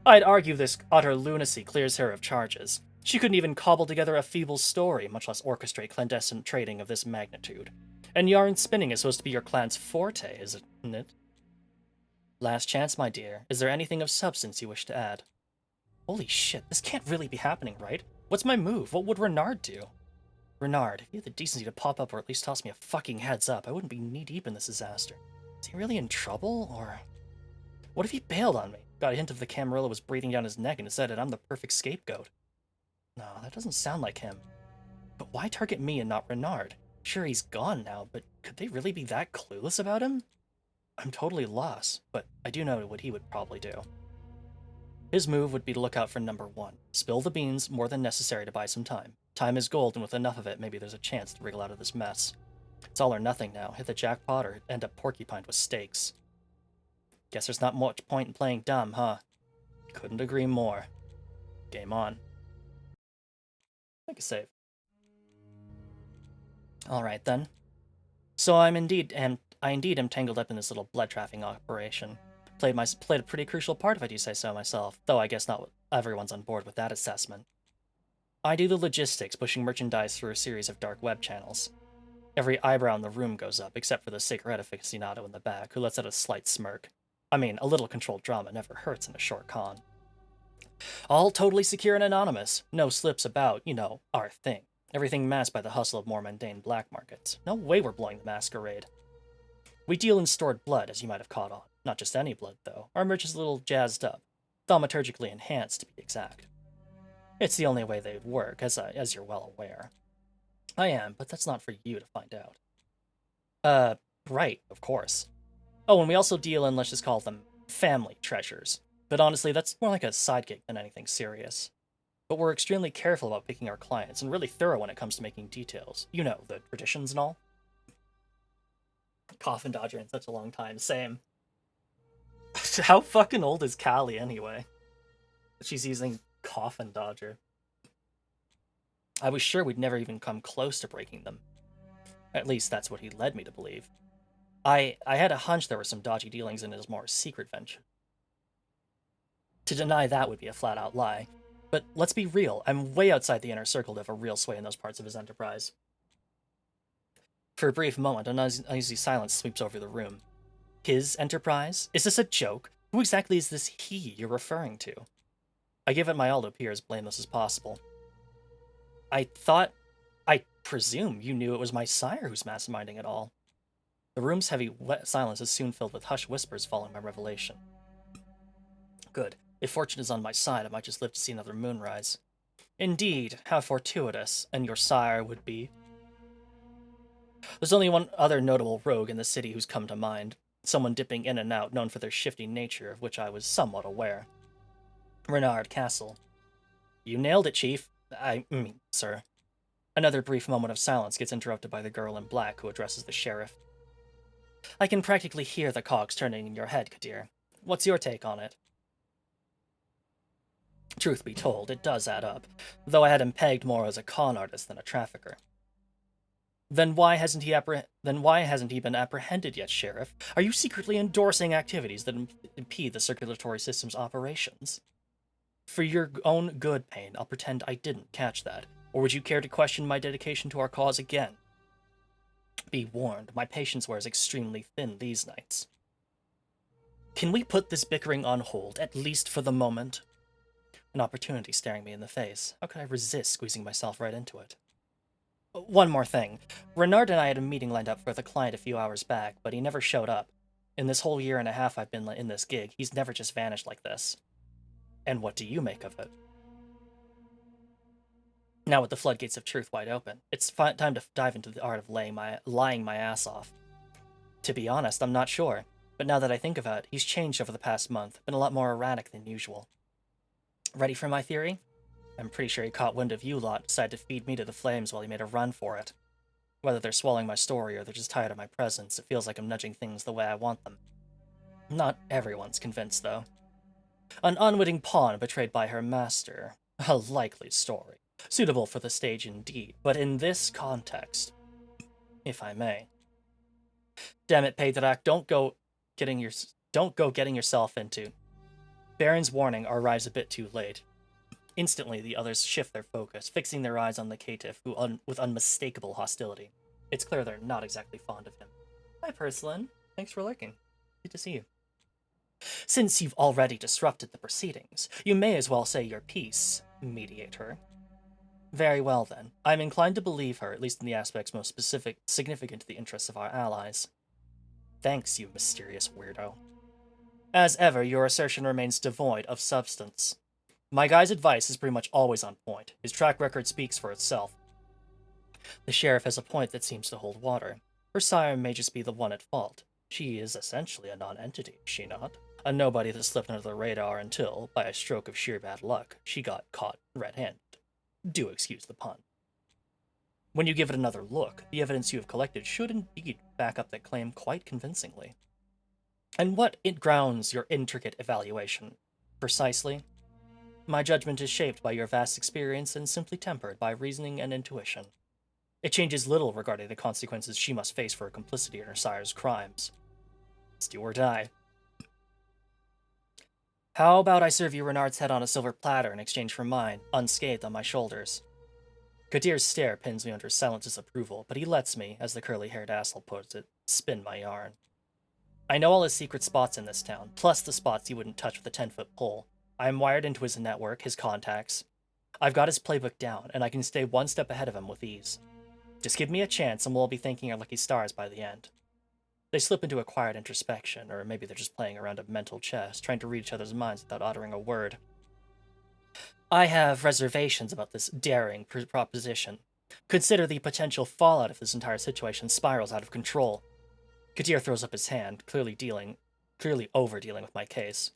I'd argue this utter lunacy clears her of charges. She couldn't even cobble together a feeble story, much less orchestrate clandestine trading of this magnitude. And yarn spinning is supposed to be your clan's forte, isn't it? Last chance, my dear. Is there anything of substance you wish to add? Holy shit, this can't really be happening, right? What's my move? What would Renard do? Renard, if you had the decency to pop up or at least toss me a fucking heads up, I wouldn't be knee-deep in this disaster. Is he really in trouble, or... What if he bailed on me? Got a hint of the Camarilla was breathing down his neck and decided I'm the perfect scapegoat. No, that doesn't sound like him. But why target me and not Renard? Sure, he's gone now, but could they really be that clueless about him? I'm totally lost, but I do know what he would probably do. His move would be to look out for number one. Spill the beans more than necessary to buy some time. Time is gold, and with enough of it, maybe there's a chance to wriggle out of this mess. It's all or nothing now. Hit the jackpot or end up porcupined with stakes. Guess there's not much point in playing dumb, huh? Couldn't agree more. Game on. Make a save. Alright then. So I indeed am tangled up in this little blood trafficking operation. Played a pretty crucial part if I do say so myself, though I guess not everyone's on board with that assessment. I do the logistics, pushing merchandise through a series of dark web channels. Every eyebrow in the room goes up, except for the cigarette aficionado in the back, who lets out a slight smirk. I mean, a little controlled drama never hurts in a short con. All totally secure and anonymous. No slips about, you know, our thing. Everything masked by the hustle of more mundane black markets. No way we're blowing the masquerade. We deal in stored blood, as you might have caught on. Not just any blood, though. Our merch is a little jazzed up. Thaumaturgically enhanced, to be exact. It's the only way they work, as you're well aware. I am, but that's not for you to find out. Right, of course. Oh, and we also deal in, let's just call them, family treasures. But honestly, that's more like a side gig than anything serious. But we're extremely careful about picking our clients, and really thorough when it comes to making details. You know, the traditions and all. Coffin Dodger in such a long time, same. How fucking old is Callie, anyway? She's using Coffin Dodger. I was sure we'd never even come close to breaking them. At least that's what he led me to believe. I had a hunch there were some dodgy dealings in his more secret venture. To deny that would be a flat-out lie. But let's be real, I'm way outside the inner circle to have a real sway in those parts of his enterprise. For a brief moment, an uneasy silence sweeps over the room. His enterprise? Is this a joke? Who exactly is this he you're referring to? I give it my all to appear as blameless as possible. I presume you knew it was my sire who's masterminding it all. The room's heavy, wet silence is soon filled with hushed whispers following my revelation. Good. If fortune is on my side, I might just live to see another moonrise. Indeed, how fortuitous, and your sire would be. There's only one other notable rogue in the city who's come to mind, someone dipping in and out, known for their shifty nature, of which I was somewhat aware. Renard Castle. You nailed it, Chief. I mean, sir. Another brief moment of silence gets interrupted by the girl in black who addresses the sheriff. I can practically hear the cogs turning in your head, Kadir. What's your take on it? Truth be told, it does add up, though I had him pegged more as a con artist than a trafficker. Then why hasn't he been apprehended yet, Sheriff? Are you secretly endorsing activities that impede the circulatory system's operations? For your own good, Payne, I'll pretend I didn't catch that. Or would you care to question my dedication to our cause again? Be warned, my patience wears extremely thin these nights. Can we put this bickering on hold, at least for the moment? An opportunity staring me in the face. How could I resist squeezing myself right into it? One more thing. Renard and I had a meeting lined up for the client a few hours back, but he never showed up. In this whole year and a half I've been in this gig, he's never just vanished like this. And what do you make of it? Now with the floodgates of truth wide open, it's time to dive into the art of lying my ass off. To be honest, I'm not sure, but now that I think about it, he's changed over the past month, been a lot more erratic than usual. Ready for my theory? I'm pretty sure he caught wind of you lot and decided to feed me to the flames while he made a run for it. Whether they're swallowing my story or they're just tired of my presence, it feels like I'm nudging things the way I want them. Not everyone's convinced, though. An unwitting pawn betrayed by her master. A likely story. Suitable for the stage indeed, but in this context, if I may. Damn it, Pedrak, don't go getting yourself into. Baron's warning arrives a bit too late. Instantly, the others shift their focus, fixing their eyes on the caitiff with unmistakable hostility. It's clear they're not exactly fond of him. Hi, Purslin. Thanks for lurking. Good to see you. Since you've already disrupted the proceedings, you may as well say your piece, mediator. Very well, then. I'm inclined to believe her, at least in the aspects most significant to the interests of our allies. Thanks, you mysterious weirdo. As ever, your assertion remains devoid of substance. My guy's advice is pretty much always on point. His track record speaks for itself. The sheriff has a point that seems to hold water. Her sire may just be the one at fault. She is essentially a non-entity, is she not? A nobody that slipped under the radar until, by a stroke of sheer bad luck, she got caught red-handed. Do excuse the pun. When you give it another look, the evidence you have collected should indeed back up that claim quite convincingly. And what it grounds your intricate evaluation? Precisely? My judgment is shaped by your vast experience and simply tempered by reasoning and intuition. It changes little regarding the consequences she must face for her complicity in her sire's crimes. It's do or die. How about I serve you Renard's head on a silver platter in exchange for mine, unscathed on my shoulders? Kadir's stare pins me under silent disapproval, but he lets me, as the curly-haired asshole puts it, spin my yarn. I know all his secret spots in this town, plus the spots he wouldn't touch with a 10-foot pole. I am wired into his network, his contacts. I've got his playbook down, and I can stay one step ahead of him with ease. Just give me a chance, and we'll all be thanking our lucky stars by the end. They slip into a quiet introspection, or maybe they're just playing around a mental chess, trying to read each other's minds without uttering a word. I have reservations about this daring proposition. Consider the potential fallout if this entire situation spirals out of control. Kadir throws up his hand, clearly over-dealing with my case.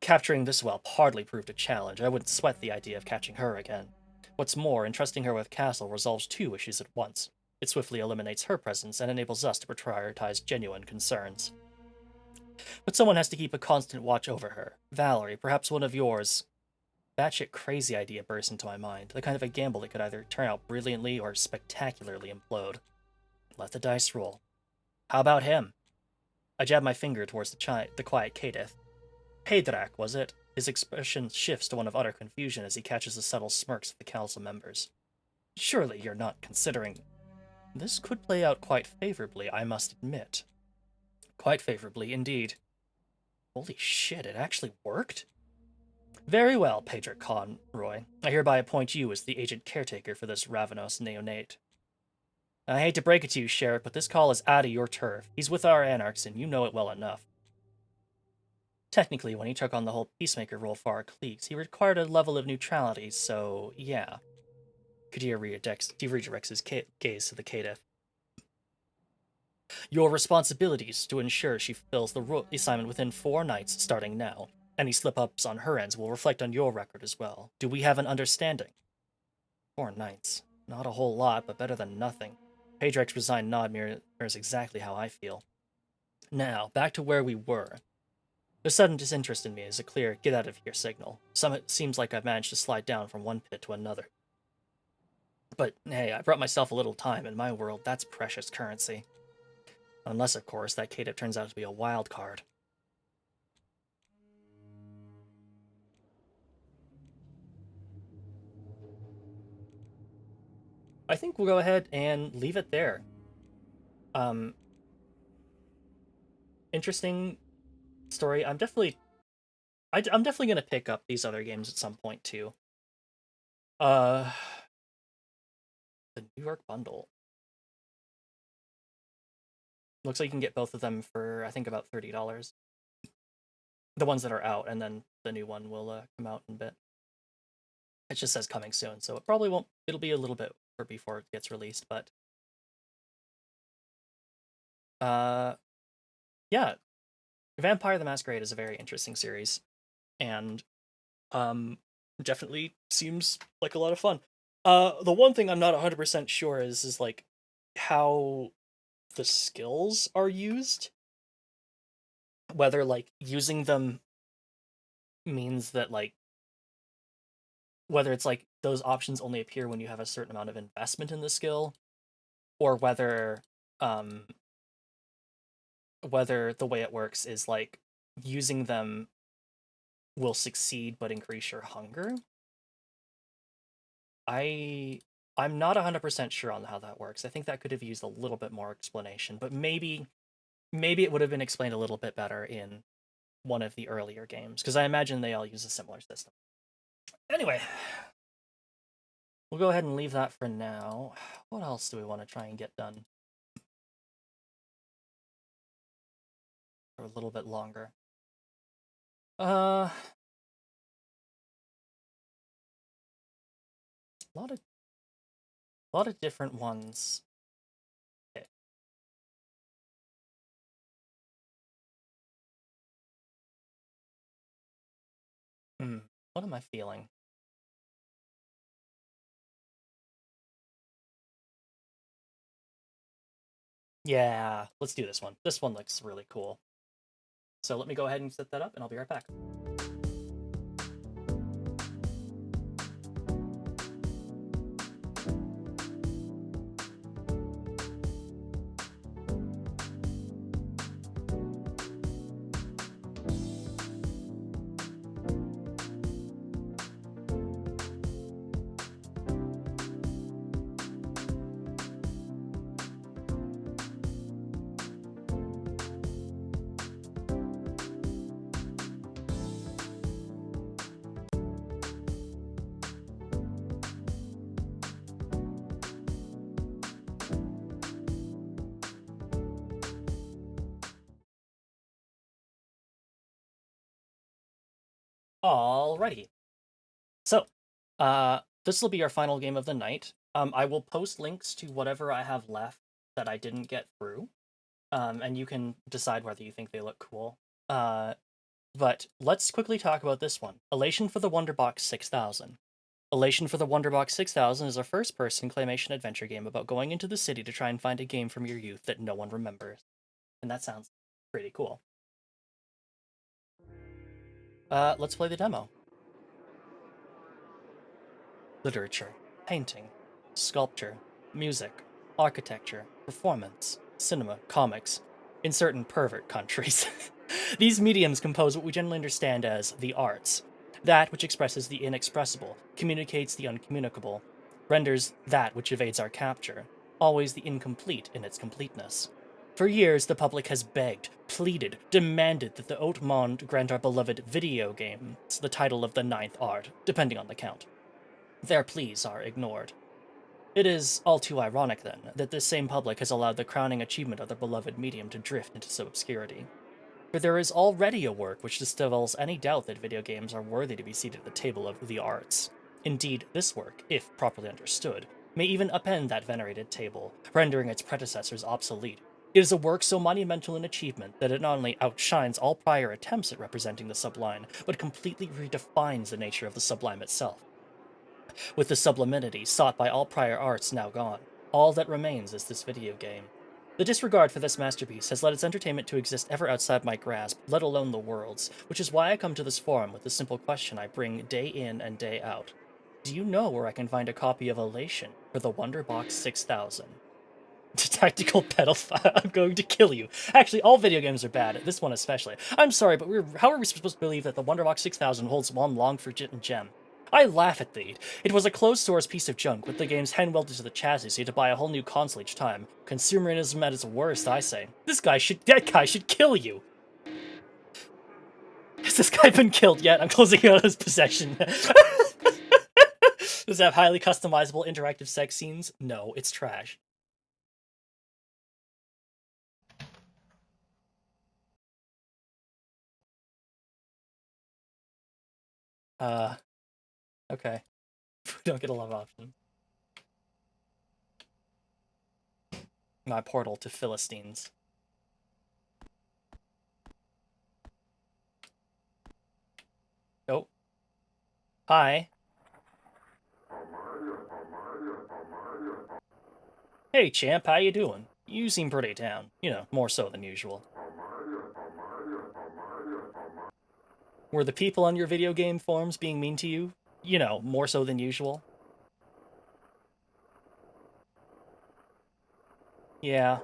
Capturing this whelp hardly proved a challenge. I wouldn't sweat the idea of catching her again. What's more, entrusting her with Castle resolves two issues at once. It swiftly eliminates her presence and enables us to prioritize genuine concerns. But someone has to keep a constant watch over her. Valerie, perhaps one of yours. Batshit crazy idea burst into my mind, the kind of a gamble that could either turn out brilliantly or spectacularly implode. Let the dice roll. How about him? I jab my finger towards the quiet caitiff. Pedrak, was it? His expression shifts to one of utter confusion as he catches the subtle smirks of the council members. Surely you're not considering... This could play out quite favorably, I must admit. Quite favorably, indeed. Holy shit, it actually worked? Very well, Pedric Conroy. I hereby appoint you as the agent caretaker for this Ravenos neonate. I hate to break it to you, Sheriff, but this call is out of your turf. He's with our anarchs, and you know it well enough. Technically, when he took on the whole peacemaker role for our cliques, he required a level of neutrality, so yeah. Kadir redirects his gaze to the caitiff. Your responsibilities to ensure she fulfills the assignment within 4 nights starting now. Any slip-ups on her ends will reflect on your record as well. Do we have an understanding? 4 nights. Not a whole lot, but better than nothing. Pedric's resigned nod mirrors exactly how I feel. Now, back to where we were. The sudden disinterest in me is a clear get-out-of-here signal. It seems like I've managed to slide down from one pit to another. But hey, I brought myself a little time. In my world, that's precious currency. Unless, of course, that caitiff turns out to be a wild card. I think we'll go ahead and leave it there. Interesting story. I'm definitely gonna pick up these other games at some point too. The New York bundle. Looks like you can get both of them for, I think, about $30. The ones that are out, and then the new one will come out in a bit. It just says coming soon, so it probably won't. It'll be a little bit before it gets released, but yeah, Vampire the Masquerade is a very interesting series, and definitely seems like a lot of fun. The one thing I'm not 100% sure is like how the skills are used. Whether like using them means that like whether it's like those options only appear when you have a certain amount of investment in the skill, or whether the way it works is like using them will succeed but increase your hunger. I'm not 100% sure on how that works. I think that could have used a little bit more explanation, but maybe it would have been explained a little bit better in one of the earlier games, because I imagine they all use a similar system. Anyway, we'll go ahead and leave that for now. What else do we want to try and get done for a little bit longer? A lot of different ones. Okay. What am I feeling? Yeah, let's do this one. This one looks really cool. So let me go ahead and set that up, and I'll be right back. Alrighty. So, this will be our final game of the night. I will post links to whatever I have left that I didn't get through. And you can decide whether you think they look cool. But let's quickly talk about this one. Elation for the Wonderbox 6000. Elation for the Wonderbox 6000 is a first-person claymation adventure game about going into the city to try and find a game from your youth that no one remembers. And that sounds pretty cool. Let's play the demo. Literature, painting, sculpture, music, architecture, performance, cinema, comics, in certain pervert countries. These mediums compose what we generally understand as the arts. That which expresses the inexpressible, communicates the uncommunicable, renders that which evades our capture. always the incomplete in its completeness. For years, the public has begged, pleaded, demanded that the OKUMONO grant our beloved video games the title of the ninth art, depending on the count. Their pleas are ignored. It is all too ironic, then, that this same public has allowed the crowning achievement of their beloved medium to drift into some obscurity. For there is already a work which dispels any doubt that video games are worthy to be seated at the table of the arts. Indeed, this work, if properly understood, may even upend that venerated table, rendering its predecessors obsolete. It is a work so monumental in achievement that it not only outshines all prior attempts at representing the sublime, but completely redefines the nature of the sublime itself. With the sublimity sought by all prior arts now gone, all that remains is this video game. The disregard for this masterpiece has led its entertainment to exist ever outside my grasp, let alone the world's, which is why I come to this forum with the simple question I bring day in and day out. Do you know where I can find a copy of Elation for the Wonderbox 6000? Tactical pedophile, I'm going to kill you. Actually, all video games are bad, this one especially. I'm sorry, but how are we supposed to believe that the Wonderbox 6000 holds one long-forgotten gem? I laugh at thee. It was a closed-source piece of junk, with the games hand-welded to the chassis, so you had to buy a whole new console each time. Consumerism at its worst, I say. That guy should kill you! Has this guy been killed yet? I'm closing out his possession. Does it have highly customizable interactive sex scenes? No, it's trash. Okay. We don't get a lot of options. My portal to Philistines. Oh. Hi. Hey, champ, how you doing? You seem pretty down. You know, more so than usual. Were the people on your video game forums being mean to you? You know, more so than usual? Yeah.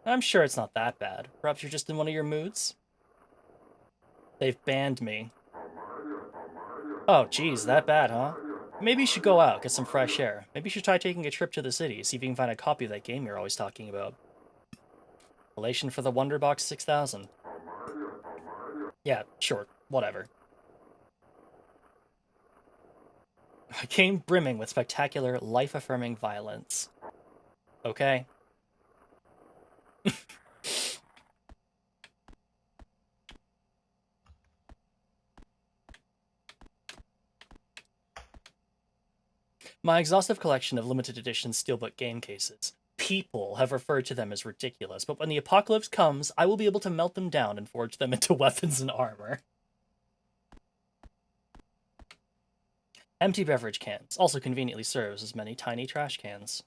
I'm sure it's not that bad. Perhaps you're just in one of your moods? They've banned me. Oh, geez, that bad, huh? Maybe you should go out, get some fresh air. Maybe you should try taking a trip to the city, see if you can find a copy of that game you're always talking about. Relation for the Wonderbox 6000. Yeah, sure, whatever. I came brimming with spectacular, life-affirming violence. Okay. My exhaustive collection of limited edition steelbook game cases. People have referred to them as ridiculous, but when the apocalypse comes, I will be able to melt them down and forge them into weapons and armor. Empty beverage cans also conveniently serves as many tiny trash cans.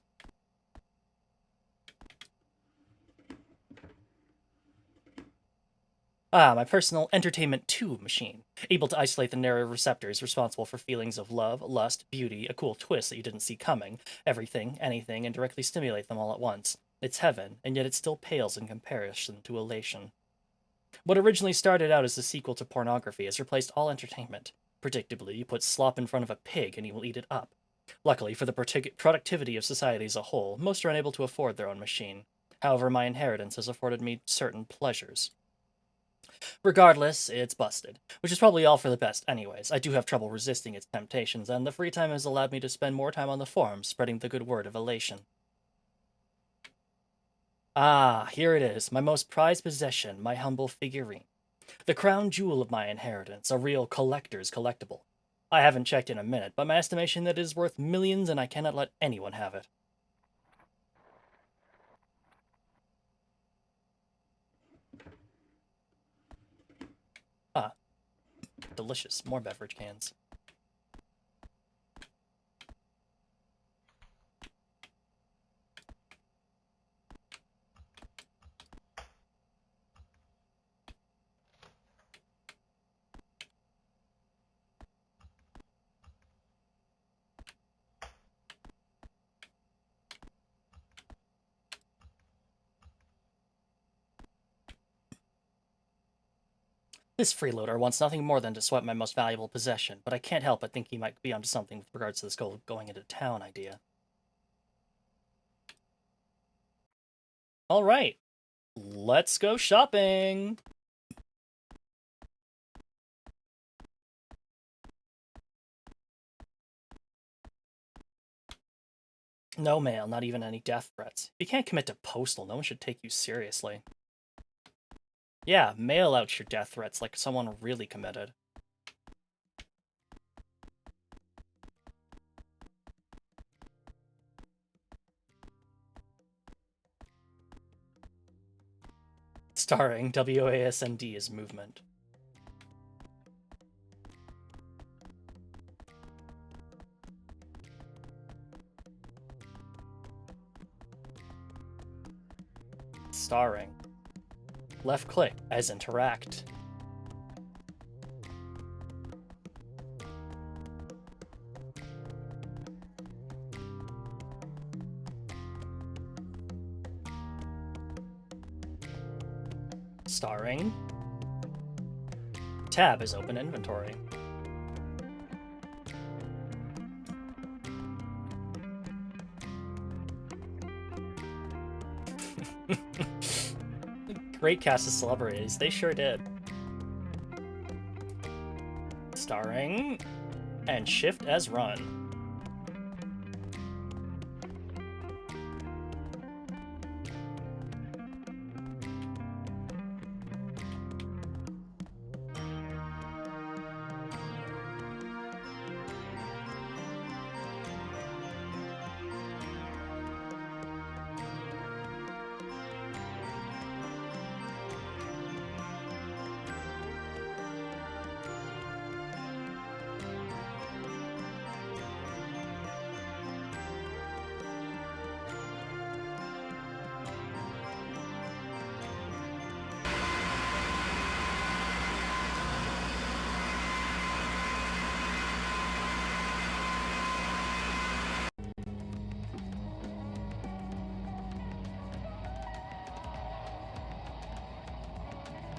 Ah, my personal entertainment tube machine, able to isolate the narrow receptors responsible for feelings of love, lust, beauty, a cool twist that you didn't see coming, everything, anything, and directly stimulate them all at once. It's heaven, and yet it still pales in comparison to elation. What originally started out as a sequel to pornography has replaced all entertainment. Predictably, you put slop in front of a pig and he will eat it up. Luckily for the productivity of society as a whole, most are unable to afford their own machine. However, my inheritance has afforded me certain pleasures. Regardless, it's busted, which is probably all for the best anyways. I do have trouble resisting its temptations, and the free time has allowed me to spend more time on the forums spreading the good word of elation. Ah, here it is, my most prized possession, my humble figurine. The crown jewel of my inheritance, a real collector's collectible. I haven't checked in a minute, but my estimation that it is worth millions and I cannot let anyone have it. Ah, delicious, more beverage cans. This freeloader wants nothing more than to swipe my most valuable possession, but I can't help but think he might be onto something with regards to this going into town idea. All right, let's go shopping. No mail, not even any death threats. You can't commit to postal, no one should take you seriously. Yeah, mail out your death threats like someone really committed. Starring WASND as movement. Starring. Left click as interact. Starring. Tab is open inventory. Great cast of celebrities, they sure did. Starring. And shift as run.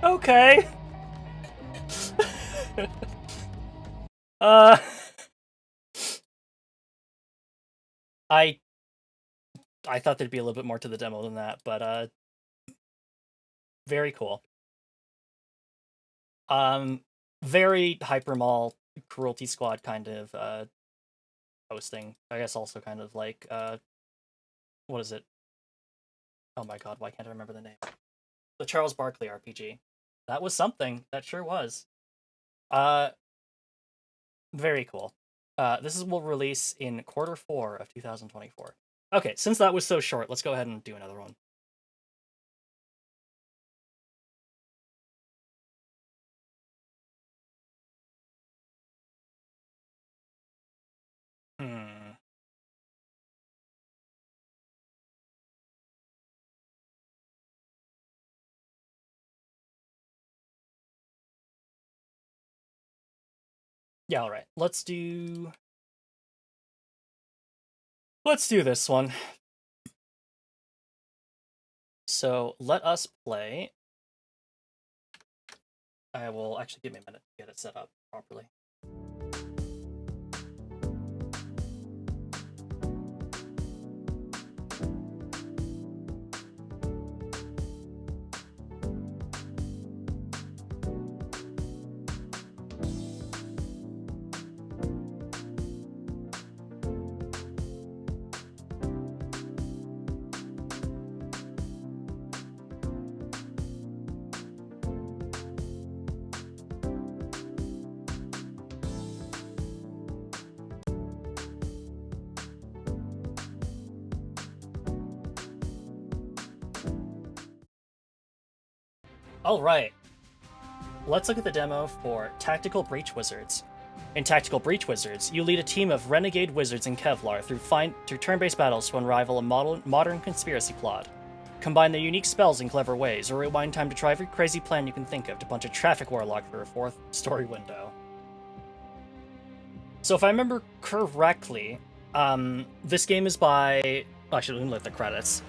Okay. I thought there'd be a little bit more to the demo than that, but very cool. Very Hypermall Cruelty Squad kind of posting. I guess also kind of like what is it? Oh my god, why can't I remember the name? The Charles Barkley RPG. That was something. That sure was. Very cool. This will release in Q4 of 2024. Okay, since that was so short, let's go ahead and do another one. Yeah, all right. Let's do this one. So let us play. I will actually give me a minute to get it set up properly. All right. Let's look at the demo for Tactical Breach Wizards. In Tactical Breach Wizards, you lead a team of renegade wizards in Kevlar through turn-based battles to unravel a modern conspiracy plot. Combine their unique spells in clever ways, or rewind time to try every crazy plan you can think of to punch a traffic warlock through a fourth story window. So if I remember correctly, this game is by... Actually, let me look at the credits.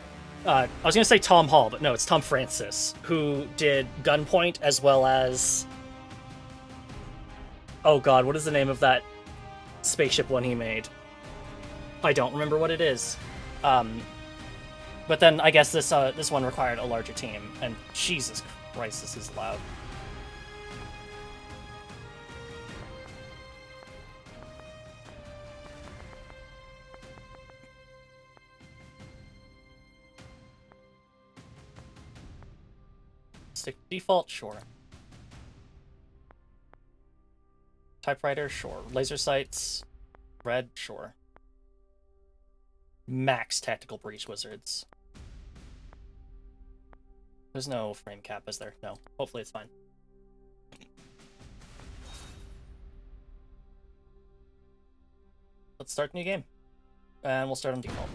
I was going to say Tom Hall, but no, it's Tom Francis, who did Gunpoint as well as... Oh god, what is the name of that spaceship one he made? I don't remember what it is. But then I guess this one required a larger team, and Jesus Christ, this is loud. Stick default, sure. Typewriter, sure. Laser sights, red, sure. Max tactical breach wizards. There's no frame cap, is there? No. Hopefully it's fine. Let's start a new game. And we'll start on default.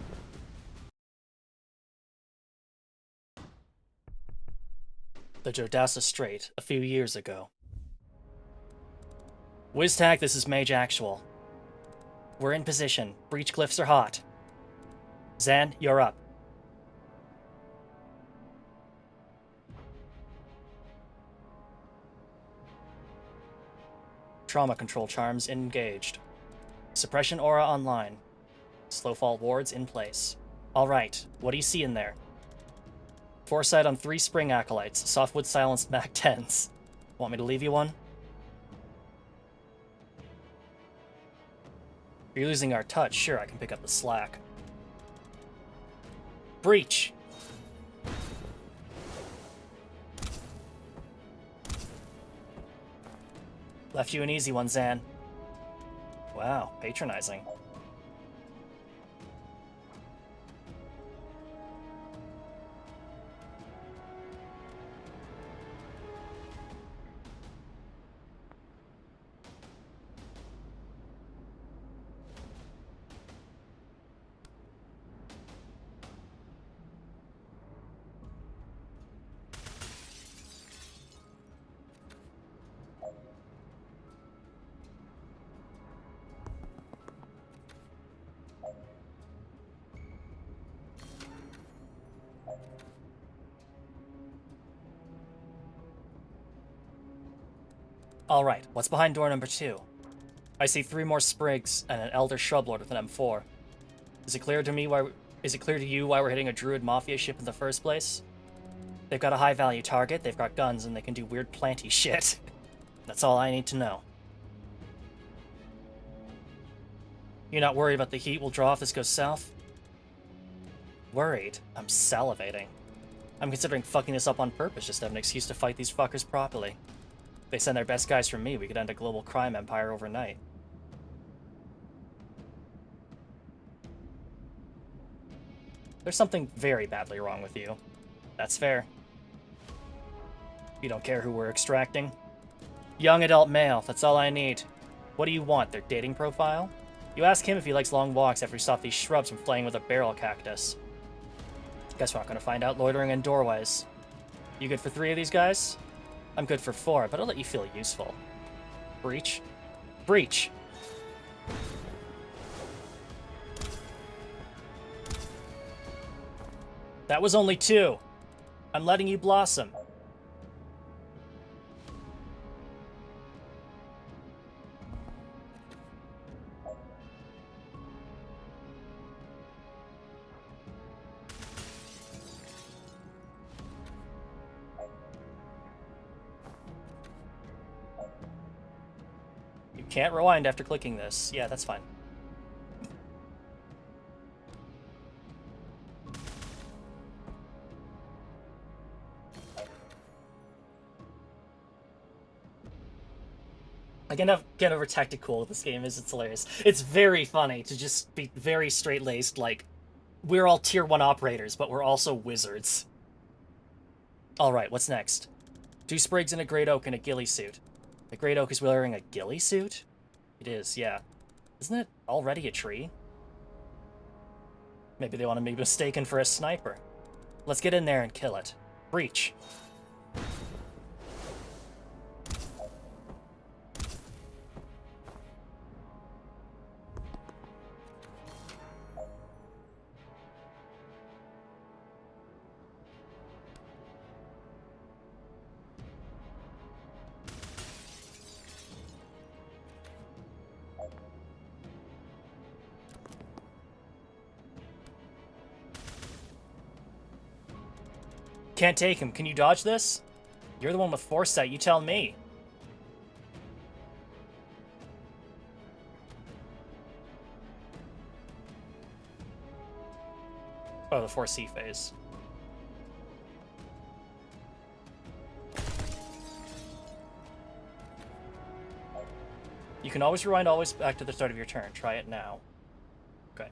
The Jodasa Strait, a few years ago. WizTag, this is Mage Actual. We're in position. Breach cliffs are hot. Zan, you're up. Trauma control charms engaged. Suppression aura online. Slowfall wards in place. Alright, what do you see in there? Foresight on 3 spring acolytes. Softwood silenced Mac 10s. Want me to leave you one? If you're losing our touch, sure, I can pick up the slack. Breach! Left you an easy one, Zan. Wow, patronizing. Alright, what's behind door number 2? I see 3 more sprigs and an elder shrublord with an M4. Is it clear to you why we're hitting a druid mafia ship in the first place? They've got a high value target, they've got guns, and they can do weird planty shit. That's all I need to know. You're not worried about the heat we'll draw if this goes south? Worried? I'm salivating. I'm considering fucking this up on purpose just to have an excuse to fight these fuckers properly. If they send their best guys from me, we could end a global crime empire overnight. There's something very badly wrong with you. That's fair. You don't care who we're extracting? Young adult male, that's all I need. What do you want, their dating profile? You ask him if he likes long walks after he stopped these shrubs from playing with a barrel cactus. Guess we're not gonna find out loitering in doorways. You good for 3 of these guys? I'm good for 4, but I'll let you feel useful. Breach? Breach! That was only 2! I'm letting you blossom. Can't rewind after clicking this. Yeah, that's fine. I can get over tactical with this game is it's hilarious. It's very funny to just be very straight-laced, like, we're all tier 1 operators, but we're also wizards. Alright, what's next? 2 sprigs and a great oak in a ghillie suit. The great oak is wearing a ghillie suit? It is, yeah. Isn't it already a tree? Maybe they want to be mistaken for a sniper. Let's get in there and kill it. Breach. Can't take him. Can you dodge this? You're the one with foresight, you tell me. Oh, the 4C phase. You can always rewind always back to the start of your turn. Try it now. Okay.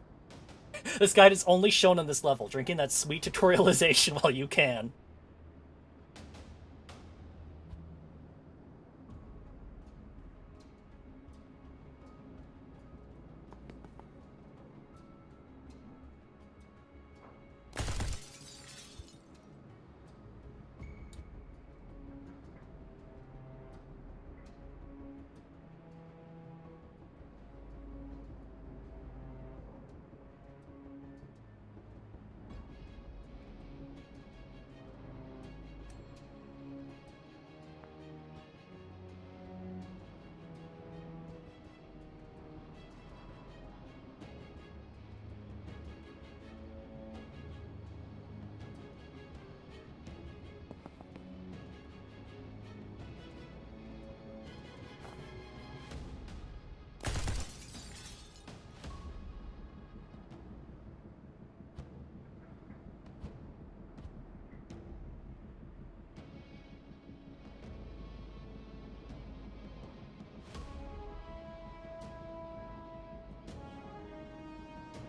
This guide is only shown on this level. Drinking that sweet tutorialization while you can.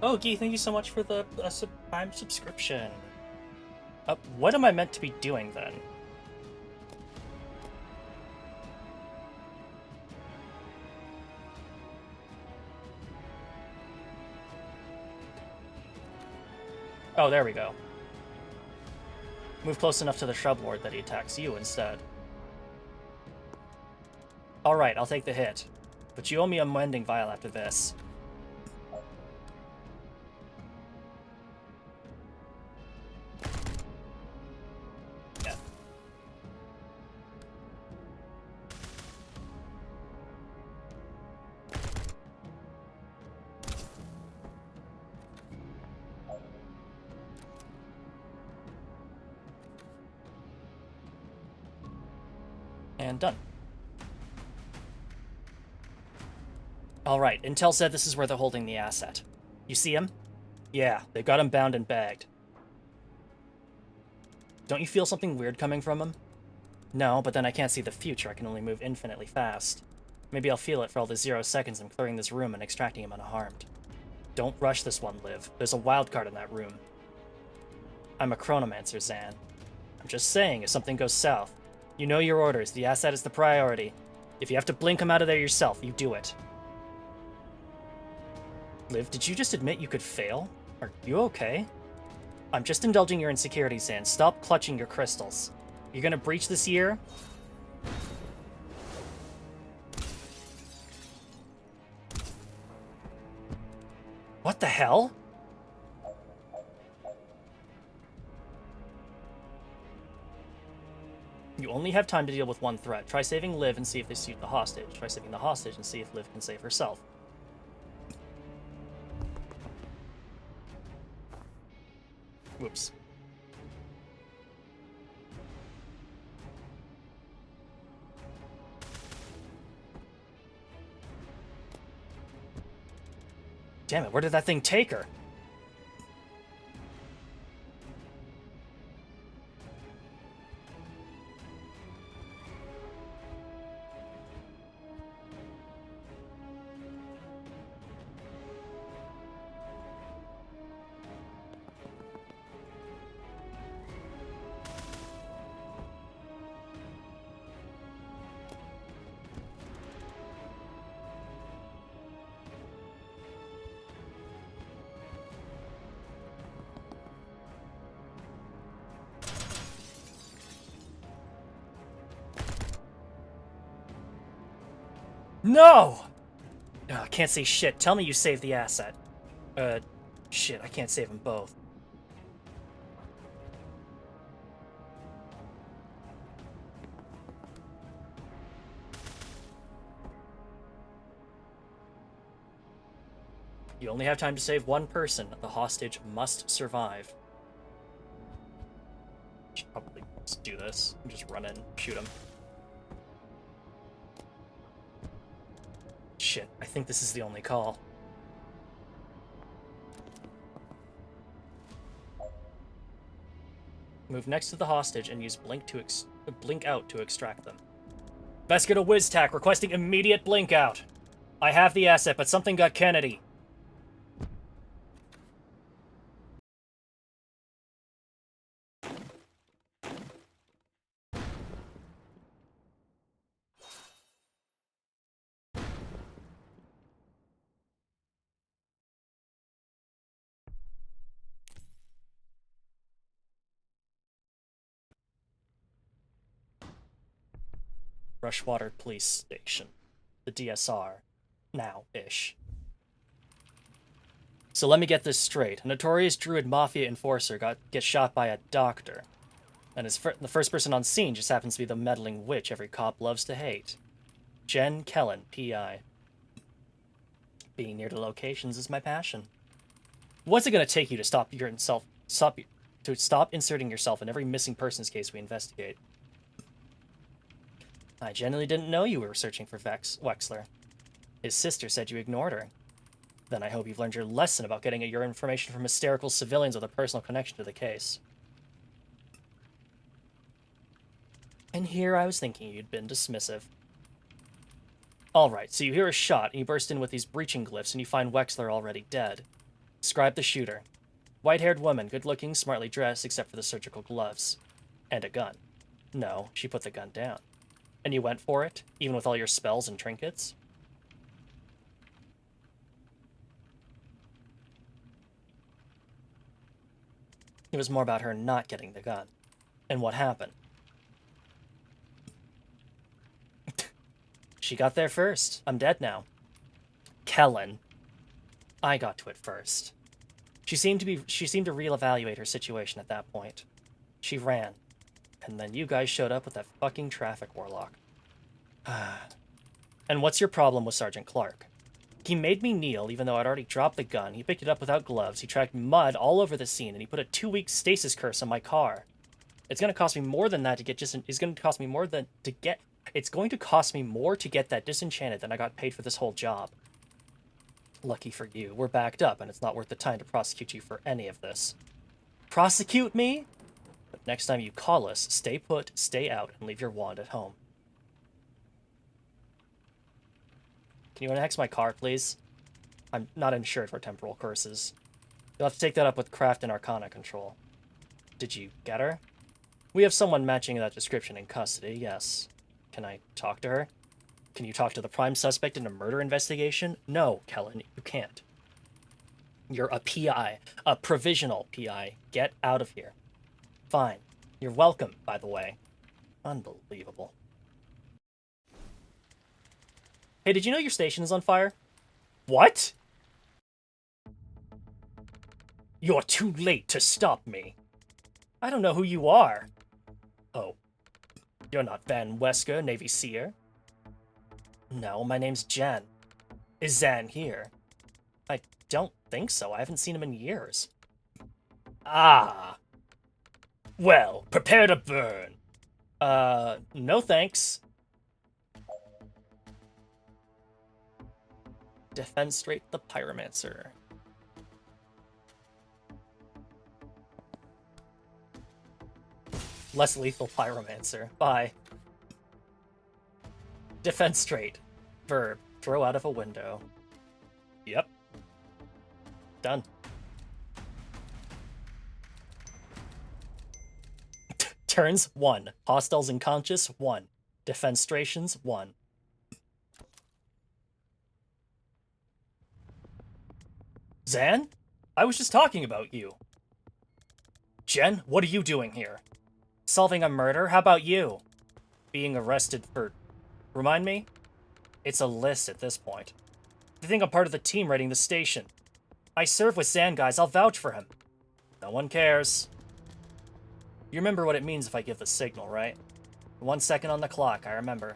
Oh, Guy, thank you so much for the Prime subscription. What am I meant to be doing then? Oh, there we go. Move close enough to the shrub lord that he attacks you instead. Alright, I'll take the hit. But you owe me a mending vial after this. Yeah. And done. Alright, Intel said this is where they're holding the asset. You see him? Yeah, they've got him bound and bagged. Don't you feel something weird coming from him? No, but then I can't see the future. I can only move infinitely fast. Maybe I'll feel it for all the 0 seconds I'm clearing this room and extracting him unharmed. Don't rush this one, Liv. There's a wild card in that room. I'm a chronomancer, Zan. I'm just saying, if something goes south, you know your orders. The asset is the priority. If you have to blink him out of there yourself, you do it. Liv, did you just admit you could fail? Are you okay? I'm just indulging your insecurities, Zan. Stop clutching your crystals. You're gonna breach this year? What the hell? You only have time to deal with one threat. Try saving Liv and see if they suit the hostage. Try saving the hostage and see if Liv can save herself. Whoops. Damn it, where did that thing take her? No! I can't say shit. Tell me you saved the asset. Shit, I can't save them both. You only have time to save one person. The hostage must survive. Should probably just do this. Just run in, shoot him. Shit, I think this is the only call. Move next to the hostage and use blink out to extract them. Vesker to WizTac, requesting immediate blink out. I have the asset, but something got Kennedy. Rushwater Police Station. The DSR. Now-ish. So let me get this straight. A notorious Druid Mafia enforcer gets shot by a doctor. And the first person on scene just happens to be the meddling witch every cop loves to hate. Jen Kellen, P.I. Being near to locations is my passion. What's it gonna take you to stop inserting yourself in every missing persons case we investigate? I genuinely didn't know you were searching for Wexler. His sister said you ignored her. Then I hope you've learned your lesson about getting your information from hysterical civilians with a personal connection to the case. And here I was thinking you'd been dismissive. Alright, so you hear a shot, and you burst in with these breaching glyphs, and you find Wexler already dead. Describe the shooter. White-haired woman, good-looking, smartly dressed, except for the surgical gloves. And a gun. No, she put the gun down. And you went for it, even with all your spells and trinkets? It was more about her not getting the gun. And what happened? She got there first. I'm dead now. Kellen. I got to it first. She seemed to reevaluate her situation at that point. She ran. And then you guys showed up with that fucking traffic warlock. And what's your problem with Sergeant Clark? He made me kneel even though I'd already dropped the gun. He picked it up without gloves. He tracked mud all over the scene, and he put a 2-week stasis curse on my car. It's going to cost me more than that to get It's going to cost me more to get that disenchanted than I got paid for this whole job. Lucky for you, we're backed up, and it's not worth the time to prosecute you for any of this. Prosecute me? But next time you call us, stay put, stay out, and leave your wand at home. Can you unhex my car, please? I'm not insured for temporal curses. You'll have to take that up with Craft and Arcana Control. Did you get her? We have someone matching that description in custody, yes. Can I talk to her? Can you talk to the prime suspect in a murder investigation? No, Kellen, you can't. You're a PI. A provisional PI. Get out of here. Fine. You're welcome, by the way. Unbelievable. Hey, did you know your station is on fire? What? You're too late to stop me. I don't know who you are. Oh. You're not Van Wesker, Navy Seer? No, my name's Jen. Is Zan here? I don't think so. I haven't seen him in years. Ah. Well, prepare to burn. No thanks. Defenestrate the Pyromancer. Less lethal Pyromancer. Bye. Defenestrate. Verb. Throw out of a window. Yep. Done. Turns 1. Hostiles unconscious 1. Defenestrations 1. Zan? I was just talking about you. Jen, what are you doing here? Solving a murder? How about you? Being arrested for... Remind me? It's a list at this point. They think I'm part of the team raiding the station. I serve with Zan, guys. I'll vouch for him. No one cares. You remember what it means if I give the signal, right? 1 second on the clock, I remember.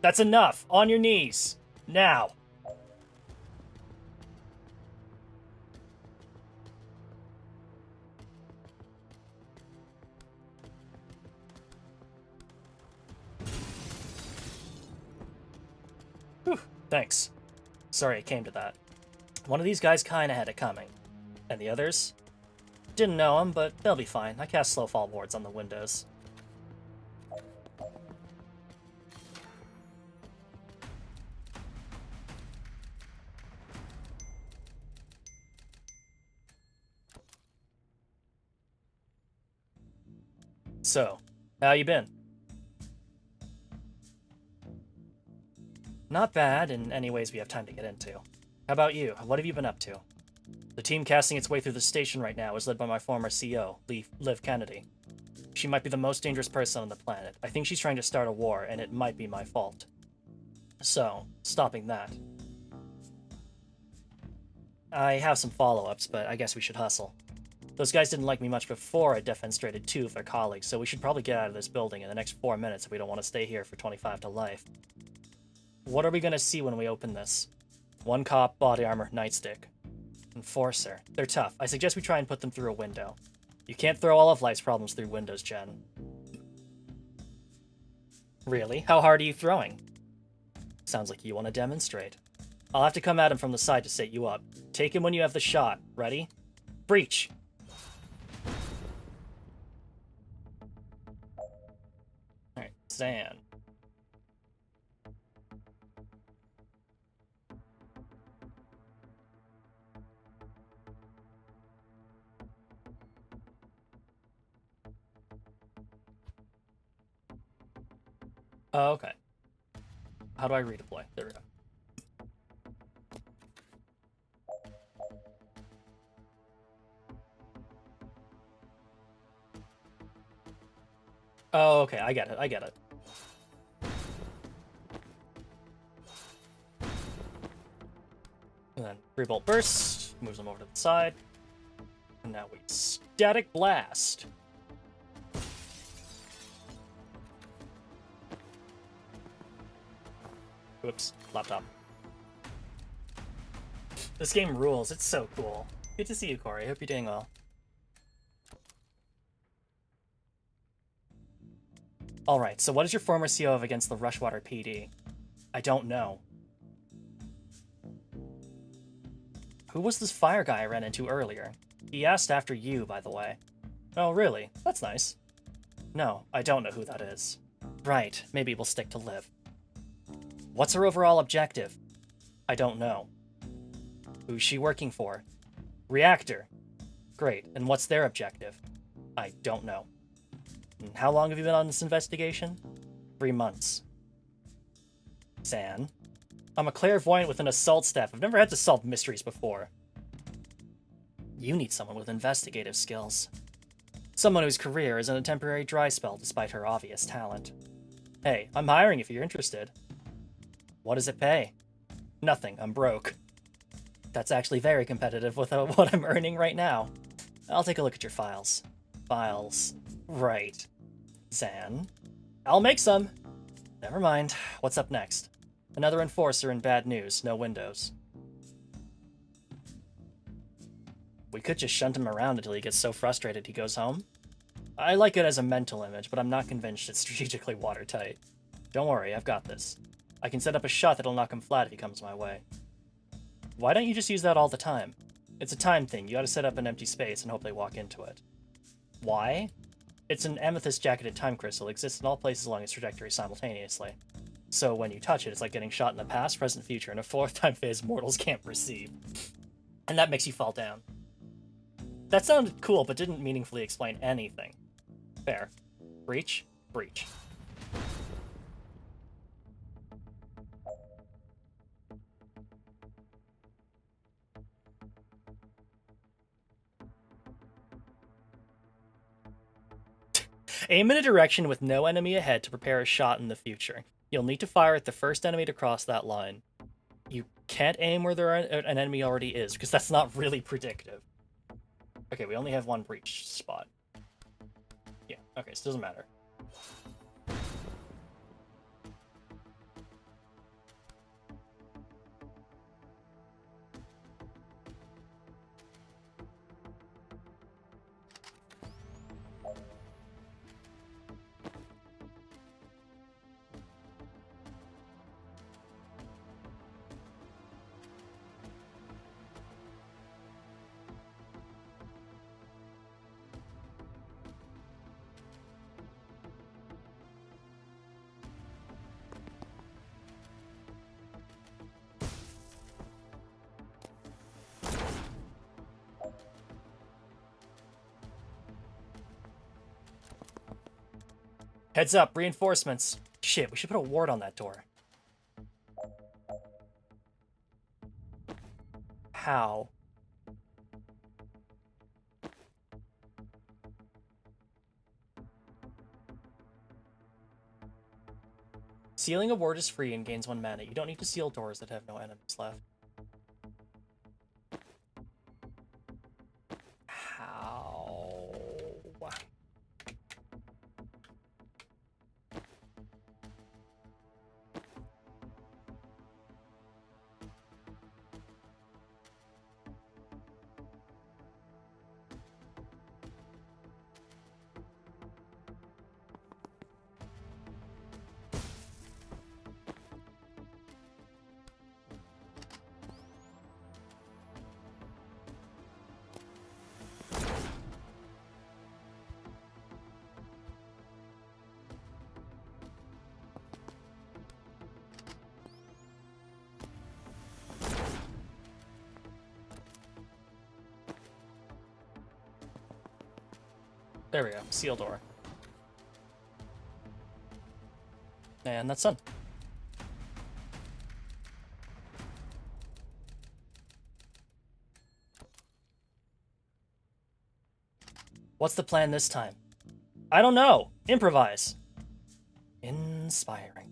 That's enough! On your knees! Now! Thanks. Sorry it came to that. One of these guys kinda had it coming. And the others? Didn't know them, but they'll be fine. I cast slow fall wards on the windows. So, how you been? Not bad in any ways we have time to get into. How about you? What have you been up to? The team casting its way through the station right now is led by my former CO, Liv Kennedy. She might be the most dangerous person on the planet. I think she's trying to start a war, and it might be my fault. So, stopping that. I have some follow-ups, but I guess we should hustle. Those guys didn't like me much before I defenestrated 2 of their colleagues, so we should probably get out of this building in the next 4 minutes if we don't want to stay here for 25 to life. What are we gonna see when we open this? 1 cop, body armor, nightstick. Enforcer. They're tough. I suggest we try and put them through a window. You can't throw all of life's problems through windows, Jen. Really? How hard are you throwing? Sounds like you want to demonstrate. I'll have to come at him from the side to set you up. Take him when you have the shot. Ready? Breach! Alright, Zan. Oh, okay. How do I redeploy? There we go. Oh, okay, I get it, I get it. And then 3-bolt burst, moves them over to the side. And now we static blast. Whoops, laptop. This game rules, it's so cool. Good to see you, Corey. Hope you're doing well. Alright, so what does your former CO have against the Rushwater PD? I don't know. Who was this fire guy I ran into earlier? He asked after you, by the way. Oh, really? That's nice. No, I don't know who that is. Right, maybe we'll stick to Liv. What's her overall objective? I don't know. Who's she working for? Reactor. Great, and what's their objective? I don't know. And how long have you been on this investigation? 3 months. Zan? I'm a clairvoyant with an assault staff. I've never had to solve mysteries before. You need someone with investigative skills. Someone whose career is in a temporary dry spell despite her obvious talent. Hey, I'm hiring if you're interested. What does it pay? Nothing, I'm broke. That's actually very competitive with what I'm earning right now. I'll take a look at your files. Files. Right. Zan? I'll make some. Never mind. What's up next? Another enforcer in bad news, no windows. We could just shunt him around until he gets so frustrated he goes home. I like it as a mental image, but I'm not convinced it's strategically watertight. Don't worry, I've got this. I can set up a shot that'll knock him flat if he comes my way. Why don't you just use that all the time? It's a time thing. You gotta set up an empty space and hope they walk into it. Why? It's an amethyst-jacketed time crystal. It exists in all places along its trajectory simultaneously. So when you touch it, it's like getting shot in the past, present, future, and a 4th time phase mortals can't perceive. And that makes you fall down. That sounded cool, but didn't meaningfully explain anything. Fair. Breach? Breach. Aim in a direction with no enemy ahead to prepare a shot in the future. You'll need to fire at the first enemy to cross that line. You can't aim where an enemy already is, because that's not really predictive. Okay, we only have 1 breach spot. Yeah, okay, so it doesn't matter. Heads up, reinforcements. Shit, we should put a ward on that door. How? Sealing a ward is free and gains 1 mana. You don't need to seal doors that have no enemies left. How? There we go. Seal door. And that's done. What's the plan this time? I don't know. Improvise. Inspiring.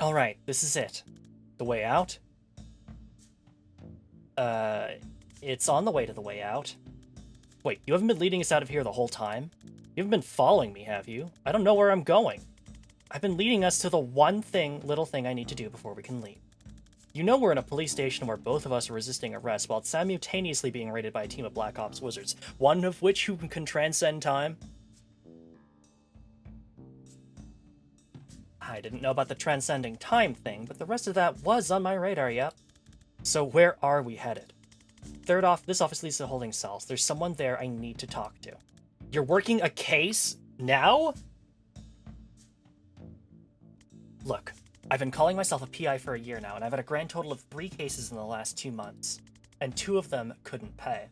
Alright, this is it. The way out? It's on the way to the way out. Wait, you haven't been leading us out of here the whole time? You haven't been following me, have you? I don't know where I'm going. I've been leading us to the one little thing I need to do before we can leave. You know we're in a police station where both of us are resisting arrest while simultaneously being raided by a team of Black Ops wizards, one of which who can transcend time? I didn't know about the transcending time thing, but the rest of that was on my radar, yep. So where are we headed? Third off, this office leads to holding cells. There's someone there I need to talk to. You're working a case? Now? Look, I've been calling myself a PI for a year now, and I've had a grand total of 3 cases in the last 2 months, and 2 of them couldn't pay.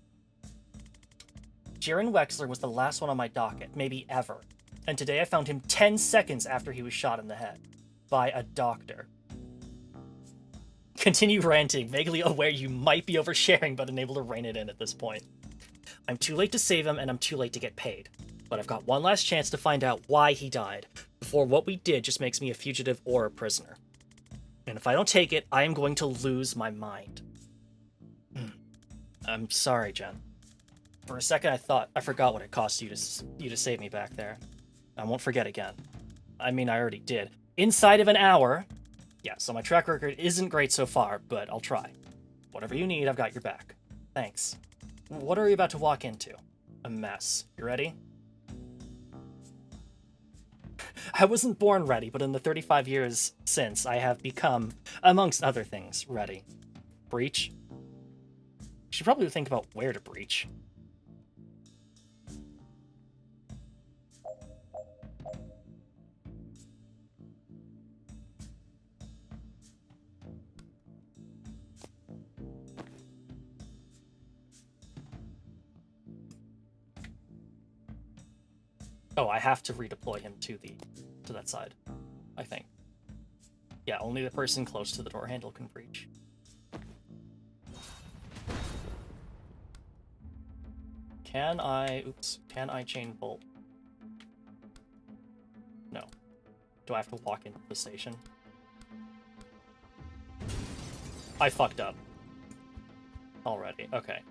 Jaron Wexler was the last one on my docket, maybe ever, and today I found him 10 seconds after he was shot in the head. By a doctor. Continue ranting, vaguely aware you might be oversharing but unable to rein it in at this point. I'm too late to save him, and I'm too late to get paid. But I've got one last chance to find out why he died, before what we did just makes me a fugitive or a prisoner. And if I don't take it, I am going to lose my mind. I'm sorry, Jen. For a second I forgot what it cost you to save me back there. I won't forget again. I mean, I already did. Inside of an hour. Yeah, so my track record isn't great so far, but I'll try. Whatever you need, I've got your back. Thanks. What are you about to walk into? A mess. You ready? I wasn't born ready, but in the 35 years since, I have become, amongst other things, ready. Breach? Should probably think about where to breach. Oh, I have to redeploy him to that side, I think. Yeah, only the person close to the door handle can breach. Can I chain bolt? No. Do I have to walk into the station? I fucked up. Already, okay.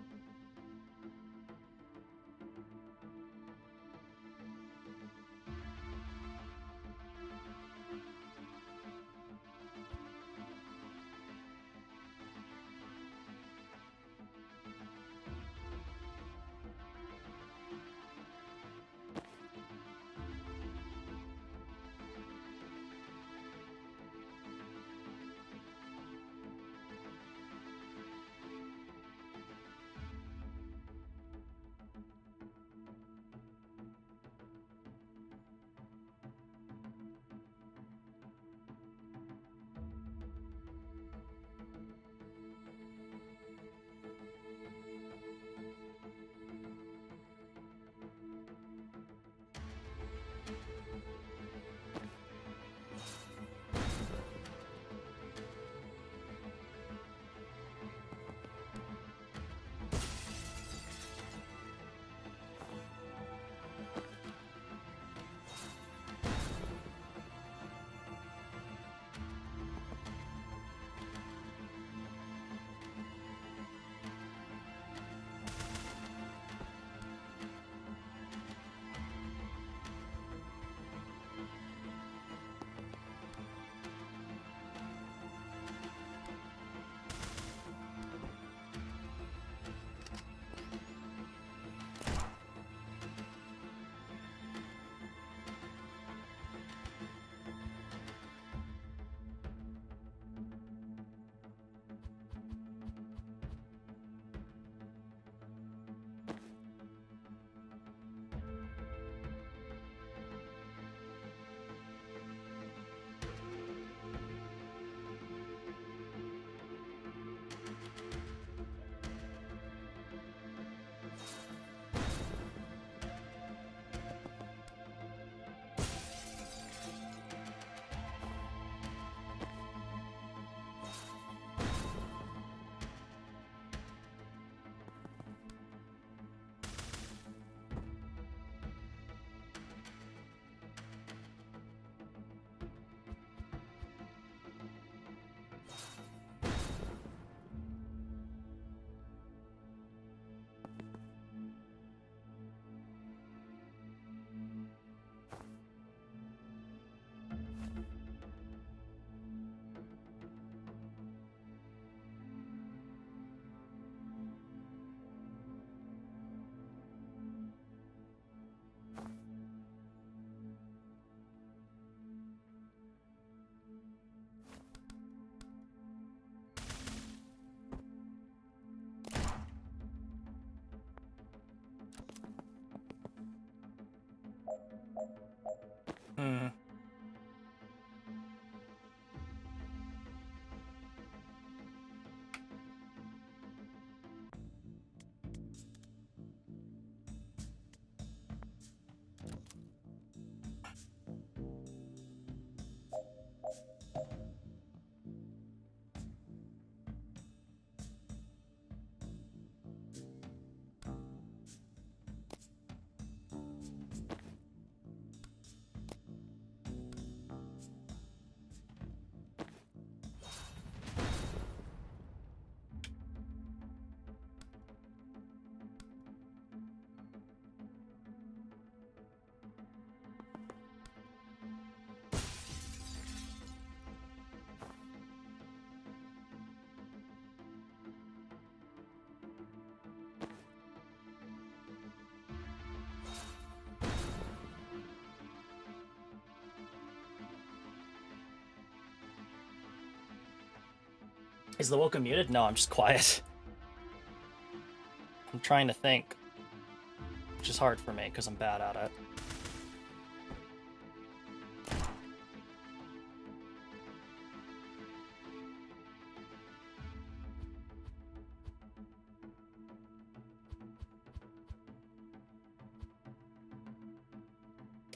Hmm. Is the Woka muted? No, I'm just quiet. I'm trying to think, which is hard for me because I'm bad at it.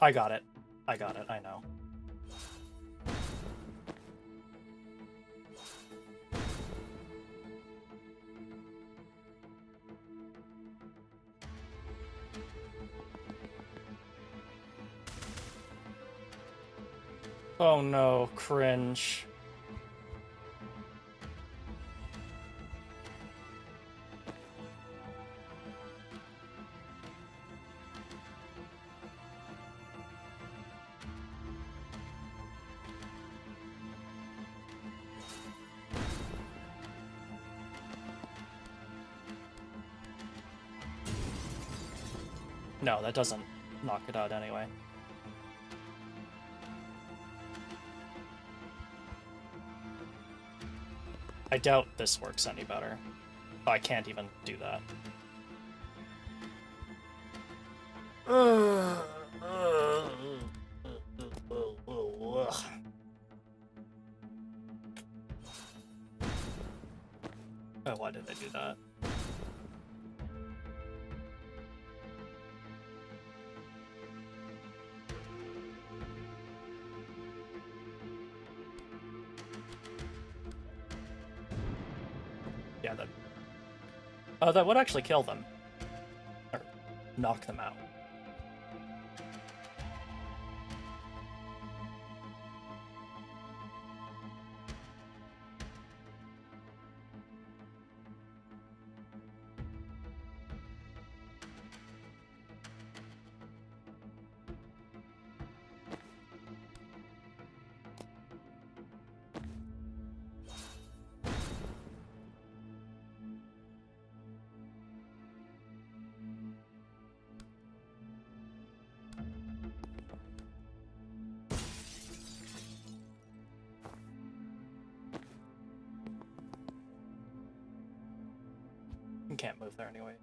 I got it. I got it, I know. Oh no, cringe. No, that doesn't knock it out anyway. I doubt this works any better. Oh, I can't even do that. Oh, why did I do that? Yeah, that... Oh, that would actually kill them. Or knock them out. You can't move there anyway.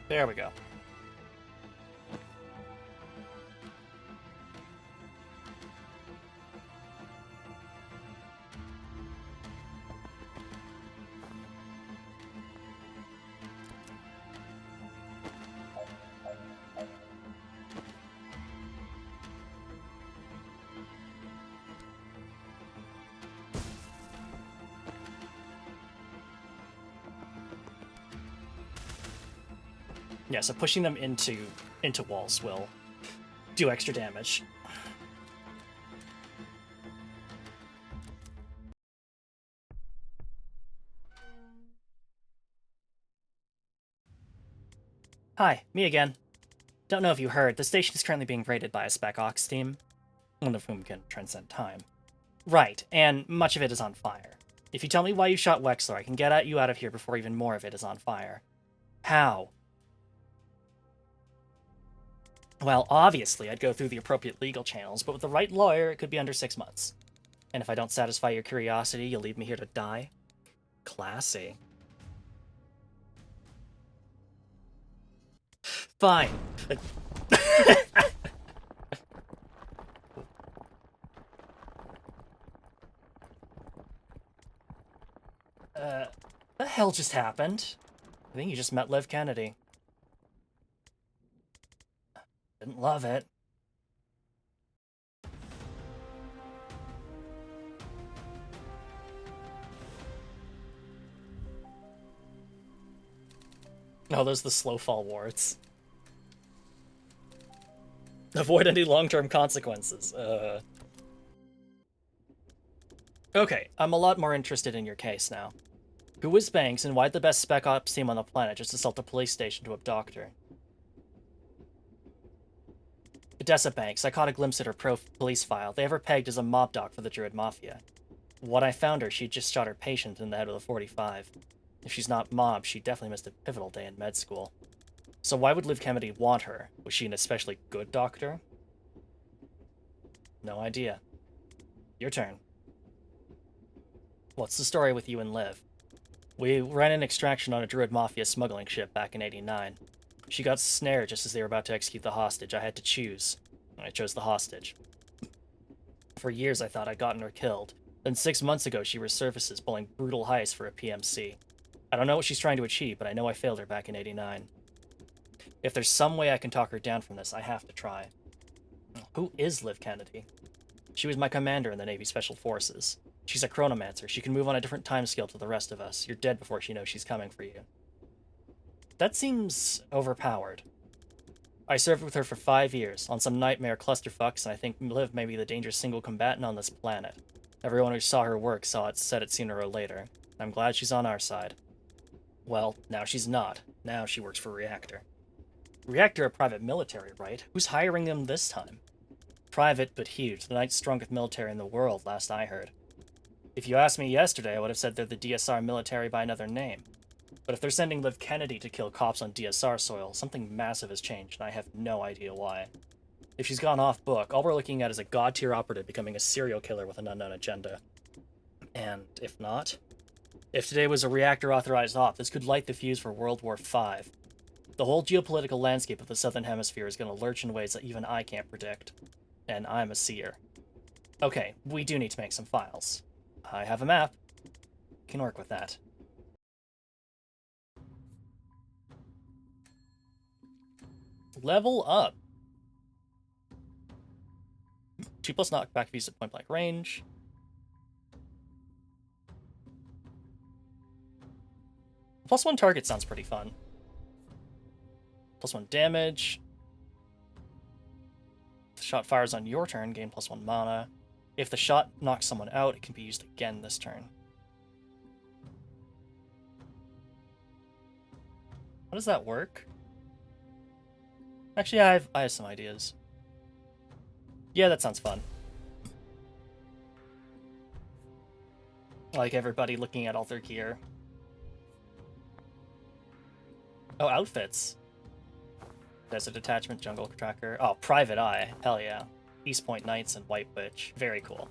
There we go. Yeah, so pushing them into walls will do extra damage. Hi, me again. Don't know if you heard, the station is currently being raided by a Spec Ops team, one of whom can transcend time. Right, and much of it is on fire. If you tell me why you shot Wexler, I can get you out of here before even more of it is on fire. How? Well, obviously, I'd go through the appropriate legal channels, but with the right lawyer, it could be under 6 months. And if I don't satisfy your curiosity, you'll leave me here to die? Classy. Fine. The hell just happened? I think you just met Liv Kennedy. Didn't love it. Oh, those are the slow fall wards. Avoid any long-term consequences. Okay, I'm a lot more interested in your case now. Who is Banks, and why'd the best spec ops team on the planet just assault a police station to abduct her? Odessa Banks. I caught a glimpse at her police file. They have her pegged as a mob doc for the Druid Mafia. When I found her, she'd just shot her patient in the head with a 45. If she's not mob, she definitely missed a pivotal day in med school. So why would Liv Kennedy want her? Was she an especially good doctor? No idea. Your turn. What's the story with you and Liv? We ran an extraction on a Druid Mafia smuggling ship back in '89. She got snared just as they were about to execute the hostage. I had to choose. I chose the hostage. For years I thought I'd gotten her killed. Then 6 months ago she resurfaces, pulling brutal heist for a PMC. I don't know what she's trying to achieve, but I know I failed her back in '89. If there's some way I can talk her down from this, I have to try. Who is Liv Kennedy? She was my commander in the Navy Special Forces. She's a chronomancer. She can move on a different timescale to the rest of us. You're dead before she knows she's coming for you. That seems overpowered. I served with her for 5 years, on some nightmare clusterfucks, and I think Liv may be the dangerous single combatant on this planet. Everyone who saw her work said it sooner or later. I'm glad she's on our side. Well, now she's not. Now she works for Reactor. Reactor a private military, right? Who's hiring them this time? Private, but huge. The ninth strongest military in the world, last I heard. If you asked me yesterday, I would have said they're the DSR military by another name. But if they're sending Liv Kennedy to kill cops on DSR soil, something massive has changed, and I have no idea why. If she's gone off book, all we're looking at is a god-tier operative becoming a serial killer with an unknown agenda. And if not? If today was a Reactor-authorized op, this could light the fuse for World War V. The whole geopolitical landscape of the Southern Hemisphere is going to lurch in ways that even I can't predict. And I'm a seer. Okay, we do need to make some files. I have a map. Can work with that. Level up. 2+ knockback views at point-blank range. +1 target sounds pretty fun. +1 damage. If the shot fires on your turn, gain +1 mana. If the shot knocks someone out, it can be used again this turn. How does that work? Actually, I have some ideas. Yeah, that sounds fun. Like everybody looking at all their gear. Oh, outfits. Desert Detachment, Jungle Tracker. Oh, Private Eye. Hell yeah. East Point Knights and White Witch. Very cool.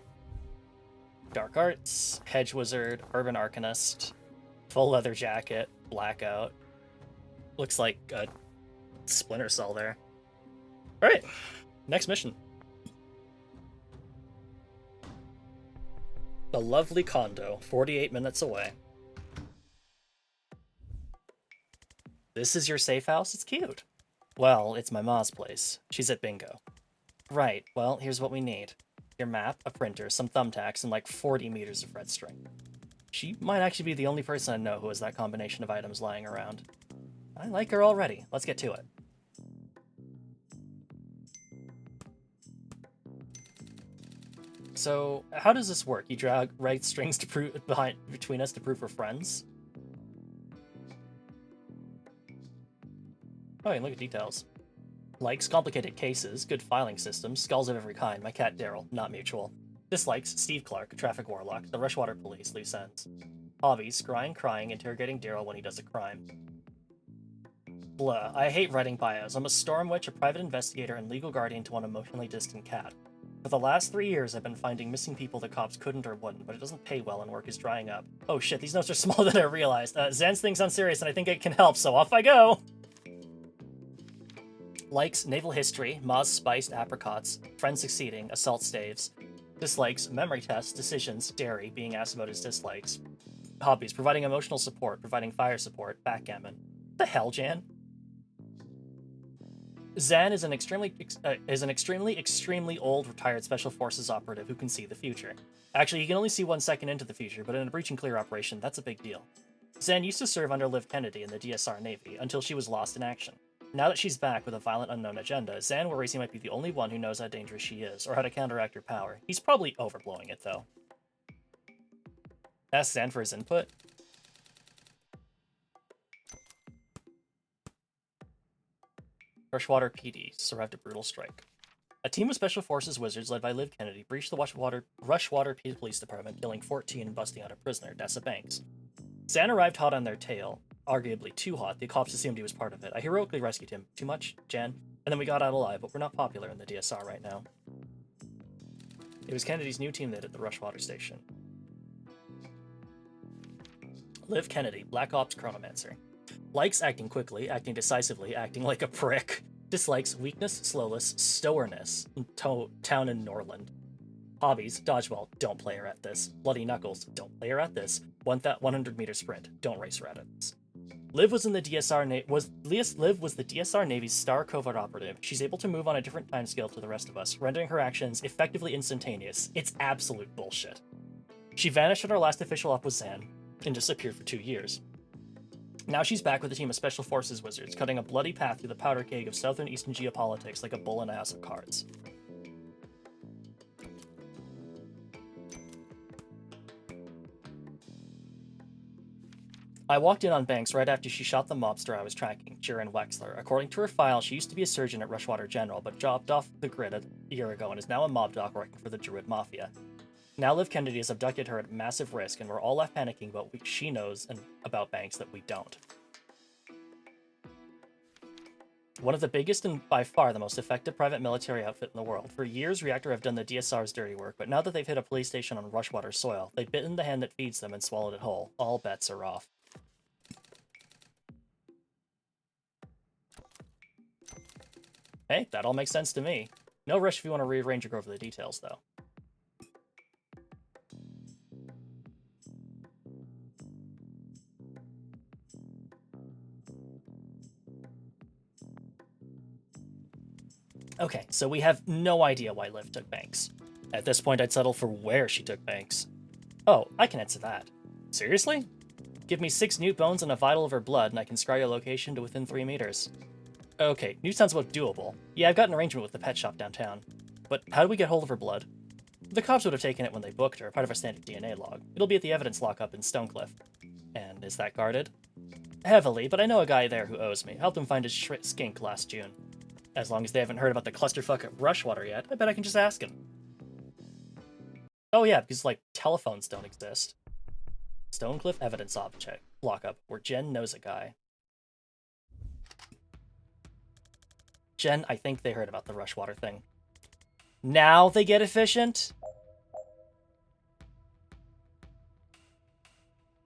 Dark Arts, Hedge Wizard, Urban Arcanist, full leather jacket, blackout. Looks like a Splinter Cell there. Alright, next mission. The lovely condo, 48 minutes away. This is your safe house? It's cute. Well, it's my ma's place. She's at bingo. Right, well, here's what we need. Your map, a printer, some thumbtacks, and like 40 meters of red string. She might actually be the only person I know who has that combination of items lying around. I like her already. Let's get to it. So, how does this work? You drag red strings to prove between us to prove we're friends? Oh, and look at details. Likes, complicated cases, good filing systems, skulls of every kind, my cat Daryl, not mutual. Dislikes, Steve Clark, traffic warlock, the Rushwater Police, loose ends. Hobbies, scrying, crying, interrogating Daryl when he does a crime. Blah, I hate writing bios. I'm a storm witch, a private investigator, and legal guardian to one emotionally distant cat. For the last 3 years, I've been finding missing people the cops couldn't or wouldn't, but it doesn't pay well and work is drying up. Oh shit, these notes are smaller than I realized. Zan's thing sounds serious and I think it can help, so off I go! Likes, naval history, Ma's spiced apricots, friends succeeding, assault staves. Dislikes, memory tests, decisions, dairy, being asked about his dislikes. Hobbies, providing emotional support, providing fire support, backgammon. What the hell, Jan? Zan is an extremely old retired special forces operative who can see the future. Actually, he can only see 1 second into the future, but in a breach and clear operation, that's a big deal. Zan used to serve under Liv Kennedy in the DSR Navy until she was lost in action. Now that she's back with a violent unknown agenda, Zan worries he might be the only one who knows how dangerous she is, or how to counteract her power. He's probably overblowing it, though. Ask Zan for his input. Rushwater PD survived a brutal strike. A team of Special Forces wizards led by Liv Kennedy breached the Rushwater Police Department, killing 14 and busting out a prisoner, Dessa Banks. Zan arrived hot on their tail, arguably too hot. The cops assumed he was part of it. I heroically rescued him. Too much, Jen? And then we got out alive, but we're not popular in the DSR right now. It was Kennedy's new teammate at the Rushwater station. Liv Kennedy, Black Ops Chronomancer. Likes acting quickly, acting decisively, acting like a prick. Dislikes weakness, slowness, stowerness, town in Norland. Hobbies, dodgeball, don't play her at this. Bloody knuckles, don't play her at this. 100-meter sprint, don't race her at this. Liv was the DSR Navy's star covert operative. She's able to move on a different timescale to the rest of us, rendering her actions effectively instantaneous. It's absolute bullshit. She vanished at our last official op with Zan, and disappeared for 2 years. Now she's back with a team of Special Forces wizards, cutting a bloody path through the powder keg of southern eastern geopolitics like a bull in a house of cards. I walked in on Banks right after she shot the mobster I was tracking, Jiren Wexler. According to her file, she used to be a surgeon at Rushwater General, but dropped off the grid a year ago and is now a mob doc working for the Druid Mafia. Now Liv Kennedy has abducted her at massive risk, and we're all left panicking about what she knows about Banks that we don't. One of the biggest and by far the most effective private military outfit in the world. For years, Reactor have done the DSR's dirty work, but now that they've hit a police station on Rushwater soil, they've bitten the hand that feeds them and swallowed it whole. All bets are off. Hey, that all makes sense to me. No rush if you want to rearrange or go over the details, though. Okay, so we have no idea why Liv took Banks. At this point, I'd settle for where she took Banks. Oh, I can answer that. Seriously? Give me 6 newt bones and a vital of her blood, and I can scry your location to within 3 meters. Okay, newt sounds about doable. Yeah, I've got an arrangement with the pet shop downtown. But how do we get hold of her blood? The cops would have taken it when they booked her, part of our standard DNA log. It'll be at the evidence lockup in Stonecliff. And is that guarded? Heavily, but I know a guy there who owes me. Helped him find his skink last June. As long as they haven't heard about the clusterfuck at Rushwater yet, I bet I can just ask him. Oh yeah, because, like, telephones don't exist. Stonecliff evidence object lockup, where Jen knows a guy. Jen, I think they heard about the Rushwater thing. Now they get efficient?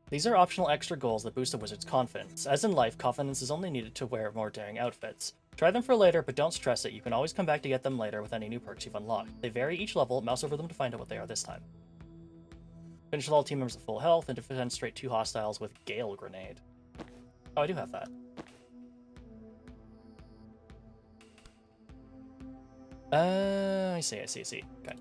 These are optional extra goals that boost a wizard's confidence. As in life, confidence is only needed to wear more daring outfits. Try them for later, but don't stress it. You can always come back to get them later with any new perks you've unlocked. They vary each level. Mouse over them to find out what they are this time. Finish with all team members at full health and defend straight 2 hostiles with Gale Grenade. Oh, I do have that. I see. Okay.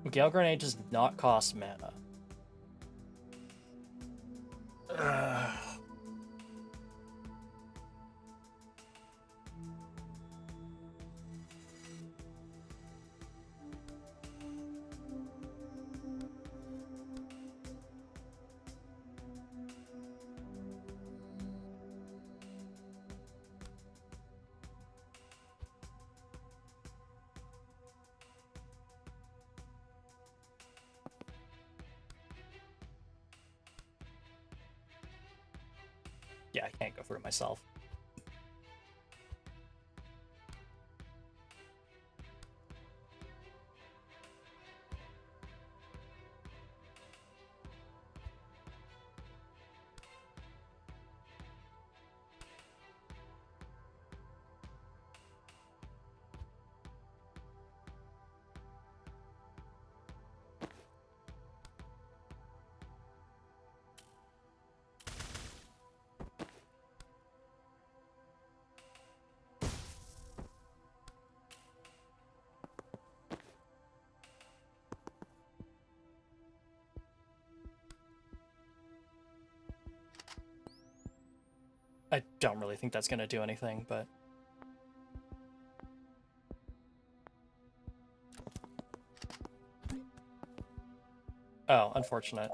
Gale Grenade does not cost mana. Yeah, I can't go through it myself. I don't really think that's going to do anything, but... Oh, unfortunate.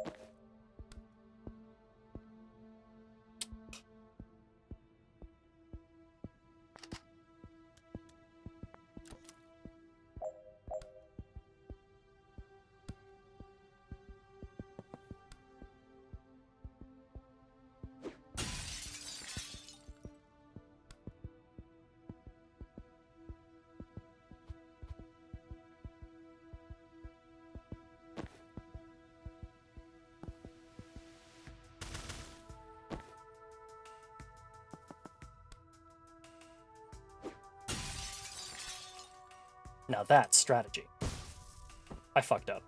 Now that's strategy. I fucked up.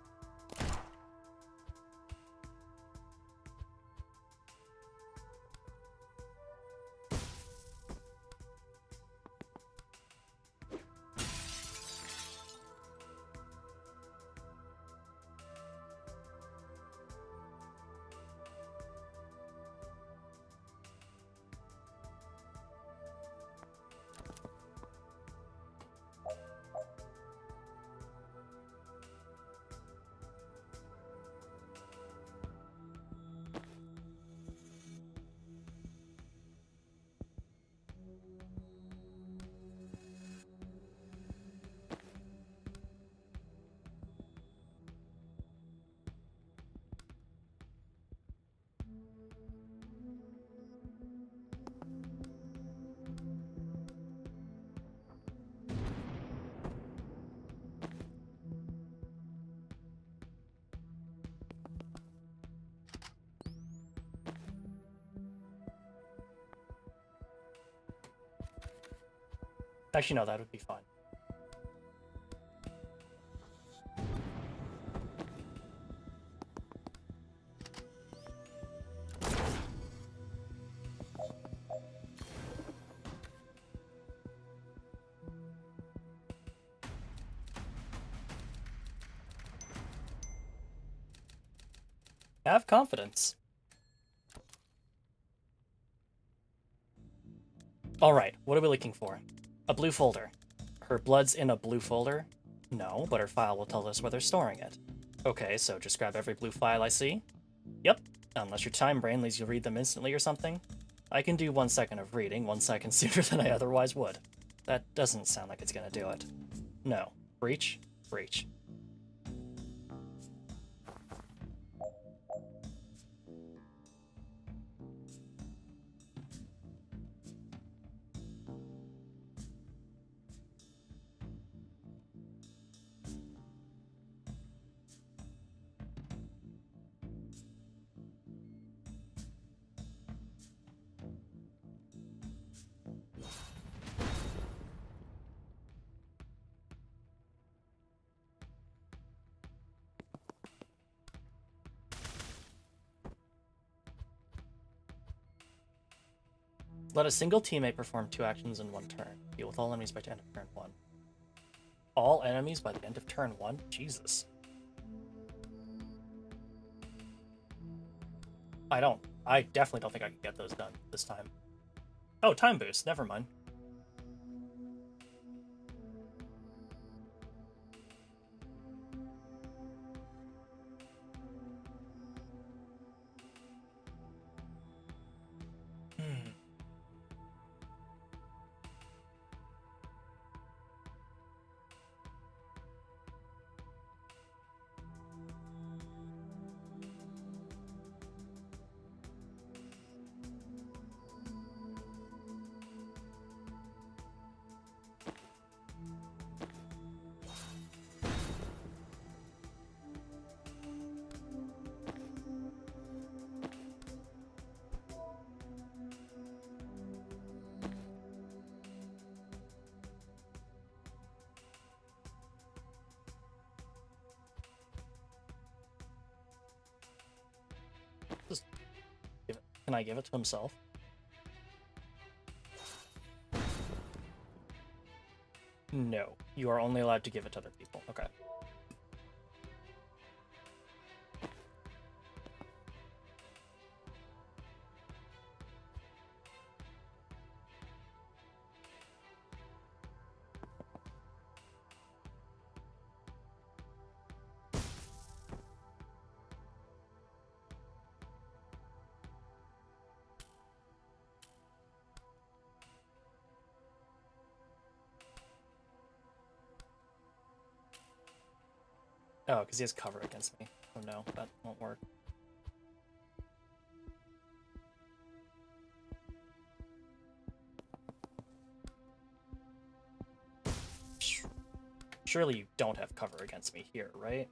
Actually, no, that would be fine. Have confidence. Alright, what are we looking for? A blue folder. Her blood's in a blue folder? No, but her file will tell us where they're storing it. Okay, so just grab every blue file I see? Yep, unless your time brain lets you read them instantly or something. I can do 1 second of reading 1 second sooner than I otherwise would. That doesn't sound like it's gonna do it. No. Breach? Breach. Let a single teammate perform 2 actions in 1 turn. Deal with all enemies by the end of turn 1. All enemies by the end of turn 1? Jesus. I definitely don't think I can get those done this time. Oh, time boost. Never mind. Just give it. Can I give it to himself? No. You are only allowed to give it to other people. Okay. Oh, because he has cover against me. Oh no, that won't work. Surely you don't have cover against me here, right?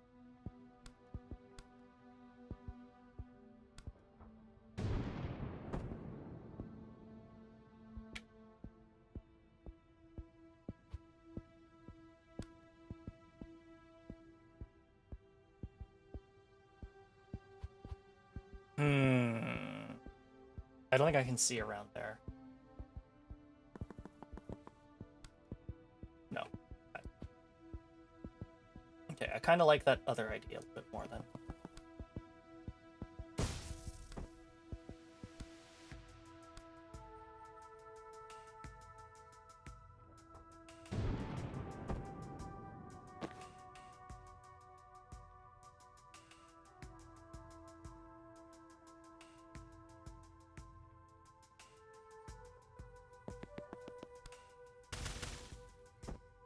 I don't think I can see around there. No. Okay, I kind of like that other idea a little bit more then.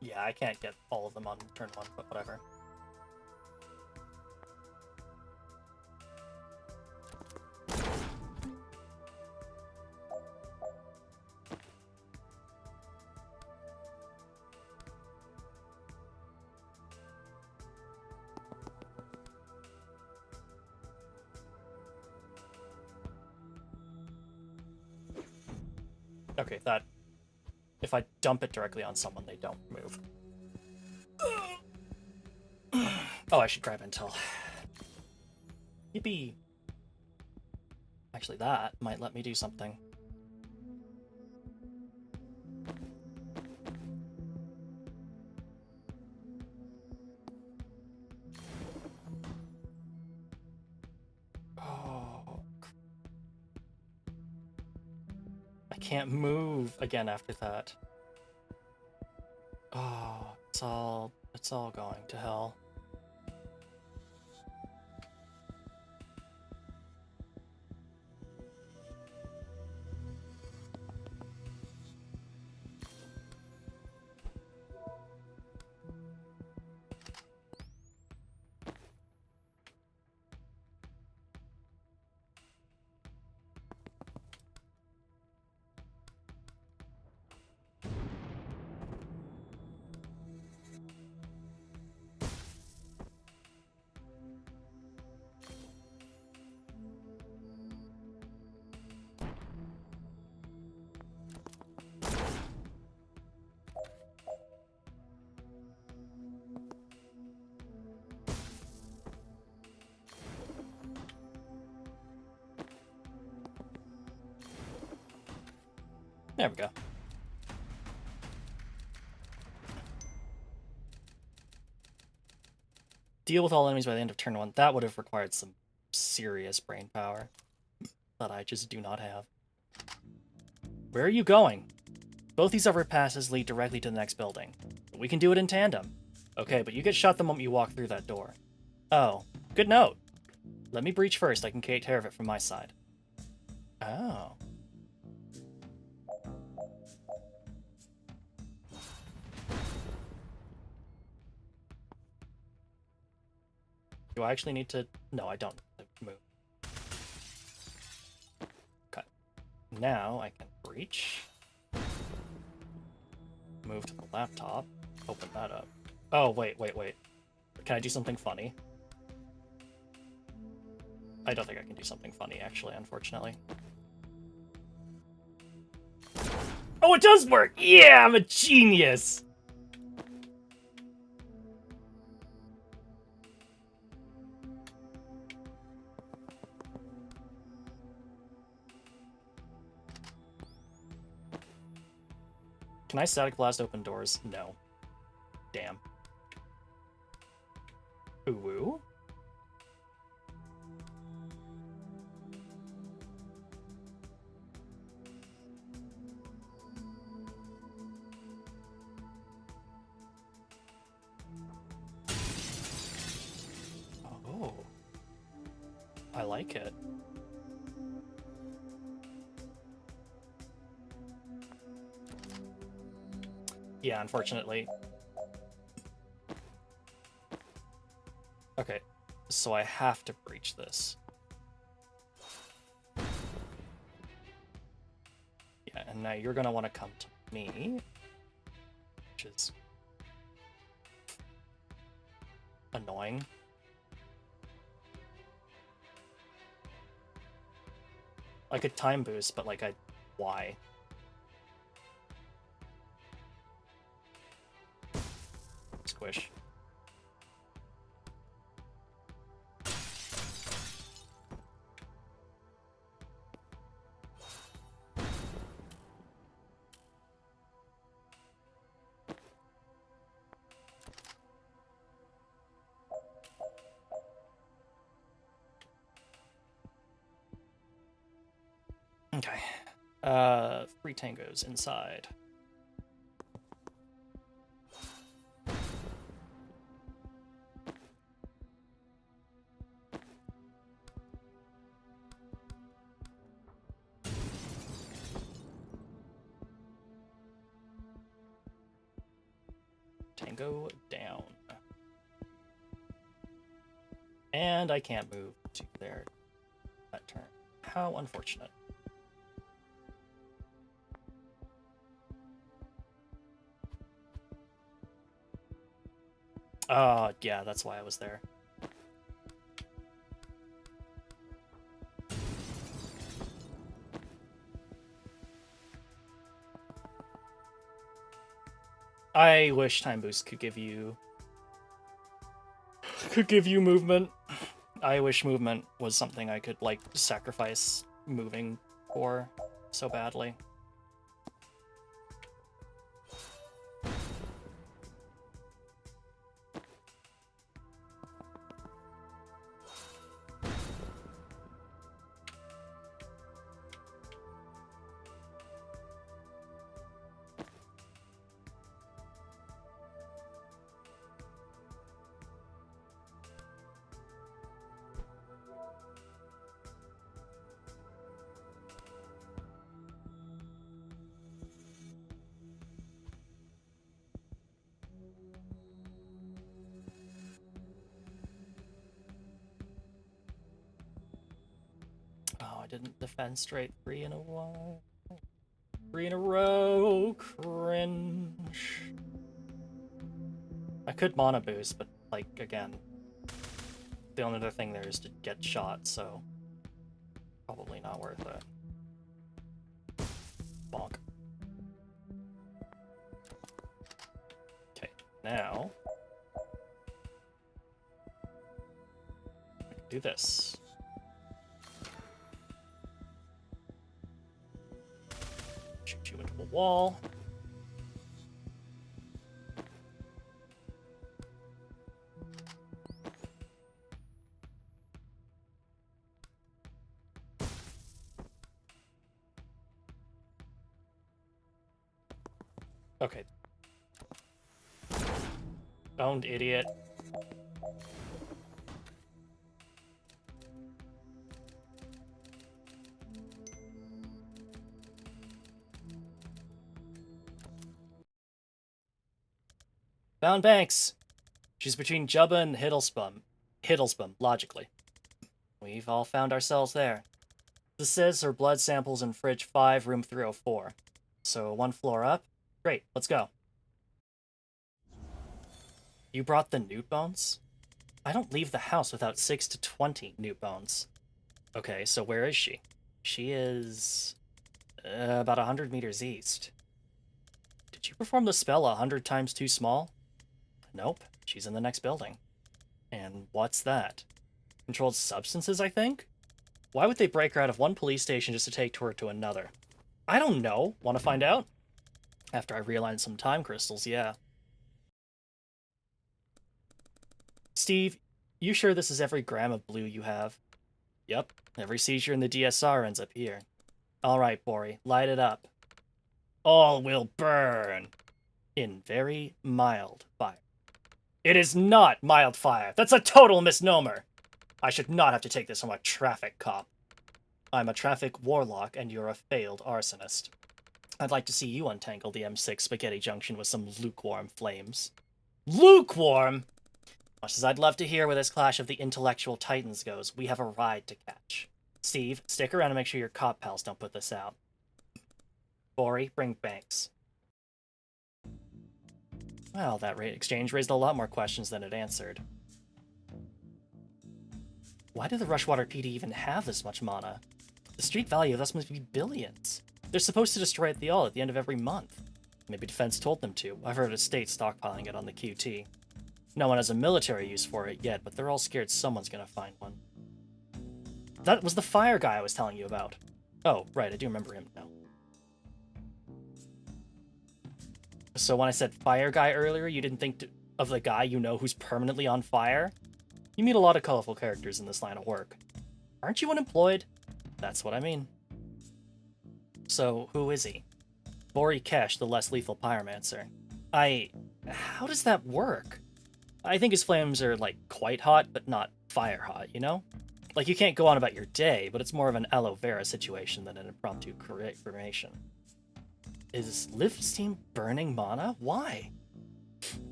Yeah, I can't get all of them on turn 1, but whatever. Okay, that... If I dump it directly on someone, they don't move. Oh, I should grab intel. Yippee! Actually, that might let me do something. Oh... I can't move again after that. Oh, it's all going to hell. There we go. Deal with all enemies by the end of turn 1. That would have required some serious brain power that I just do not have. Where are you going? Both these overpasses lead directly to the next building. But we can do it in tandem. Okay, but you get shot the moment you walk through that door. Oh, good note. Let me breach first. I can take care of it from my side. Oh. Do I actually need to... No, I don't need to move. Okay. Now I can breach. Move to the laptop. Open that up. Oh, wait. Can I do something funny? I don't think I can do something funny, actually, unfortunately. Oh, it does work! Yeah, I'm a genius! Can I static blast open doors? No. Damn. Ooh. Oh. I like it. Yeah, unfortunately. so I have to breach this. Yeah, and now you're gonna want to come to me, which is annoying. I could time boost, but like why? Squish. Okay. 3 tangos inside. Tango down. And I can't move to there that turn. How unfortunate. Yeah, that's why I was there. I wish Time Boost could give you movement. I wish movement was something I could, like, sacrifice moving for so badly. Oh, I didn't defend straight 3 in a while. 3 in a row. Cringe. I could mana boost, but, like, again, the only other thing there is to get shot, so probably not worth it. Bonk. Okay, now I can do this. Shoot you into a wall. Okay. Owned idiot. Found Banks. She's between Jubba and Hiddlesbum, logically. We've all found ourselves there. This says her blood samples in fridge 5, room 304. So 1 floor up? Great, let's go. You brought the newt bones? I don't leave the house without 6 to 20 newt bones. Okay, so where is she? She is about 100 meters east. Did you perform the spell 100 times too small? Nope, she's in the next building. And what's that? Controlled substances, I think? Why would they break her out of one police station just to take her to another? I don't know. Want to find out? After I realign some time crystals, yeah. Steve, you sure this is every gram of blue you have? Yep, every seizure in the DSR ends up here. Alright, Bori, light it up. All will burn. In very mild fire. It is not mild fire. That's a total misnomer. I should not have to take this from a traffic cop. I'm a traffic warlock, and you're a failed arsonist. I'd like to see you untangle the M6 Spaghetti Junction with some lukewarm flames. Lukewarm? Much as I'd love to hear where this clash of the intellectual titans goes, we have a ride to catch. Steve, stick around and make sure your cop pals don't put this out. Bori, bring Banks. Well, that exchange raised a lot more questions than it answered. Why do the Rushwater PD even have this much mana? The street value of this must be billions. They're supposed to destroy it all at the end of every month. Maybe Defense told them to. I've heard of state stockpiling it on the QT. No one has a military use for it yet, but they're all scared someone's gonna find one. That was the fire guy I was telling you about. Oh, right, I do remember him now. So when I said fire guy earlier, you didn't think of the guy you know who's permanently on fire? You meet a lot of colorful characters in this line of work. Aren't you unemployed? That's what I mean. So, who is he? Bori Kesh, the less lethal pyromancer. How does that work? I think his flames are, like, quite hot, but not fire hot, you know? Like, you can't go on about your day, but it's more of an aloe vera situation than an impromptu cremation. Is Lift's team burning mana? Why?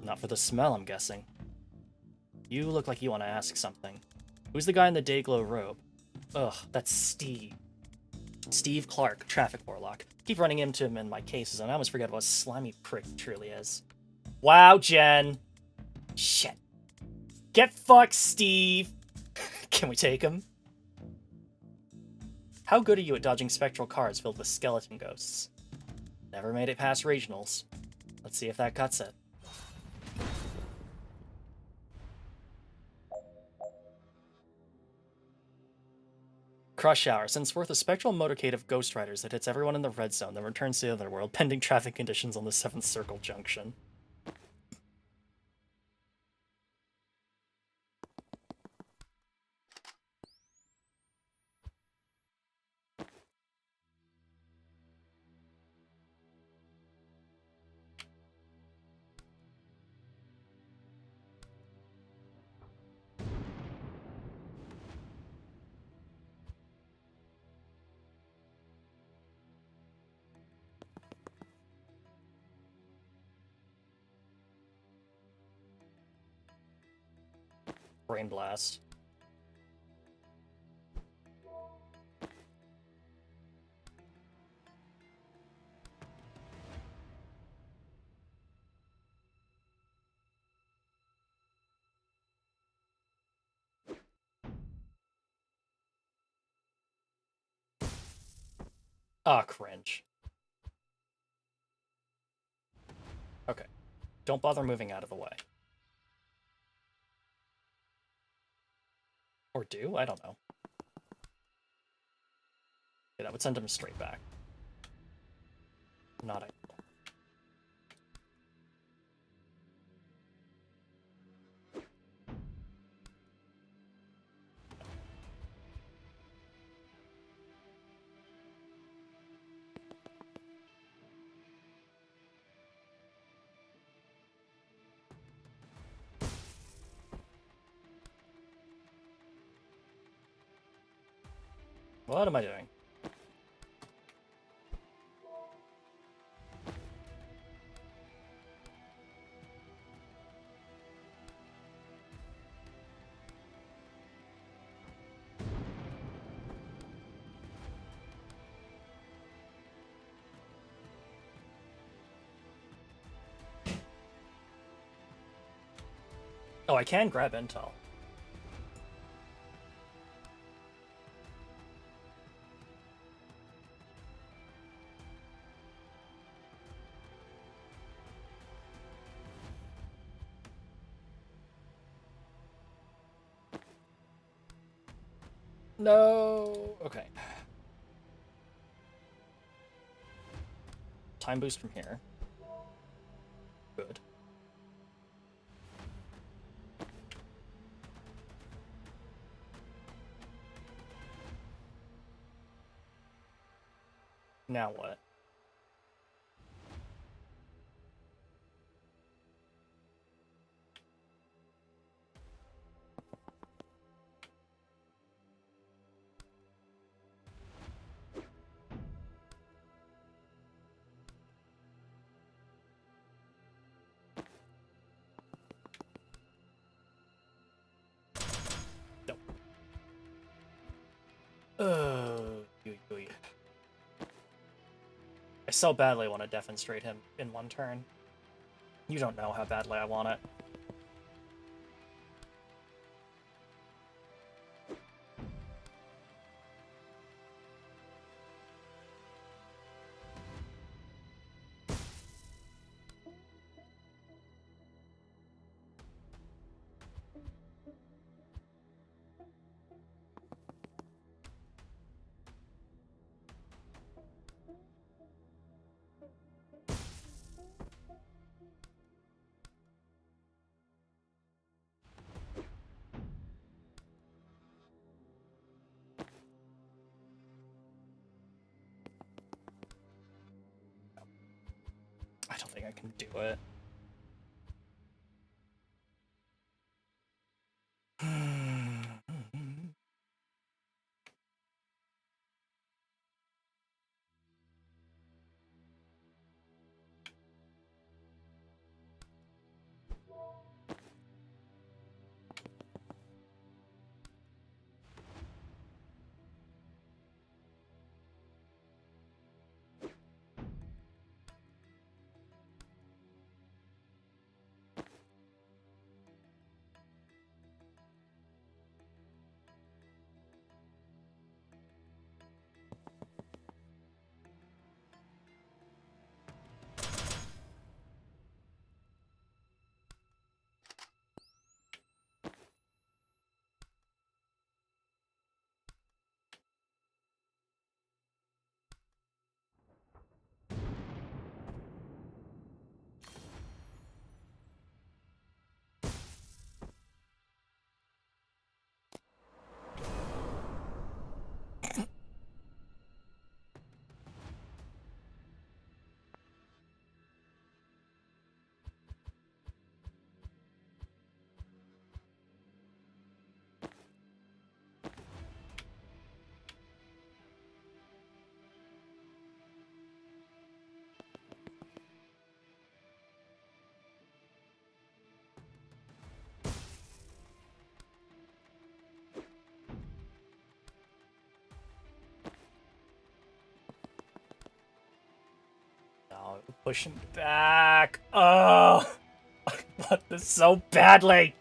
Not for the smell, I'm guessing. You look like you want to ask something. Who's the guy in the Dayglow robe? Ugh, that's Steve. Steve Clark, traffic warlock. Keep running into him in my cases, and I almost forget what a slimy prick he truly is. Wow, Jen! Shit. Get fucked, Steve! Can we take him? How good are you at dodging spectral cards filled with skeleton ghosts? Never made it past regionals. Let's see if that cuts it. Crush Hour sends forth a spectral motorcade of Ghost Riders that hits everyone in the red zone, then returns to the other world, pending traffic conditions on the 7th Circle Junction. Brain Blast. Ah, cringe. Okay. Don't bother moving out of the way. Or do? I don't know. Okay, that would send him straight back. Not ideal. What am I doing? Oh, I can grab intel. No. Okay. Time boost from here. Good. Now what? I so badly want to defenestrate him in one turn. You don't know how badly I want it. I don't think I can do it. No, push him back. Oh, I want this so badly.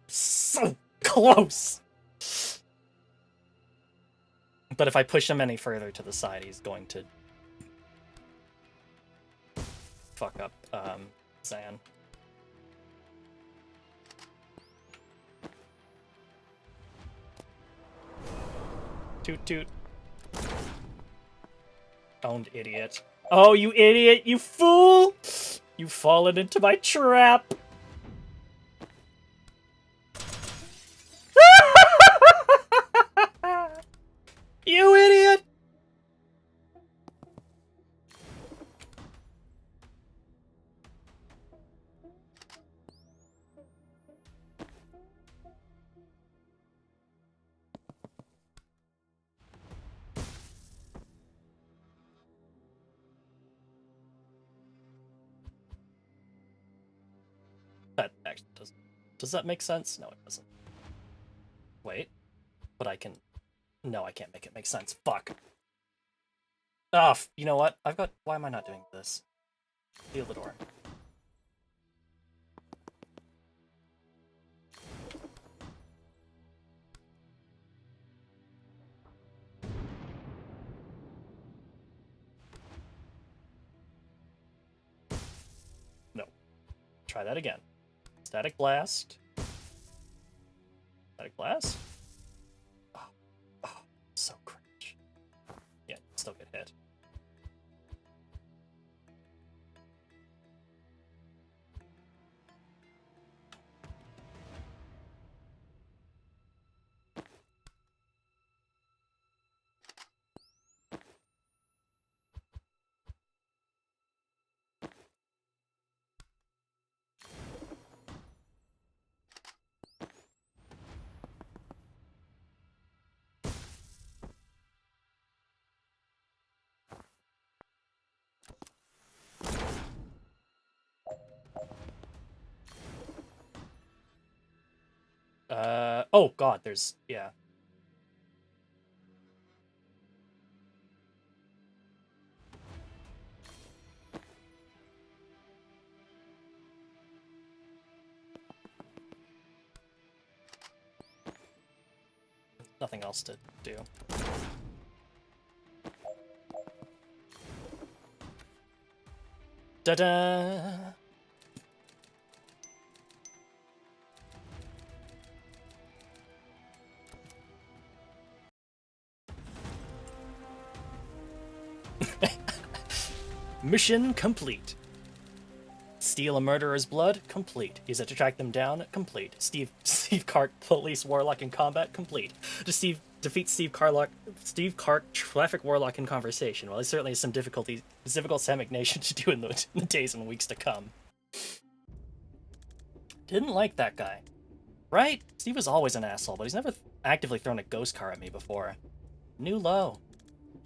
So close. But if I push him any further to the side, he's going to fuck up Zan. Toot toot. Owned idiot. Oh, you idiot! You fool! You've fallen into my trap! You idiot! That actually doesn't. Does that make sense? No, it doesn't. Wait. But I can... No, I can't make it make sense. Fuck. Oh, you know what? Why am I not doing this? Seal the door. No. Try that again. Static blast. Static blast. Oh, so cringe. Yeah, still get hit. Oh god, there's, yeah. Nothing else to do. Da-da! Mission complete. Steal a murderer's blood? Complete. Use it to track them down? Complete. Steve Kark, police warlock in combat? Complete. Defeat Steve Kark, traffic warlock in conversation. Well, there certainly is some difficult Samignation to do in the days and weeks to come. Didn't like that guy. Right? Steve was always an asshole, but he's never actively thrown a ghost car at me before. New low.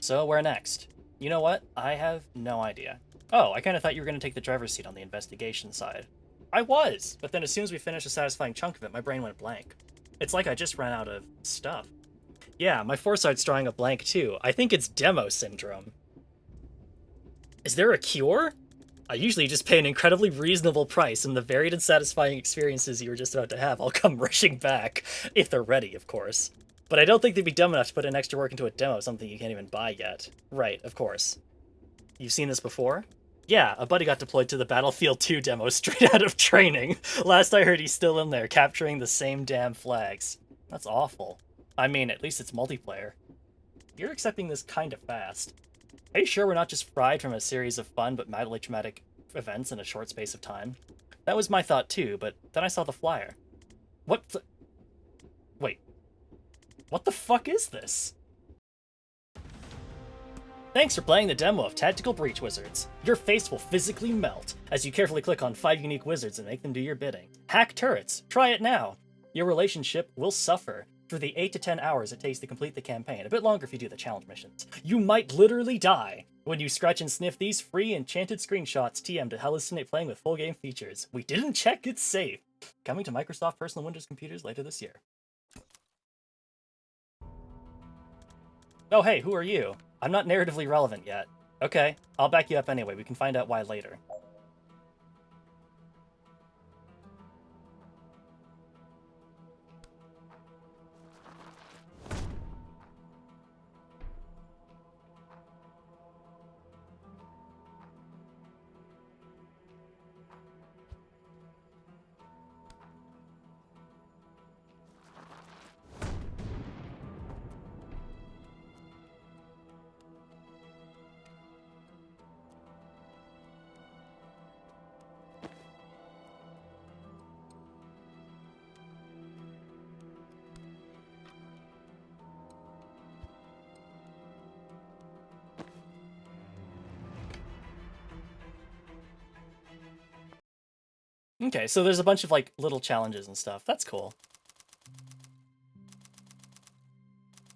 So, where next? You know what? I have no idea. Oh, I kind of thought you were going to take the driver's seat on the investigation side. I was, but then as soon as we finished a satisfying chunk of it, my brain went blank. It's like I just ran out of stuff. Yeah, my foresight's drawing a blank too. I think it's demo syndrome. Is there a cure? I usually just pay an incredibly reasonable price, and the varied and satisfying experiences you were just about to have all come rushing back. If they're ready, of course. But I don't think they'd be dumb enough to put in extra work into a demo of something you can't even buy yet. Right, of course. You've seen this before? Yeah, a buddy got deployed to the Battlefield 2 demo straight out of training. Last I heard, he's still in there, capturing the same damn flags. That's awful. I mean, at least it's multiplayer. You're accepting this kind of fast. Are you sure we're not just fried from a series of fun but mildly traumatic events in a short space of time? That was my thought too, but then I saw the flyer. What the... Wait. What the fuck is this? Thanks for playing the demo of Tactical Breach Wizards. Your face will physically melt as you carefully click on 5 unique wizards and make them do your bidding. Hack turrets. Try it now. Your relationship will suffer for the 8 to 10 hours it takes to complete the campaign, a bit longer if you do the challenge missions. You might literally die when you scratch and sniff these free enchanted screenshots TM to hallucinate playing with full game features. We didn't check it's safe. Coming to Microsoft personal Windows computers later this year. Oh hey, who are you? I'm not narratively relevant yet. Okay, I'll back you up anyway. We can find out why later. Okay, so there's a bunch of, like, little challenges and stuff. That's cool.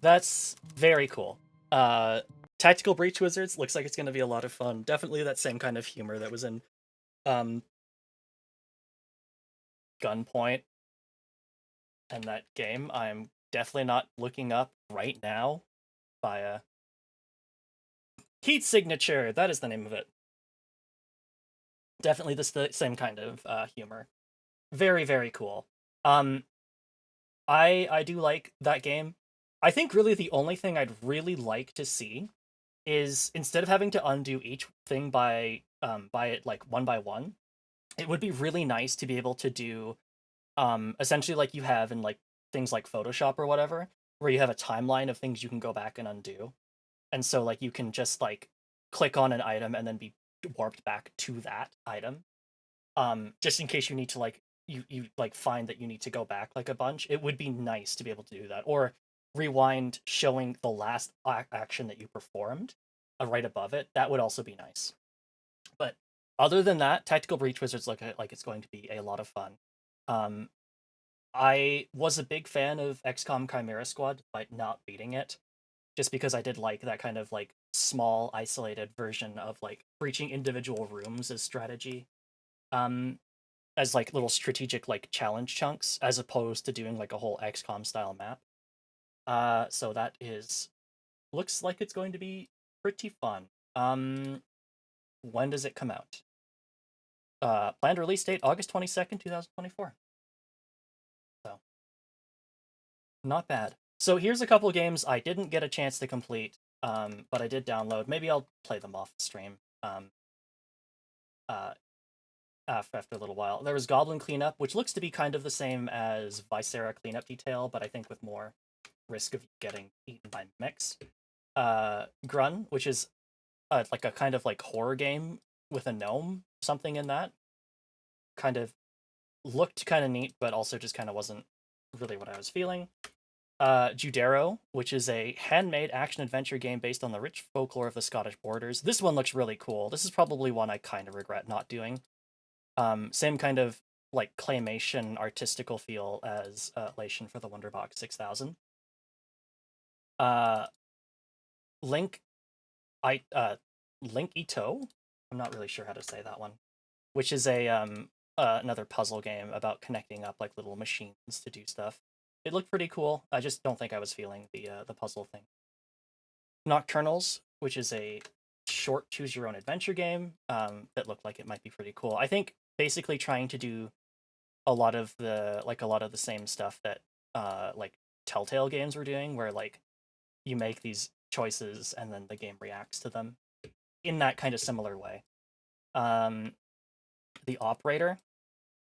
That's very cool. Tactical Breach Wizards looks like it's going to be a lot of fun. Definitely that same kind of humor that was in Gunpoint and that game. I'm definitely not looking up right now via Heat Signature, that is the name of it. Definitely the same kind of humor. Very, very cool. I do like that game. I think really the only thing I'd really like to see is instead of having to undo each thing by it like one by one, it would be really nice to be able to do essentially like you have in like things like Photoshop or whatever, where you have a timeline of things you can go back and undo. And so like you can just like click on an item and then be warped back to that item. Just in case you need to like you like find that you need to go back like a bunch, it would be nice to be able to do that. Or rewind showing the last action that you performed right above it. That would also be nice. But other than that, Tactical Breach Wizards look like it's going to be a lot of fun. I was a big fan of XCOM Chimera Squad, despite not beating it, just because I did like that kind of like small, isolated version of like breaching individual rooms as strategy, as like little strategic like challenge chunks, as opposed to doing like a whole XCOM style map. So that looks like it's going to be pretty fun. When does it come out? Planned release date August 22nd, 2024. So not bad. So here's a couple games I didn't get a chance to complete, but I did download. Maybe I'll play them off the stream. After a little while. There was Goblin Cleanup, which looks to be kind of the same as Viscera Cleanup Detail, but I think with more risk of getting eaten by mechs. Grun, which is like a kind of like horror game with a gnome, something in that. Kind of looked kind of neat, but also just kind of wasn't really what I was feeling. Judero, which is a handmade action-adventure game based on the rich folklore of the Scottish borders. This one looks really cool. This is probably one I kind of regret not doing. Same kind of like claymation artistical feel as Lation for the Wonderbox 6000. Link Ito, I'm not really sure how to say that one, which is a another puzzle game about connecting up like little machines to do stuff. It looked pretty cool. I just don't think I was feeling the puzzle thing. Nocturnals, which is a short choose your own adventure game that looked like it might be pretty cool. I think basically trying to do a lot of the same stuff that like Telltale games were doing, where like you make these choices and then the game reacts to them in that kind of similar way. The Operator,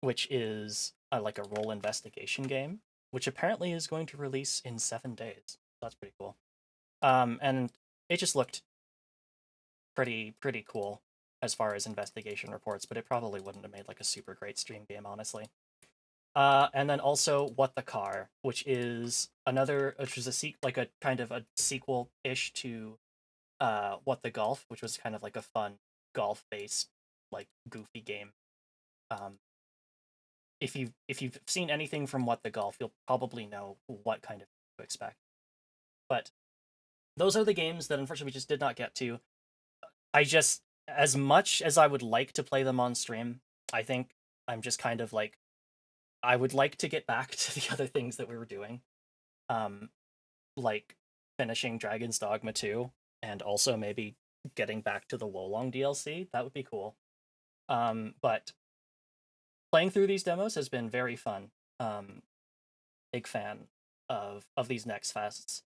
which is like a role investigation game, which apparently is going to release in 7 days. That's pretty cool. And it just looked pretty cool as far as investigation reports, but it probably wouldn't have made like a super great stream game, honestly. And then also What the Car, which is a kind of a sequel-ish to What the Golf, which was kind of like a fun golf-based like goofy game. If you've seen anything from What the Golf, you'll probably know what kind of to expect. But those are the games that unfortunately we just did not get to. As much as I would like to play them on stream, I think I'm just kind of like, I would like to get back to the other things that we were doing. Like finishing Dragon's Dogma 2, and also maybe getting back to the Wolong DLC. That would be cool. But playing through these demos has been very fun. Big fan of these NextFests.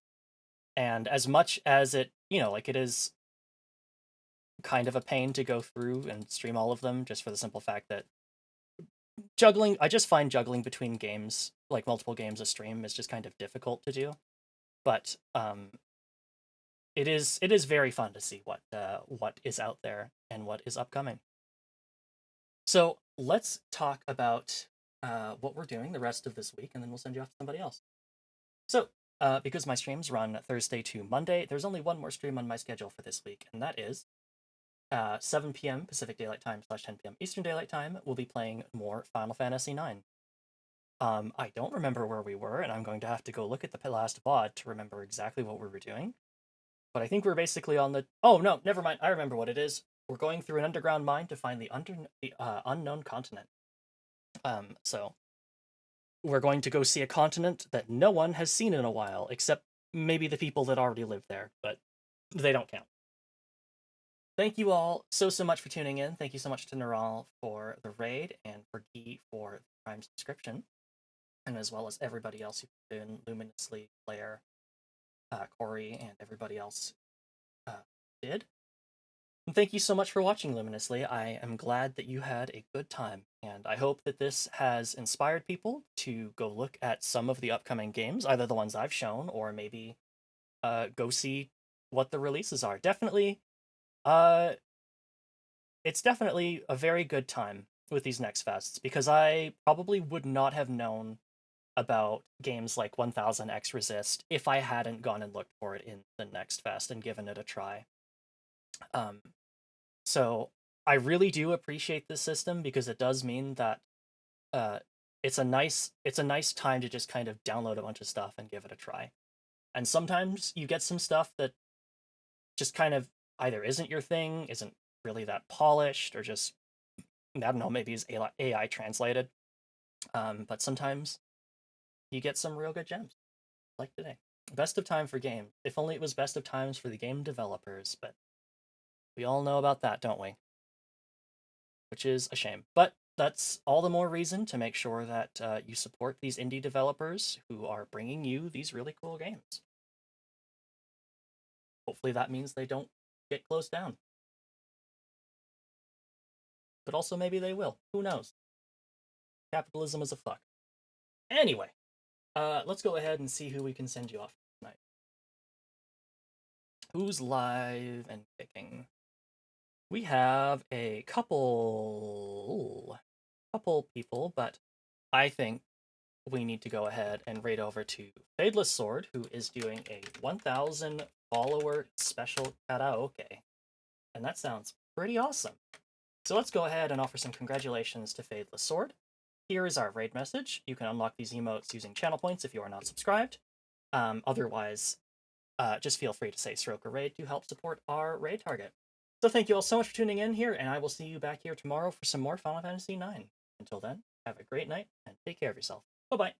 And as much as it, like it is kind of a pain to go through and stream all of them, just for the simple fact that I just find juggling between games, like multiple games a stream, is just kind of difficult to do. But it is very fun to see what is out there and what is upcoming. So let's talk about what we're doing the rest of this week, and then we'll send you off to somebody else. So because my streams run Thursday to Monday, there's only one more stream on my schedule for this week, and that is 7 p.m. Pacific Daylight Time / 10 p.m. Eastern Daylight Time. We'll be playing more Final Fantasy IX. I don't remember where we were, and I'm going to have to go look at the last VOD to remember exactly what we were doing. But I think we're basically on the... Oh, no, never mind. I remember what it is. We're going through an underground mine to find the unknown continent. So we're going to go see a continent that no one has seen in a while, except maybe the people that already live there, but they don't count. thank you all so much for tuning in. Thank you so much to Neural for the raid and for Guy for the Prime subscription, and as well as everybody else who's been luminously, Claire, Corey, and everybody else did. And thank you so much for watching Luminously. I am glad that you had a good time, and I hope that this has inspired people to go look at some of the upcoming games, either the ones I've shown, or maybe go see what the releases are. Definitely, it's definitely a very good time with these NextFests, because I probably would not have known about games like 1000X Resist if I hadn't gone and looked for it in the NextFest and given it a try. So I really do appreciate this system, because it does mean that it's a nice time to just kind of download a bunch of stuff and give it a try. And sometimes you get some stuff that just kind of either isn't your thing, isn't really that polished, or just, I don't know, maybe is AI translated. But sometimes you get some real good gems, like today. Best of time for game. If only it was best of times for the game developers, but we all know about that, don't we? Which is a shame. But that's all the more reason to make sure that you support these indie developers who are bringing you these really cool games. Hopefully that means they don't get closed down. But also maybe they will. Who knows? Capitalism is a fuck. Anyway, let's go ahead and see who we can send you off tonight. Who's live and picking? We have a couple people, but I think we need to go ahead and raid over to Fadeless Sword, who is doing a 1000 follower special karaoke. And that sounds pretty awesome. So let's go ahead and offer some congratulations to Fadeless Sword. Here is our raid message. You can unlock these emotes using channel points if you are not subscribed. Otherwise, just feel free to say stroke or raid to help support our raid target. So thank you all so much for tuning in here, and I will see you back here tomorrow for some more Final Fantasy IX. Until then, have a great night, and take care of yourself. Bye-bye.